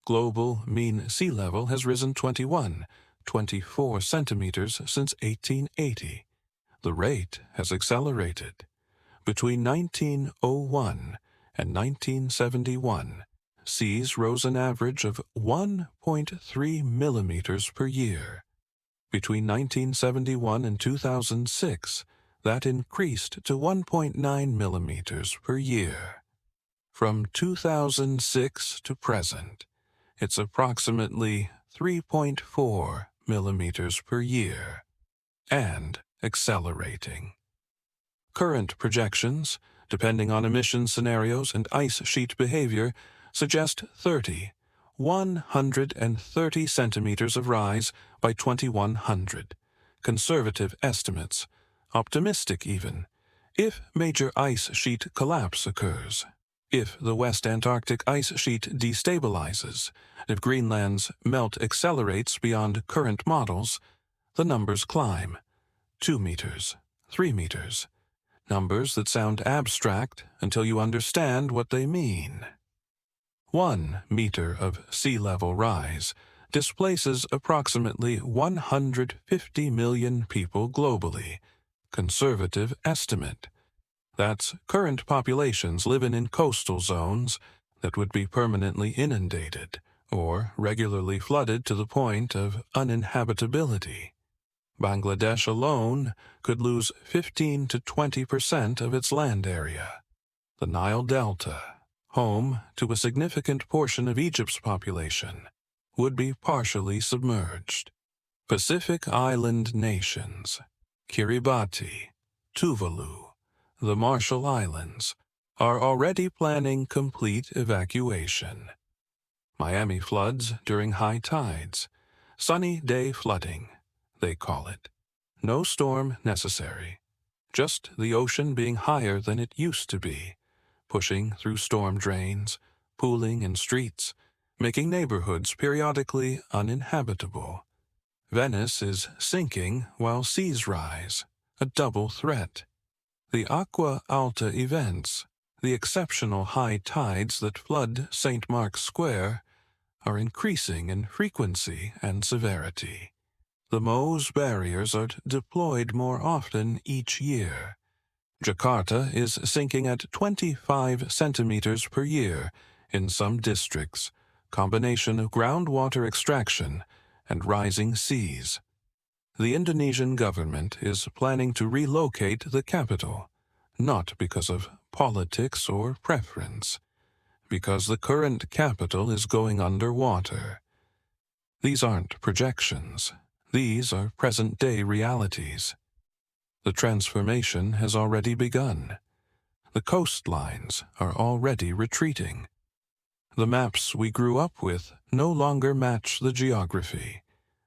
Global mean sea level has risen 24 centimeters since 1880. The rate has accelerated. Between 1901 and 1971, seas rose an average of 1.3 millimeters per year. Between 1971 and 2006, that increased to 1.9 millimeters per year. From 2006 to present, it's approximately 3.4 millimeters per year, and accelerating. Current projections, depending on emission scenarios and ice sheet behavior, suggest 130 centimeters of rise by 2100. Conservative estimates, optimistic even, if major ice sheet collapse occurs. If the West Antarctic ice sheet destabilizes, if Greenland's melt accelerates beyond current models, the numbers climb. 2 meters, 3 meters. Numbers that sound abstract until you understand what they mean. 1 meter of sea level rise displaces approximately 150 million people globally. Conservative estimate. That's current populations living in coastal zones that would be permanently inundated or regularly flooded to the point of uninhabitability. Bangladesh alone could lose 15 to 20% of its land area. The Nile Delta, home to a significant portion of Egypt's population, would be partially submerged. Pacific Island nations, Kiribati, Tuvalu, the Marshall Islands, are already planning complete evacuation. Miami floods during high tides, sunny day flooding, they call it. No storm necessary, just the ocean being higher than it used to be, pushing through storm drains, pooling in streets, making neighborhoods periodically uninhabitable. Venice is sinking while seas rise, a double threat. The Aqua Alta events, the exceptional high tides that flood St. Mark's Square, are increasing in frequency and severity. The Meuse barriers are deployed more often each year. Jakarta is sinking at 25 centimeters per year in some districts, combination of groundwater extraction and rising seas. The Indonesian government is planning to relocate the capital, not because of politics or preference, because the current capital is going underwater. These aren't projections. These are present-day realities. The transformation has already begun. The coastlines are already retreating. The maps we grew up with no longer match the geography,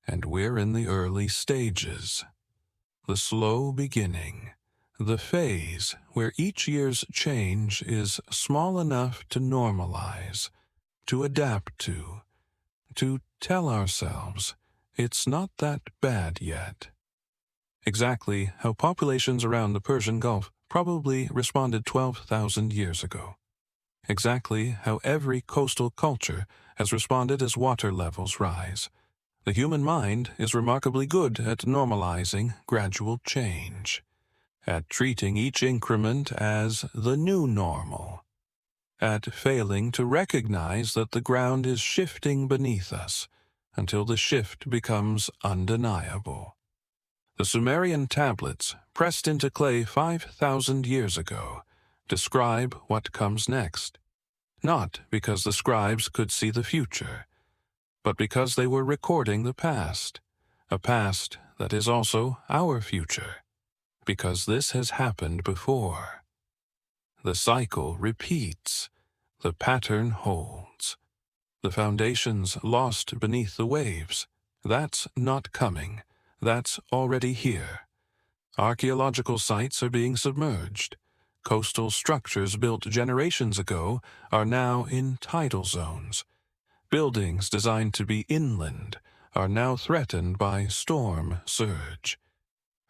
and we're in the early stages. The slow beginning, the phase where each year's change is small enough to normalize, to adapt to tell ourselves it's not that bad yet. Exactly how populations around the Persian Gulf probably responded 12,000 years ago. Exactly how every coastal culture has responded as water levels rise. The human mind is remarkably good at normalizing gradual change, at treating each increment as the new normal, at failing to recognize that the ground is shifting beneath us until the shift becomes undeniable. The Sumerian tablets, pressed into clay 5,000 years ago, describe what comes next, not because the scribes could see the future, but because they were recording the past, a past that is also our future, because this has happened before. The cycle repeats, the pattern holds. The foundations lost beneath the waves, that's not coming, that's already here. Archaeological sites are being submerged. Coastal structures built generations ago are now in tidal zones. Buildings designed to be inland are now threatened by storm surge.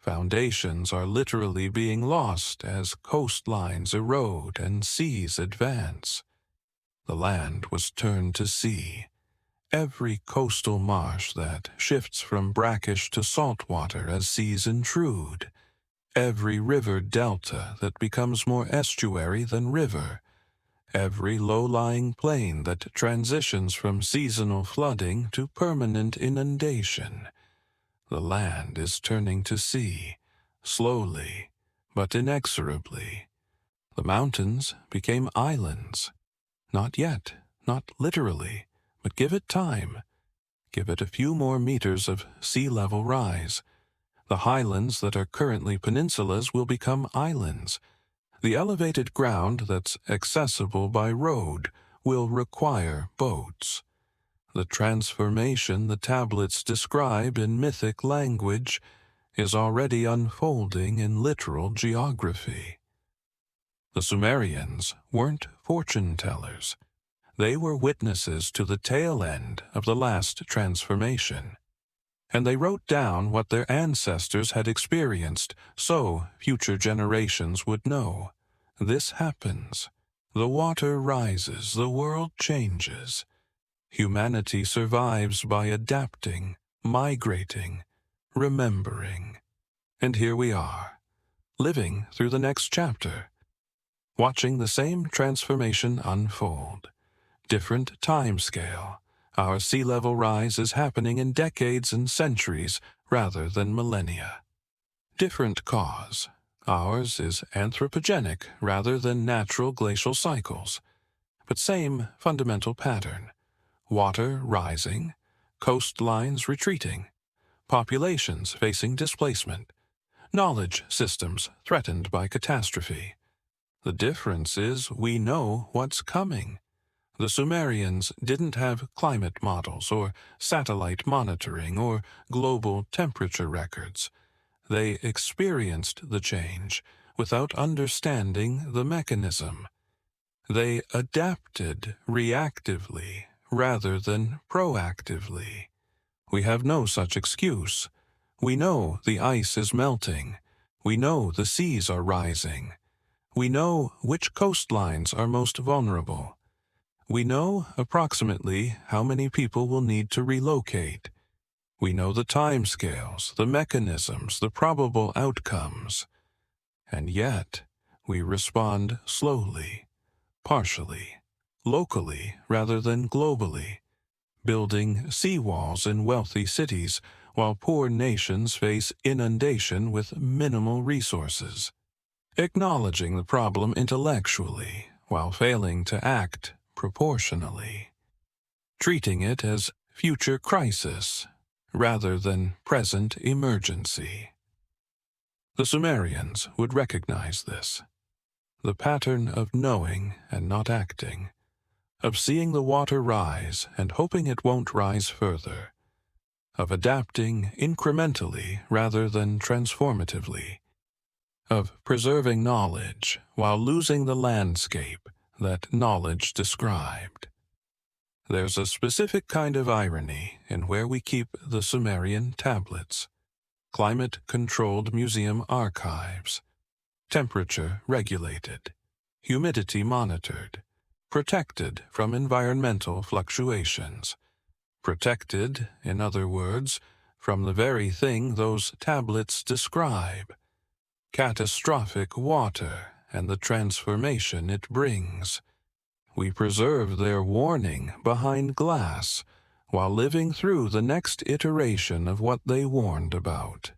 Foundations are literally being lost as coastlines erode and seas advance. The land was turned to sea. Every coastal marsh that shifts from brackish to saltwater as seas intrude. Every river delta that becomes more estuary than river. Every low-lying plain that transitions from seasonal flooding to permanent inundation. The land is turning to sea, slowly, but inexorably. The mountains became islands. Not yet, not literally, but give it time. Give it a few more meters of sea level rise. The highlands that are currently peninsulas will become islands. The elevated ground that's accessible by road will require boats. The transformation the tablets describe in mythic language is already unfolding in literal geography. The Sumerians weren't fortune-tellers. They were witnesses to the tail end of the last transformation. and they wrote down what their ancestors had experienced so future generations would know. This happens. The water rises, the world changes. Humanity survives by adapting, migrating, remembering. And here we are, living through the next chapter, watching the same transformation unfold. Different time scale. Our sea level rise is happening in decades and centuries rather than millennia. Different cause. Ours is anthropogenic rather than natural glacial cycles, but same fundamental pattern. Water rising, coastlines retreating, populations facing displacement, knowledge systems threatened by catastrophe. The difference is we know what's coming. The Sumerians didn't have climate models or satellite monitoring or global temperature records. They experienced the change without understanding the mechanism. They adapted reactively rather than proactively. We have no such excuse. We know the ice is melting. We know the seas are rising. We know which coastlines are most vulnerable. We know approximately how many people will need to relocate. We know the timescales, the mechanisms, the probable outcomes. And yet, we respond slowly, partially, locally rather than globally, building seawalls in wealthy cities while poor nations face inundation with minimal resources, acknowledging the problem intellectually while failing to act proportionally, treating it as future crisis rather than present emergency. The Sumerians would recognize this. The pattern of knowing and not acting, of seeing the water rise and hoping it won't rise further, of adapting incrementally rather than transformatively, of preserving knowledge while losing the landscape that knowledge described. There's a specific kind of irony in where we keep the Sumerian tablets, climate-controlled museum archives, temperature regulated, humidity monitored, protected from environmental fluctuations, protected, in other words, from the very thing those tablets describe, catastrophic water and the transformation it brings. We preserve their warning behind glass while living through the next iteration of what they warned about.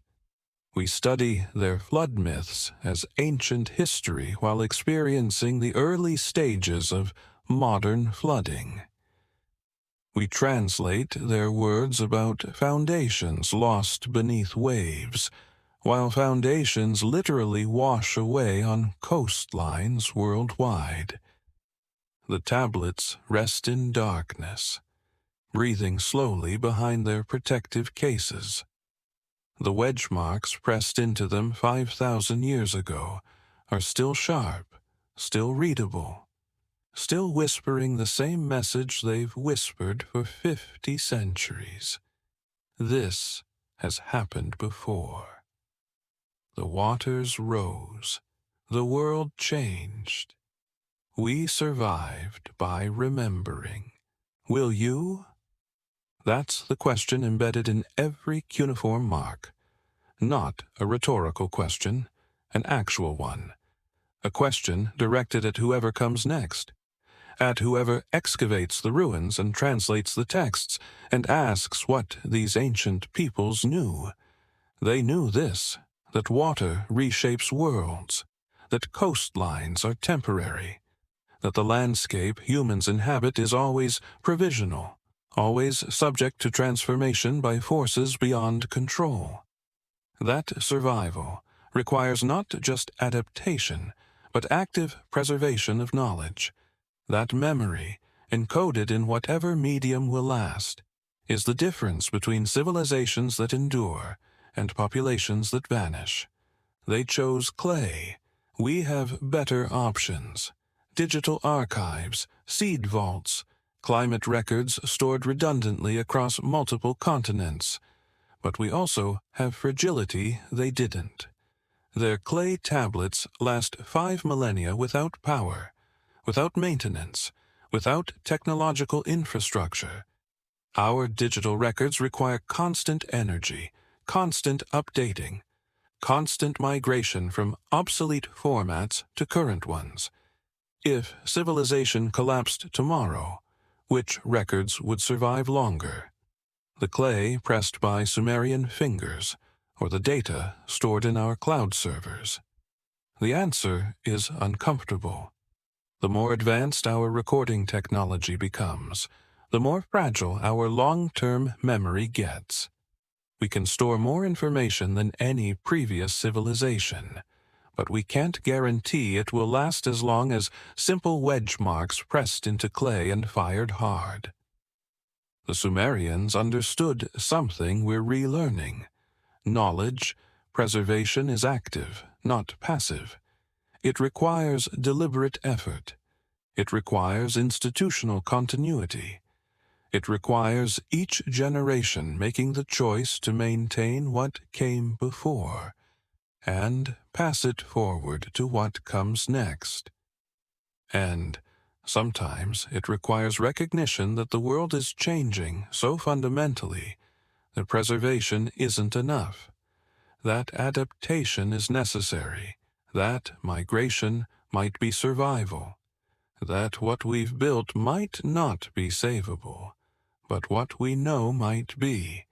We study their flood myths as ancient history while experiencing the early stages of modern flooding. We translate their words about foundations lost beneath waves, while foundations literally wash away on coastlines worldwide. The tablets rest in darkness, breathing slowly behind their protective cases. The wedge marks pressed into them 5,000 years ago are still sharp, still readable, still whispering the same message they've whispered for 50 centuries. This has happened before. The waters rose, the world changed. We survived by remembering. Will you? That's the question embedded in every cuneiform mark. Not a rhetorical question, an actual one. A question directed at whoever comes next, at whoever excavates the ruins and translates the texts and asks what these ancient peoples knew. They knew this, that water reshapes worlds, that coastlines are temporary, that the landscape humans inhabit is always provisional, always subject to transformation by forces beyond control. That survival requires not just adaptation, but active preservation of knowledge. That memory, encoded in whatever medium will last, is the difference between civilizations that endure and populations that vanish. They chose clay. We have better options. Digital archives, seed vaults, climate records stored redundantly across multiple continents. But we also have fragility they didn't. Their clay tablets last 5 millennia without power, without maintenance, without technological infrastructure. Our digital records require constant energy, constant updating, constant migration from obsolete formats to current ones. If civilization collapsed tomorrow, which records would survive longer? The clay pressed by Sumerian fingers, or the data stored in our cloud servers? The answer is uncomfortable. The more advanced our recording technology becomes, the more fragile our long-term memory gets. We can store more information than any previous civilization, but we can't guarantee it will last as long as simple wedge marks pressed into clay and fired hard. The Sumerians understood something we're relearning. Knowledge preservation is active, not passive. It requires deliberate effort. It requires institutional continuity. It requires each generation making the choice to maintain what came before and pass it forward to what comes next. And sometimes it requires recognition that the world is changing so fundamentally that preservation isn't enough, that adaptation is necessary, that migration might be survival, that what we've built might not be savable, but what we know might be.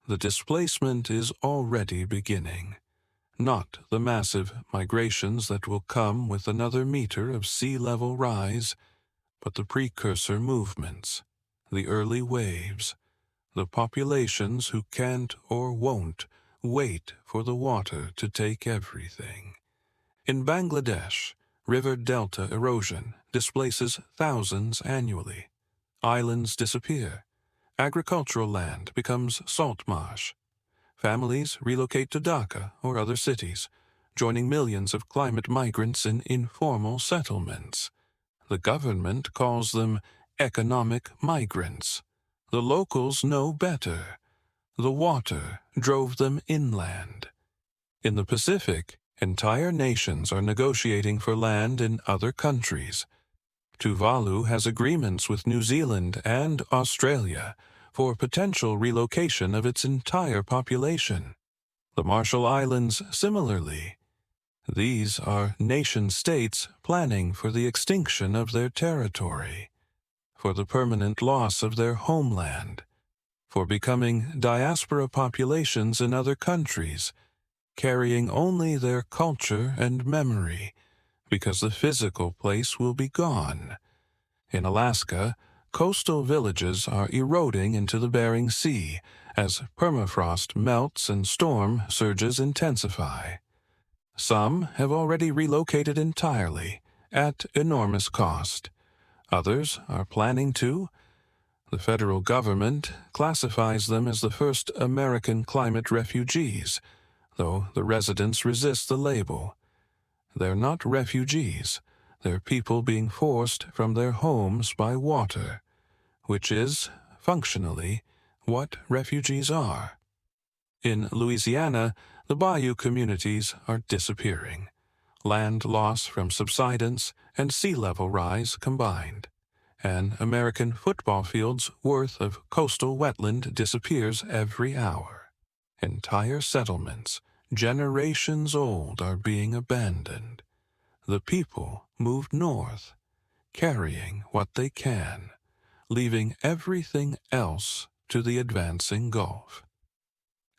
The displacement is already beginning. Not the massive migrations that will come with another meter of sea level rise, but the precursor movements, the early waves, the populations who can't or won't wait for the water to take everything. In Bangladesh, river delta erosion displaces thousands annually. Islands disappear. Agricultural land becomes salt marsh. Families relocate to Dhaka or other cities, joining millions of climate migrants in informal settlements. The government calls them economic migrants. The locals know better. The water drove them inland. In the Pacific, entire nations are negotiating for land in other countries. Tuvalu has agreements with New Zealand and Australia for potential relocation of its entire population. The Marshall Islands similarly. These are nation-states planning for the extinction of their territory, for the permanent loss of their homeland, for becoming diaspora populations in other countries, carrying only their culture and memory, because the physical place will be gone. In Alaska, coastal villages are eroding into the Bering Sea as permafrost melts and storm surges intensify. Some have already relocated entirely, at enormous cost. Others are planning to. The federal government classifies them as the first American climate refugees, though the residents resist the label. They're not refugees. They're people being forced from their homes by water, which is, functionally, what refugees are. In Louisiana, the bayou communities are disappearing. Land loss from subsidence and sea level rise combined. An American football field's worth of coastal wetland disappears every hour. Entire settlements, generations old, are being abandoned. The people moved north, carrying what they can, leaving everything else to the advancing Gulf.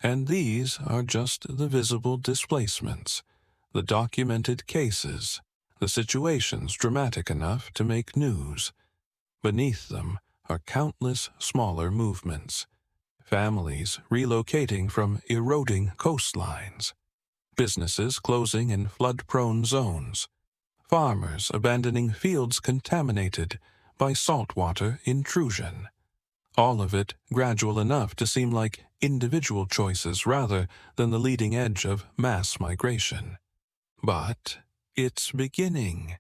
And these are just the visible displacements, the documented cases, the situations dramatic enough to make news. Beneath them are countless smaller movements, families relocating from eroding coastlines, businesses closing in flood-prone zones, farmers abandoning fields contaminated by saltwater intrusion. All of it gradual enough to seem like individual choices rather than the leading edge of mass migration. But it's beginning.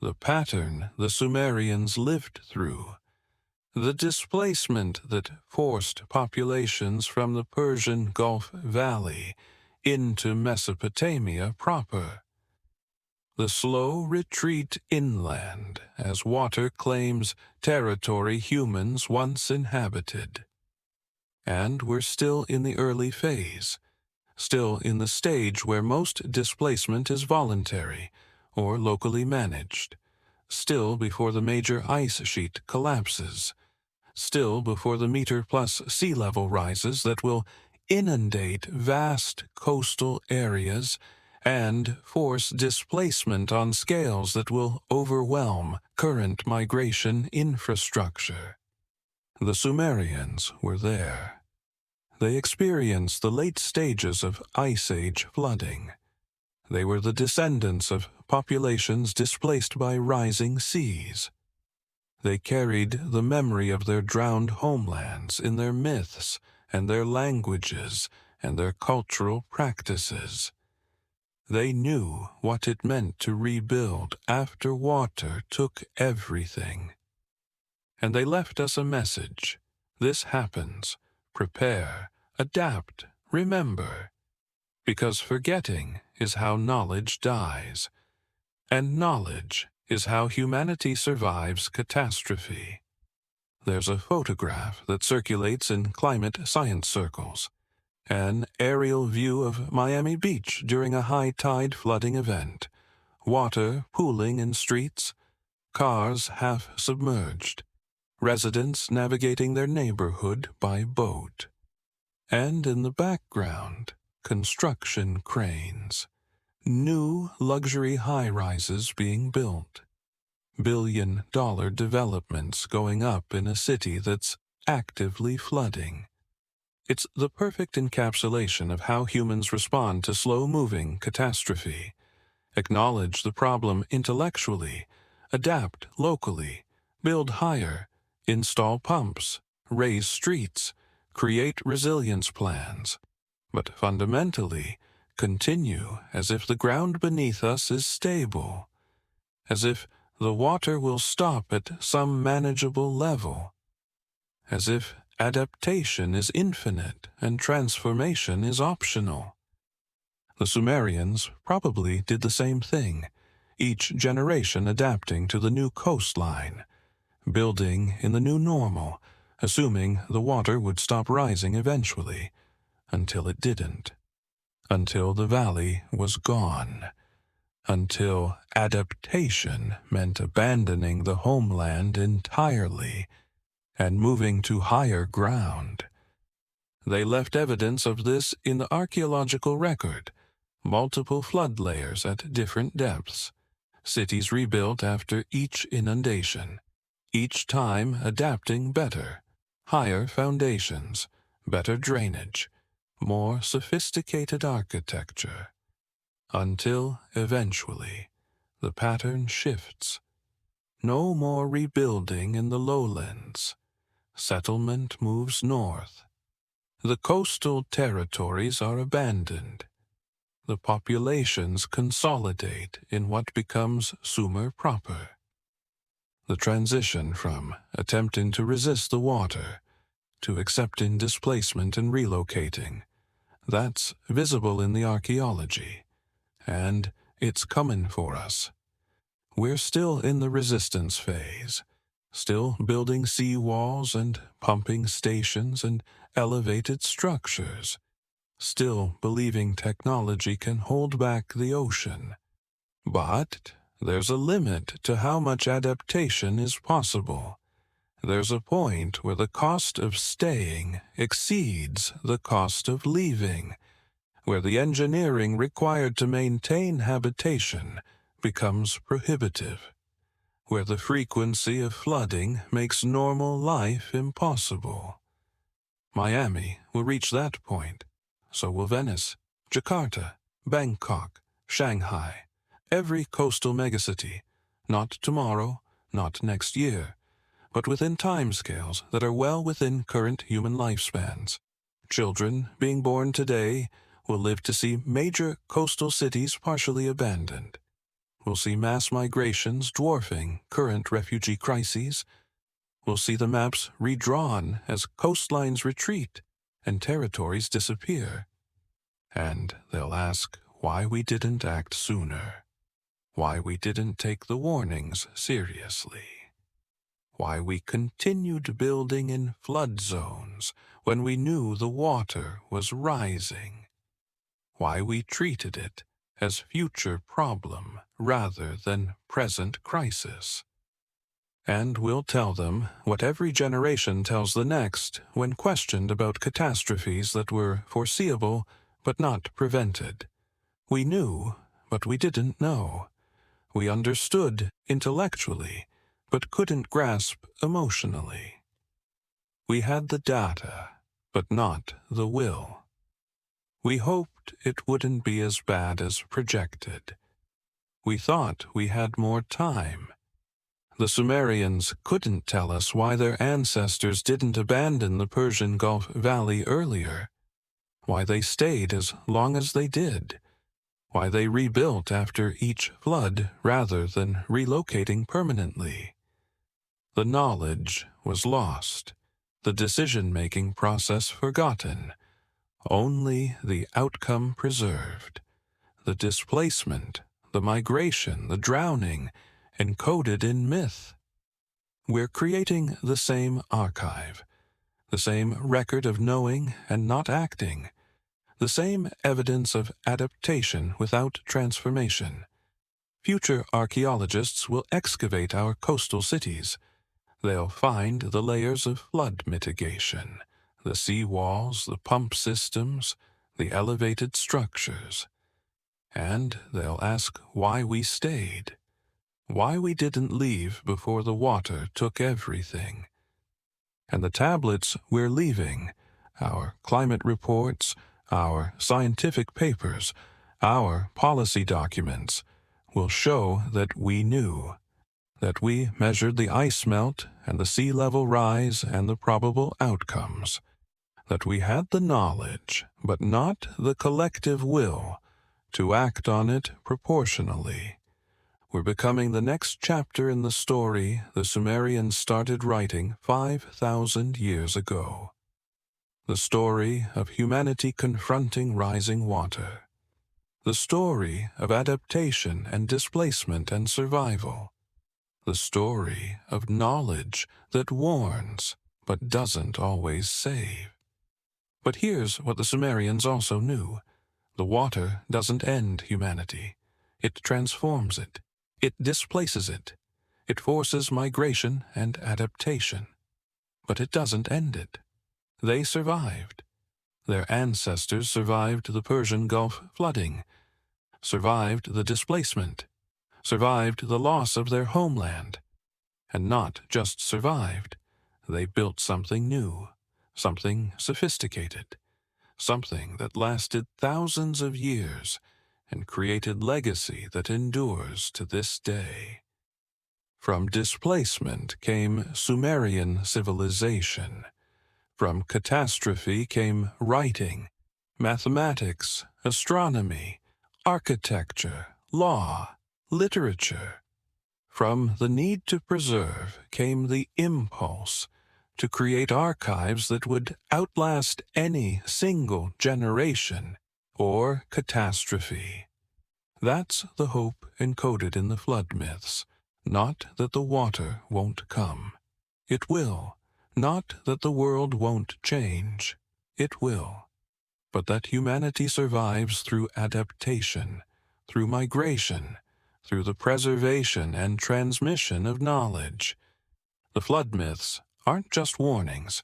The pattern the Sumerians lived through. The displacement that forced populations from the Persian Gulf Valley into Mesopotamia proper. The slow retreat inland as water claims territory humans once inhabited. And we're still in the early phase, still in the stage where most displacement is voluntary or locally managed, still before the major ice sheet collapses, still before the meter-plus sea level rises that will inundate vast coastal areas and force displacement on scales that will overwhelm current migration infrastructure. The Sumerians were there. They experienced the late stages of Ice Age flooding. They were the descendants of populations displaced by rising seas. They carried the memory of their drowned homelands in their myths and their languages and their cultural practices. They knew what it meant to rebuild after water took everything. And they left us a message. This happens. Prepare, adapt, remember. Because forgetting is how knowledge dies. And knowledge is how humanity survives catastrophe. There's a photograph that circulates in climate science circles. An aerial view of Miami Beach during a high-tide flooding event. Water pooling in streets, cars half submerged, residents navigating their neighborhood by boat. And in the background, construction cranes. New luxury high-rises being built. Billion-dollar developments going up in a city that's actively flooding. It's the perfect encapsulation of how humans respond to slow-moving catastrophe. Acknowledge the problem intellectually, adapt locally, build higher, install pumps, raise streets, create resilience plans, but fundamentally continue as if the ground beneath us is stable, as if the water will stop at some manageable level, as if adaptation is infinite and transformation is optional. The Sumerians probably did the same thing, each generation adapting to the new coastline, building in the new normal, assuming the water would stop rising eventually, until it didn't, until the valley was gone, until adaptation meant abandoning the homeland entirely and moving to higher ground. They left evidence of this in the archaeological record, multiple flood layers at different depths, cities rebuilt after each inundation, each time adapting better, higher foundations, better drainage, more sophisticated architecture, until eventually the pattern shifts. No more rebuilding in the lowlands. Settlement moves north. The coastal territories are abandoned. The populations consolidate in what becomes Sumer proper. The transition from attempting to resist the water to accepting displacement and relocating, that's visible in the archaeology, and it's coming for us. We're still in the resistance phase, still building seawalls and pumping stations and elevated structures, still believing technology can hold back the ocean. But there's a limit to how much adaptation is possible. There's a point where the cost of staying exceeds the cost of leaving, where the engineering required to maintain habitation becomes prohibitive, where the frequency of flooding makes normal life impossible. Miami will reach that point. So will Venice, Jakarta, Bangkok, Shanghai, every coastal megacity, not tomorrow, not next year, but within timescales that are well within current human lifespans. Children being born today will live to see major coastal cities partially abandoned. We'll see mass migrations dwarfing current refugee crises. will see the maps redrawn as coastlines retreat and territories disappear. And they'll ask why we didn't act sooner, why we didn't take the warnings seriously, why we continued building in flood zones when we knew the water was rising, why we treated it as future problem rather than present crisis. And we'll tell them what every generation tells the next when questioned about catastrophes that were foreseeable but not prevented. We knew, but we didn't know. We understood intellectually, but couldn't grasp emotionally. We had the data, but not the will. We hoped it wouldn't be as bad as projected. We thought we had more time. The Sumerians couldn't tell us why their ancestors didn't abandon the Persian Gulf Valley earlier, why they stayed as long as they did, why they rebuilt after each flood rather than relocating permanently. The knowledge was lost, the decision-making process forgotten, only the outcome preserved. The displacement, the migration, the drowning, encoded in myth. We're creating the same archive, the same record of knowing and not acting, the same evidence of adaptation without transformation. Future archaeologists will excavate our coastal cities. They'll find the layers of flood mitigation, the sea walls, the pump systems, the elevated structures. And they'll ask why we stayed, why we didn't leave before the water took everything. And the tablets we're leaving, our climate reports, our scientific papers, our policy documents, will show that we knew, that we measured the ice melt and the sea level rise and the probable outcomes, that we had the knowledge, but not the collective will, to act on it proportionally. We're becoming the next chapter in the story the Sumerians started writing 5,000 years ago. The story of humanity confronting rising water. The story of adaptation and displacement and survival. The story of knowledge that warns but doesn't always save. But here's what the Sumerians also knew. The water doesn't end humanity. It transforms it. It displaces it. It forces migration and adaptation. But it doesn't end it. They survived. Their ancestors survived the Persian Gulf flooding, survived the displacement, survived the loss of their homeland. And not just survived, they built something new, something sophisticated, something that lasted thousands of years and created legacy that endures to this day. From displacement came Sumerian civilization. From catastrophe came writing, mathematics, astronomy, architecture, law, literature. From the need to preserve came the impulse to create archives that would outlast any single generation or catastrophe. That's the hope encoded in the flood myths, not that the water won't come. It will. Not that the world won't change. It will. But that humanity survives through adaptation, through migration, through the preservation and transmission of knowledge. The flood myths aren't just warnings.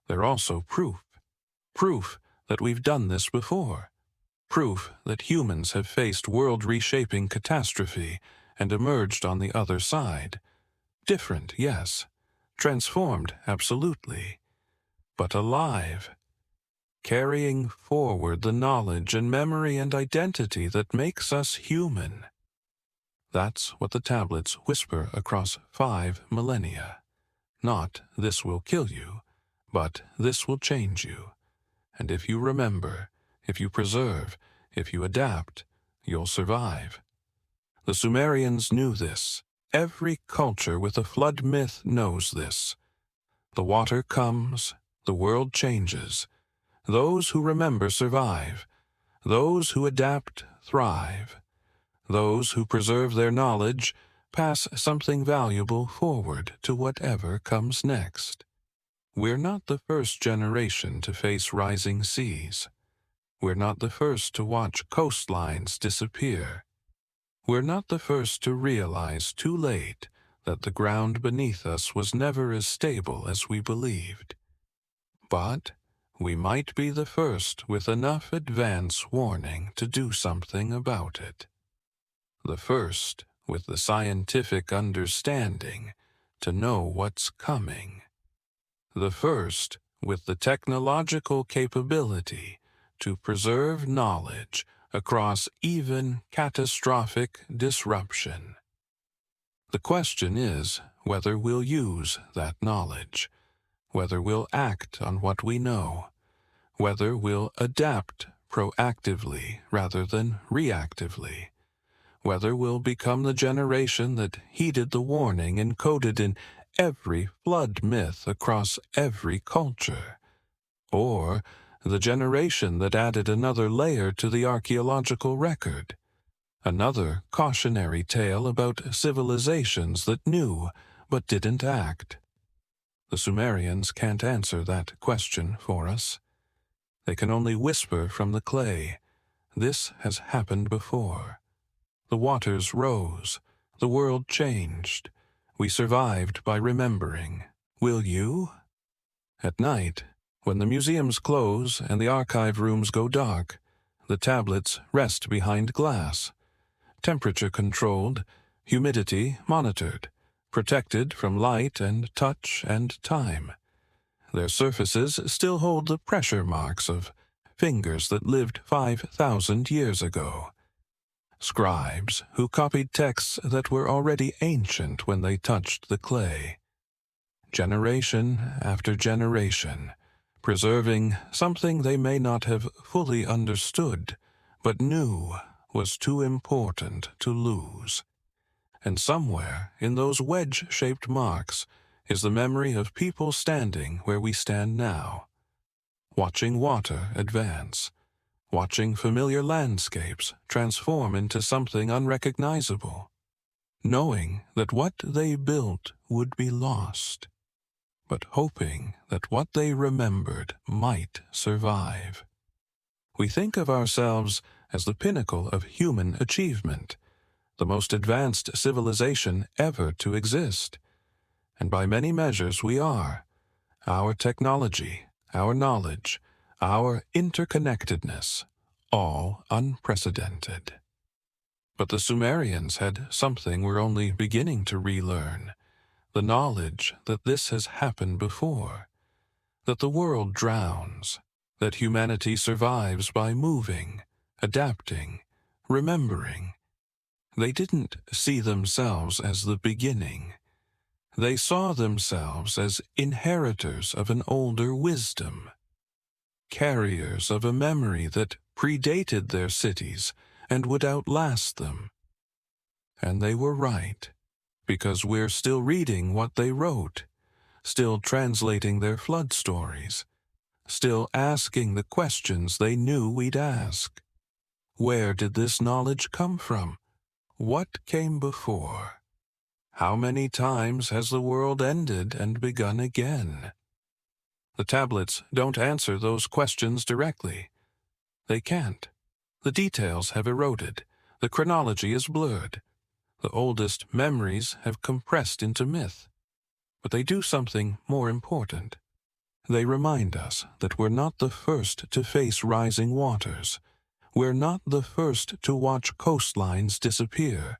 They're also proof. Proof that we've done this before. Proof that humans have faced world-reshaping catastrophe and emerged on the other side. Different, yes. Transformed, absolutely. But alive. Carrying forward the knowledge and memory and identity that makes us human. That's what the tablets whisper across 5 millennia. Not, this will kill you, but this will change you. And if you remember, if you preserve, if you adapt, you'll survive. The Sumerians knew this. Every culture with a flood myth knows this. The water comes, the world changes. Those who remember survive. Those who adapt thrive. Those who preserve their knowledge pass something valuable forward to whatever comes next. We're not the first generation to face rising seas. We're not the first to watch coastlines disappear. We're not the first to realize too late that the ground beneath us was never as stable as we believed. But we might be the first with enough advance warning to do something about it. The first with the scientific understanding to know what's coming. The first with the technological capability to preserve knowledge across even catastrophic disruption. The question is whether we'll use that knowledge, whether we'll act on what we know, whether we'll adapt proactively rather than reactively, whether we'll become the generation that heeded the warning encoded in every flood myth across every culture, or the generation that added another layer to the archaeological record, another cautionary tale about civilizations that knew but didn't act. The Sumerians can't answer that question for us. They can only whisper from the clay, "This has happened before. The waters rose, the world changed. We survived by remembering. Will you?" At night, when the museums close and the archive rooms go dark, the tablets rest behind glass, temperature controlled, humidity monitored, protected from light and touch and time. Their surfaces still hold the pressure marks of fingers that lived 5,000 years ago. Scribes who copied texts that were already ancient when they touched the clay. Generation after generation, preserving something they may not have fully understood, but knew was too important to lose. And somewhere in those wedge-shaped marks is the memory of people standing where we stand now, watching water advance, watching familiar landscapes transform into something unrecognizable, knowing that what they built would be lost, but hoping that what they remembered might survive. We think of ourselves as the pinnacle of human achievement, the most advanced civilization ever to exist. And by many measures we are. Our technology, our knowledge, our interconnectedness, all unprecedented. But the Sumerians had something we're only beginning to relearn, the knowledge that this has happened before, that the world drowns, that humanity survives by moving, adapting, remembering. They didn't see themselves as the beginning. They saw themselves as inheritors of an older wisdom, carriers of a memory that predated their cities and would outlast them. And they were right, because we're still reading what they wrote, still translating their flood stories, still asking the questions they knew we'd ask. Where did this knowledge come from? What came before? How many times has the world ended and begun again? The tablets don't answer those questions directly. They can't. The details have eroded. The chronology is blurred. The oldest memories have compressed into myth. But they do something more important. They remind us that we're not the first to face rising waters. We're not the first to watch coastlines disappear.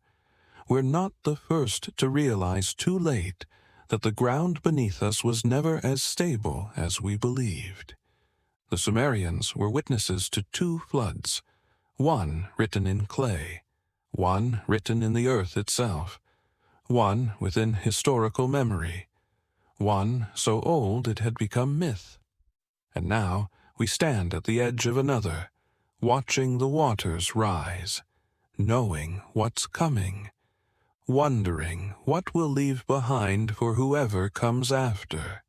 We're not the first to realize too late that the ground beneath us was never as stable as we believed. The Sumerians were witnesses to two floods, one written in clay, one written in the earth itself, one within historical memory, one so old it had become myth. And now we stand at the edge of another, watching the waters rise, knowing what's coming, wondering what we'll leave behind for whoever comes after.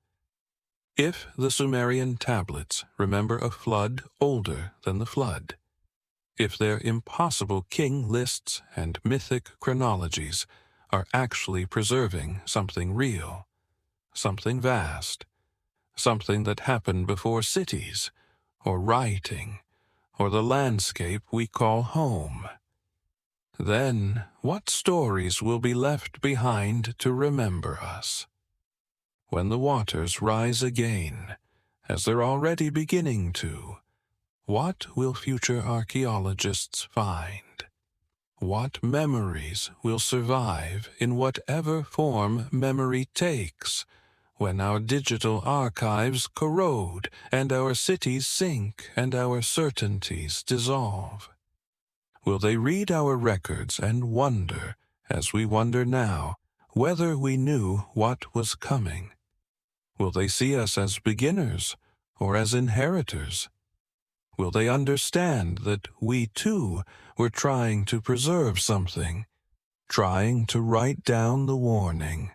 If the Sumerian tablets remember a flood older than the flood, if their impossible king lists and mythic chronologies are actually preserving something real, something vast, something that happened before cities, or writing, or the landscape we call home, then what stories will be left behind to remember us? When the waters rise again, as they're already beginning to, what will future archaeologists find? What memories will survive in whatever form memory takes when our digital archives corrode and our cities sink and our certainties dissolve? Will they read our records and wonder, as we wonder now, whether we knew what was coming? Will they see us as beginners or as inheritors? Will they understand that we too were trying to preserve something, trying to write down the warning,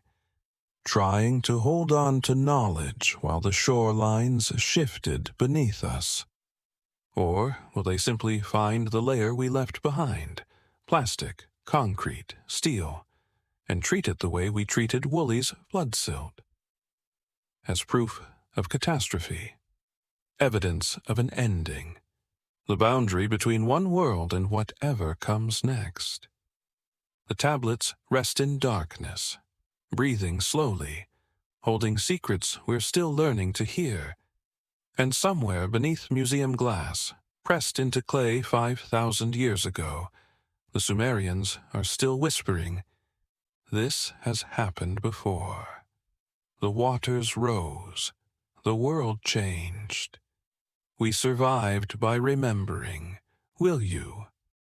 trying to hold on to knowledge while the shorelines shifted beneath us? Or will they simply find the layer we left behind, plastic, concrete, steel, and treat it the way we treated Woolley's flood silt? As proof of catastrophe, evidence of an ending, the boundary between one world and whatever comes next. The tablets rest in darkness, breathing slowly, holding secrets we're still learning to hear. And somewhere beneath museum glass, pressed into clay 5,000 years ago, the Sumerians are still whispering, "This has happened before. The waters rose. The world changed. We survived by remembering. Will you